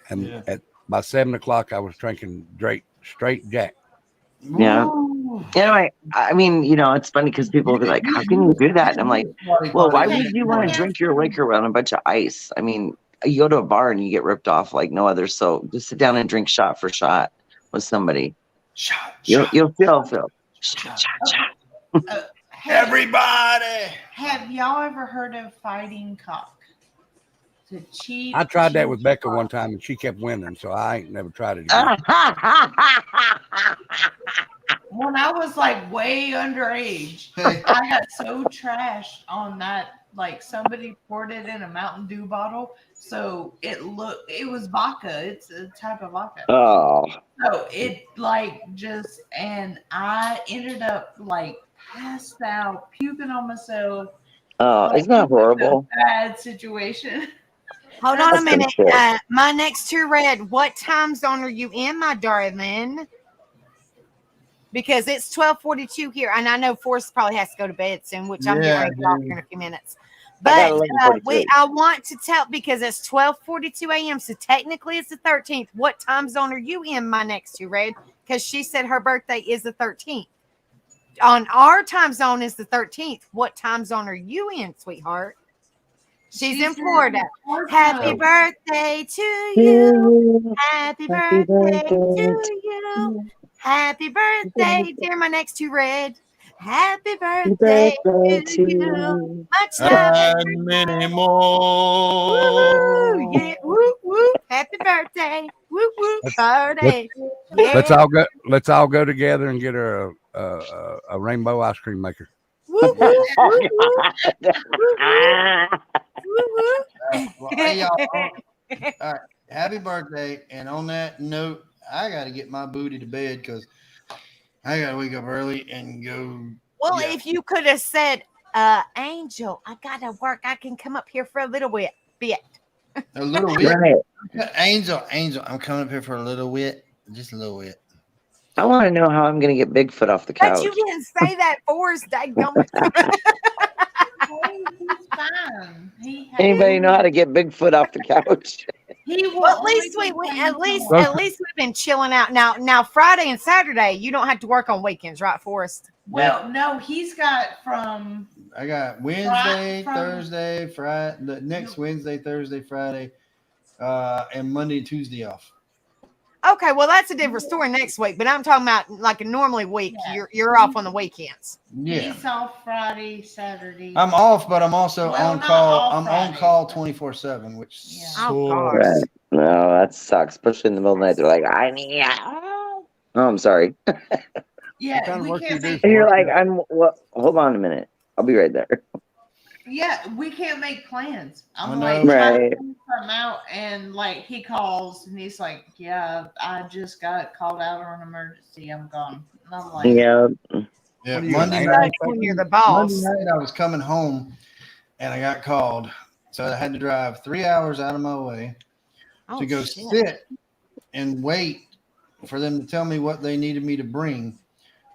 and Yeah. by 7 o'clock, I was drinking straight Jack. Yeah. Anyway, I mean, you know, it's funny because people will be like, how can you do that? And I'm like, well, why would you want to drink your liquor on a bunch of ice? I mean, you go to a bar and you get ripped off like no other. So just sit down and drink shot for shot with somebody. You'll feel. Shot, shot, shot. Everybody. Have y'all ever heard of fighting cock? To cheat. I tried that with Becca one time, and she kept winning, so I ain't never tried it again. When I was like way underage, Hey, I got so trashed on that. Like somebody poured it in a Mountain Dew bottle, so it was vodka. It's a type of vodka. Oh, So it like just, and I ended up like passed out, puking on myself. isn't that horrible? Bad situation. Hold on a That's minute. pretty cool. My next two red. What time zone are you in, my darling? Because it's 12:42 here, and I know Forrest probably has to go to bed soon, which I'm Yeah, getting ready to get off here in a few minutes. But got 11:43. I want to tell because it's 12:42 a.m. So technically it's the 13th. What time zone are you in, my next two, Red? Because she said her birthday is the 13th. On our time zone is the 13th. What time zone are you in, sweetheart? She's in Florida. Happy birthday to you. Happy birthday to you. Happy birthday, dear my next two, Red. Happy birthday to you. Much love. And many Woo, more. yeah, woo, woo. Happy birthday. Woo, woo, party. Let's Yeah. all go together and get her a rainbow ice cream maker. Woo, woo, woo, woo, woo, woo. Well, hey, y'all. All right. Happy birthday. And on that note, I got to get my booty to bed because I got to wake up early and go. Well, Yeah. if you could have said, Angel, I gotta work. I can come up here for a little bit. A little bit. Right. Angel, I'm coming up here for a little bit. Just a little bit. I want to know how I'm going to get Bigfoot off the couch. But you didn't say that for us, dadgummit. He's fine. Anybody know how to get Bigfoot off the couch? He will. Well, at least we've been chilling out. Now Friday and Saturday, you don't have to work on weekends, right, Forrest? Well, no, he's got from I got Wednesday, From- Thursday, Friday, the next Wednesday, Thursday, Friday, and Monday and Tuesday off. Okay, well that's a different story next week. But I'm talking about like a normally week. Yeah. You're off on the weekends. Yeah. he's off Friday, Saturday. I'm off, but I'm also Well, on not call. all I'm on Fridays, call but- 24/7, which Yeah. Oh, gosh. Right. No, that sucks. Especially in the middle of the night. They're like, I need. Oh, I'm sorry. Yeah, What kind of we work you can't do? make. And you're like, well, hold on a minute. I'll be right there. Yeah, we can't make plans. I'm I like know. trying Right. to come out, and like he calls and he's like, "Yeah, I just got called out on an emergency. I'm gone." And I'm like, Yeah. yeah. What are you, Monday an night, That's when you're the boss. Monday night, I was coming home, and I got called, so I had to drive 3 hours out of my way Oh, to go shit. sit and wait for them to tell me what they needed me to bring.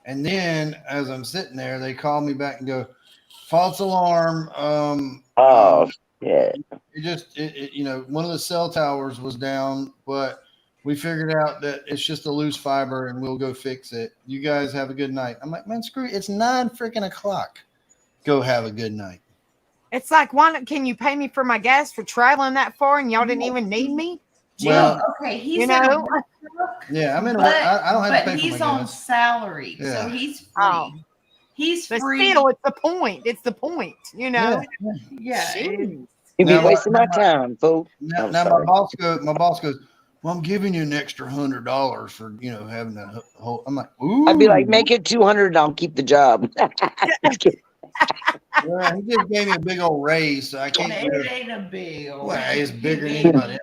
And then as I'm sitting there, they call me back and go, false alarm. Oh, shit. One of the cell towers was down, but we figured out that it's just a loose fiber and we'll go fix it. You guys have a good night. I'm like, man, screw it. It's 9 freaking o'clock. Go have a good night. It's like, can you pay me for my gas for traveling that far and y'all didn't even need me? Well, okay, he's You in know? a work truck, yeah, I'm in. but, I don't have to but pay for he's my on gas. salary, Yeah. so he's free. Oh. He's But free. still, it's the point. It's the point, you know? Yeah, Jeez. You be Now, wasting my time, fool. Now, I'm now my sorry. boss goes, well, I'm giving you an extra $100 for having that whole. I'm like, ooh. I'd be like, make it 200 and I'll keep the job. Well, he just gave me a big old raise, so I can't. it ain't a big old. Well, it's bigger than anybody else.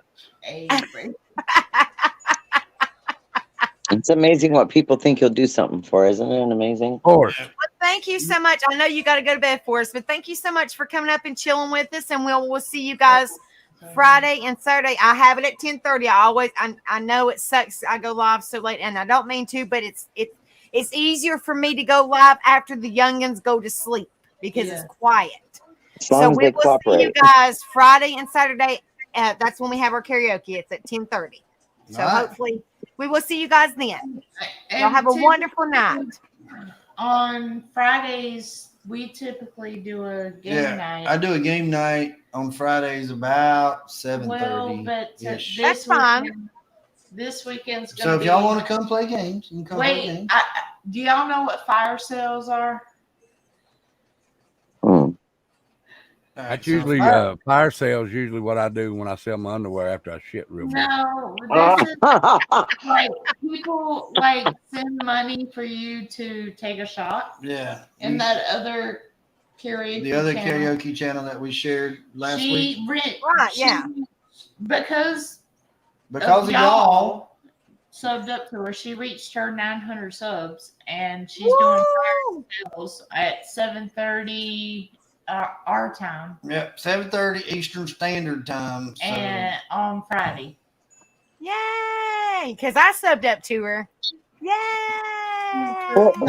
It's amazing what people think you'll do something for, isn't it amazing? Of course. Thank you so much. I know you got to go to bed for us, but thank you so much for coming up and chilling with us. And we'll see you guys Friday and Saturday. I have it at 10:30. I know it sucks. I go live so late, and I don't mean to, but it's easier for me to go live after the youngins go to sleep because it's quiet. As long So as we they will see you cooperate. guys Friday and Saturday. That's when we have our karaoke. It's at 10:30. So All right. hopefully we will see you guys then. And Y'all have a typically, wonderful night. On Fridays, we typically do a game Yeah, night. I do a game night on Fridays about 7:30. Well, but ish. That's fine. This weekend's gonna So if be. y'all want to come play games, you can come play wait, games. do y'all know what fire sales are? Hmm. All right, That's so usually Friday- fire sales. Usually what I do when I sell my underwear after I shit real bad. No, this is like people like send money for you to take a shot, yeah. and that other karaoke. The other channel, karaoke channel that we shared last week. Right, yeah. Because Because of y'all, subbed up to her. She reached her 900 subs, and she's doing fire sales at 7:30 our time, yep, 7:30 Eastern Standard Time. So and on Friday. Yay! Because I subbed up to her. Yay!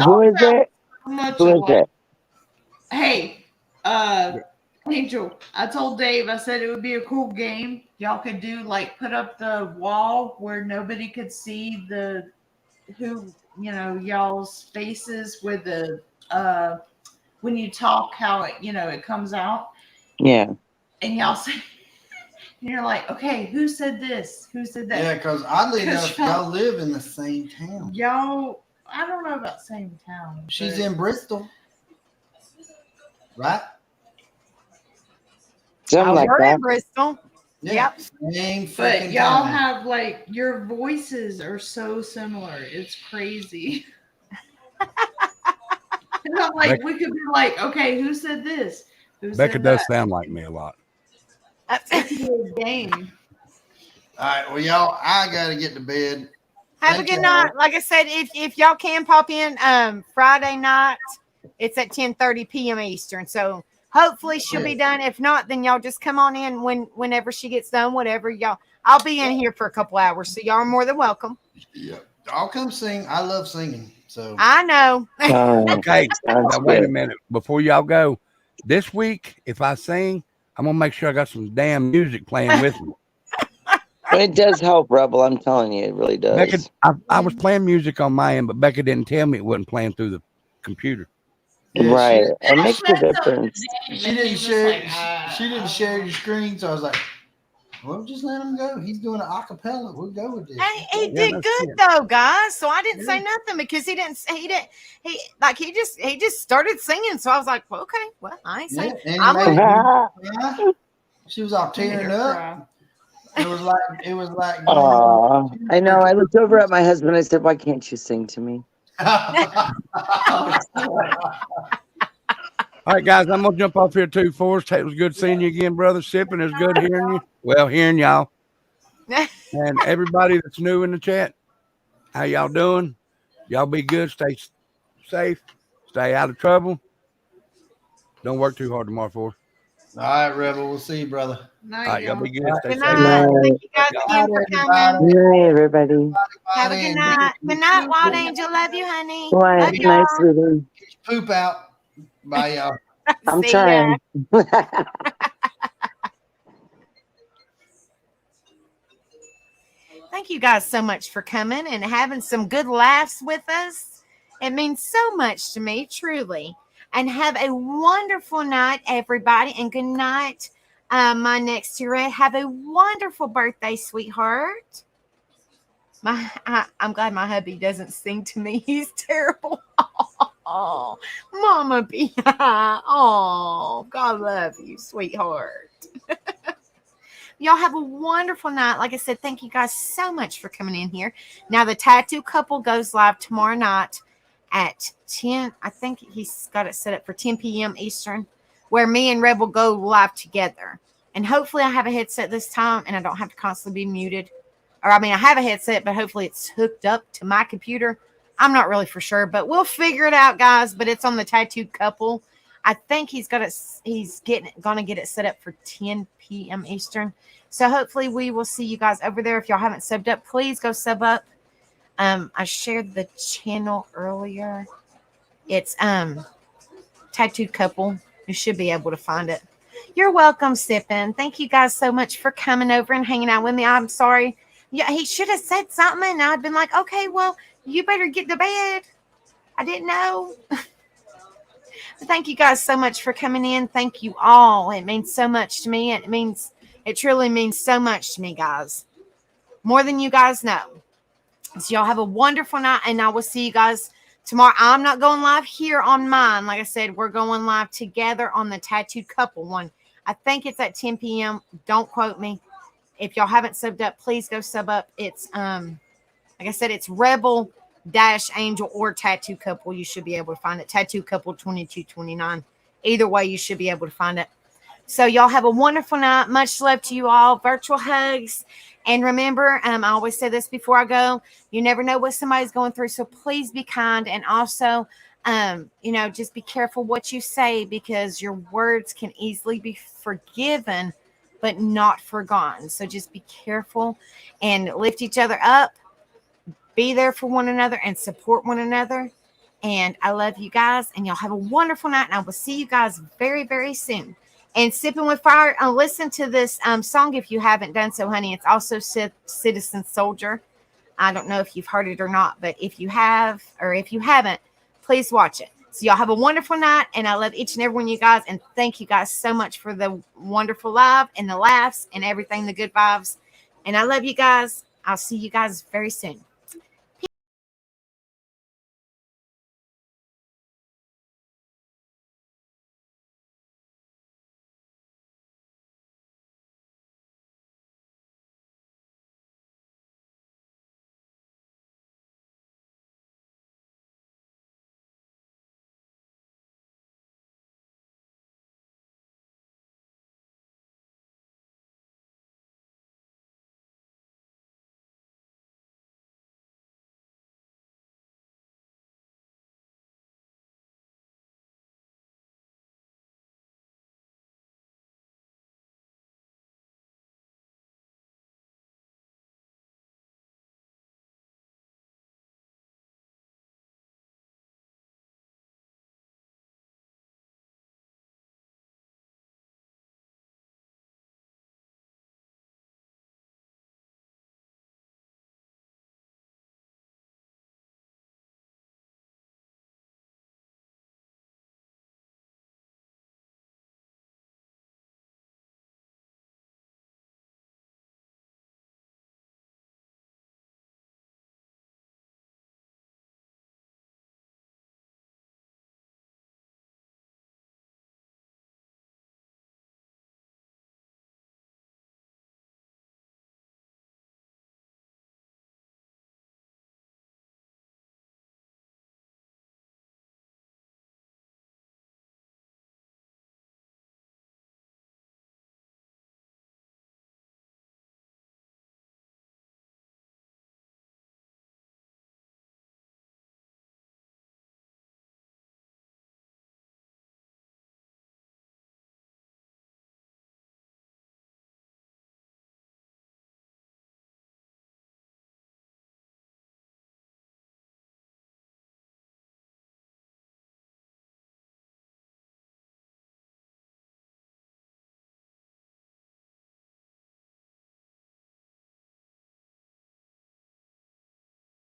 Who is it? Much Who is alike. it? Hey, Angel, I told Dave, I said it would be a cool game. Y'all could do like put up the wall where nobody could see y'all's faces with the when you talk, how it comes out. Yeah. And y'all say, and you're like, okay, who said this? Who said that? Yeah, because oddly enough, y'all live in the same town. Y'all, I don't know about same town. She's in Bristol, right? Something like We're that. in Bristol. Yeah. Yep. Same But freaking y'all town. have like your voices are so similar. It's crazy. And I'm like, we could be like, okay, who said this? Who Becca said does that? sound like me a lot. It's a good game. All right, well, y'all, I gotta get to bed. Have Thank a good y'all. night. Like I said, if y'all can pop in Friday night, it's at 10:30 p.m. Eastern. So hopefully she'll be done. If not, then y'all just come on in whenever she gets done, whatever y'all. I'll be in here for a couple hours, so y'all are more than welcome. Yeah, I'll come sing. I love singing. So I know. Okay, Sounds now wait a good. minute. Before y'all go, this week, if I sing, I'm gonna make sure I got some damn music playing with me. It does help, Rebel. I'm telling you, it really Becca, does. I was playing music on my end, but Becca didn't tell me it wasn't playing through the computer. yeah, Right. It I makes a said something difference. to Dave, she and he didn't was share. like, She didn't share your screen, so I was like, "Well, just let him go. He's doing an acapella. We'll go with this." And he Yeah, did no good shit. though, guys. So I didn't say nothing because he just started singing. So I was like, well, okay, well, I ain't Yeah, saying. and I'm he made gonna, me cry. She was all tearing up. It was like going Aw. to I know. I looked over at my husband. I said, why can't you sing to me? All right, guys, I'm gonna jump off here too. Forrest, it was good seeing you again, brother. Sipping is good hearing you. Well, hearing y'all and everybody that's new in the chat. How y'all doing? Y'all be good. Stay safe. Stay out of trouble. Don't work too hard tomorrow, Forrest. All right, Rebel. We'll see you, brother. All right, y'all be good. Stay good safe. night. Night. Thank you guys again for coming. Night, everybody. Have a good night. Good night, Wild Angel. Love you, honey. Why, Love nice, y'all. sweetie. Poop out. Bye, y'all. I'm See ya. trying. Thank you guys so much for coming and having some good laughs with us. It means so much to me, truly. And have a wonderful night, everybody. And good night, my next year. Have a wonderful birthday, sweetheart. I'm glad my hubby doesn't sing to me. He's terrible. Oh, Mama B. Oh, God love you, sweetheart. Y'all have a wonderful night. Like I said, thank you guys so much for coming in here. Now, the Tattoo Couple goes live tomorrow night at 10. I think he's got it set up for 10 p.m. Eastern, where me and Rebel go live together. And hopefully I have a headset this time and I don't have to constantly be muted. Or, I mean, I have a headset, but hopefully it's hooked up to my computer. I'm not really for sure, but we'll figure it out, guys. But it's on the Tattoo Couple. I think he's gonna get it set up for 10 p.m. Eastern. So hopefully we will see you guys over there. If y'all haven't subbed up, please go sub up. I shared the channel earlier. It's Tattooed Couple. You should be able to find it. You're welcome, Sippin. Thank you guys so much for coming over and hanging out with me. I'm sorry. Yeah, he should have said something, and I'd been like, okay, well, you better get to bed. I didn't know. Thank you guys so much for coming in. Thank you all. It means so much to me. It truly means so much to me, guys. More than you guys know. So y'all have a wonderful night, and I will see you guys tomorrow. I'm not going live here on mine. Like I said, we're going live together on the Tattooed Couple one. I think it's at 10 p.m. Don't quote me. If y'all haven't subbed up, please go sub up. It's like I said, it's Rebel Angel or Tattoo Couple. You should be able to find it. Tattoo Couple 2229. Either way, you should be able to find it. So y'all have a wonderful night. Much love to you all. Virtual hugs. And remember, I always say this before I go, you never know what somebody's going through. So please be kind. And also, just be careful what you say, because your words can easily be forgiven, but not forgotten. So just be careful and lift each other up. Be there for one another and support one another. And I love you guys. And y'all have a wonderful night. And I will see you guys very, very soon. And Sipping with Fire, listen to this song if you haven't done so, honey. It's also Citizen Soldier. I don't know if you've heard it or not, but if you have or if you haven't, please watch it. So y'all have a wonderful night, and I love each and every one of you guys, and thank you guys so much for the wonderful live and the laughs and everything, the good vibes. And I love you guys. I'll see you guys very soon.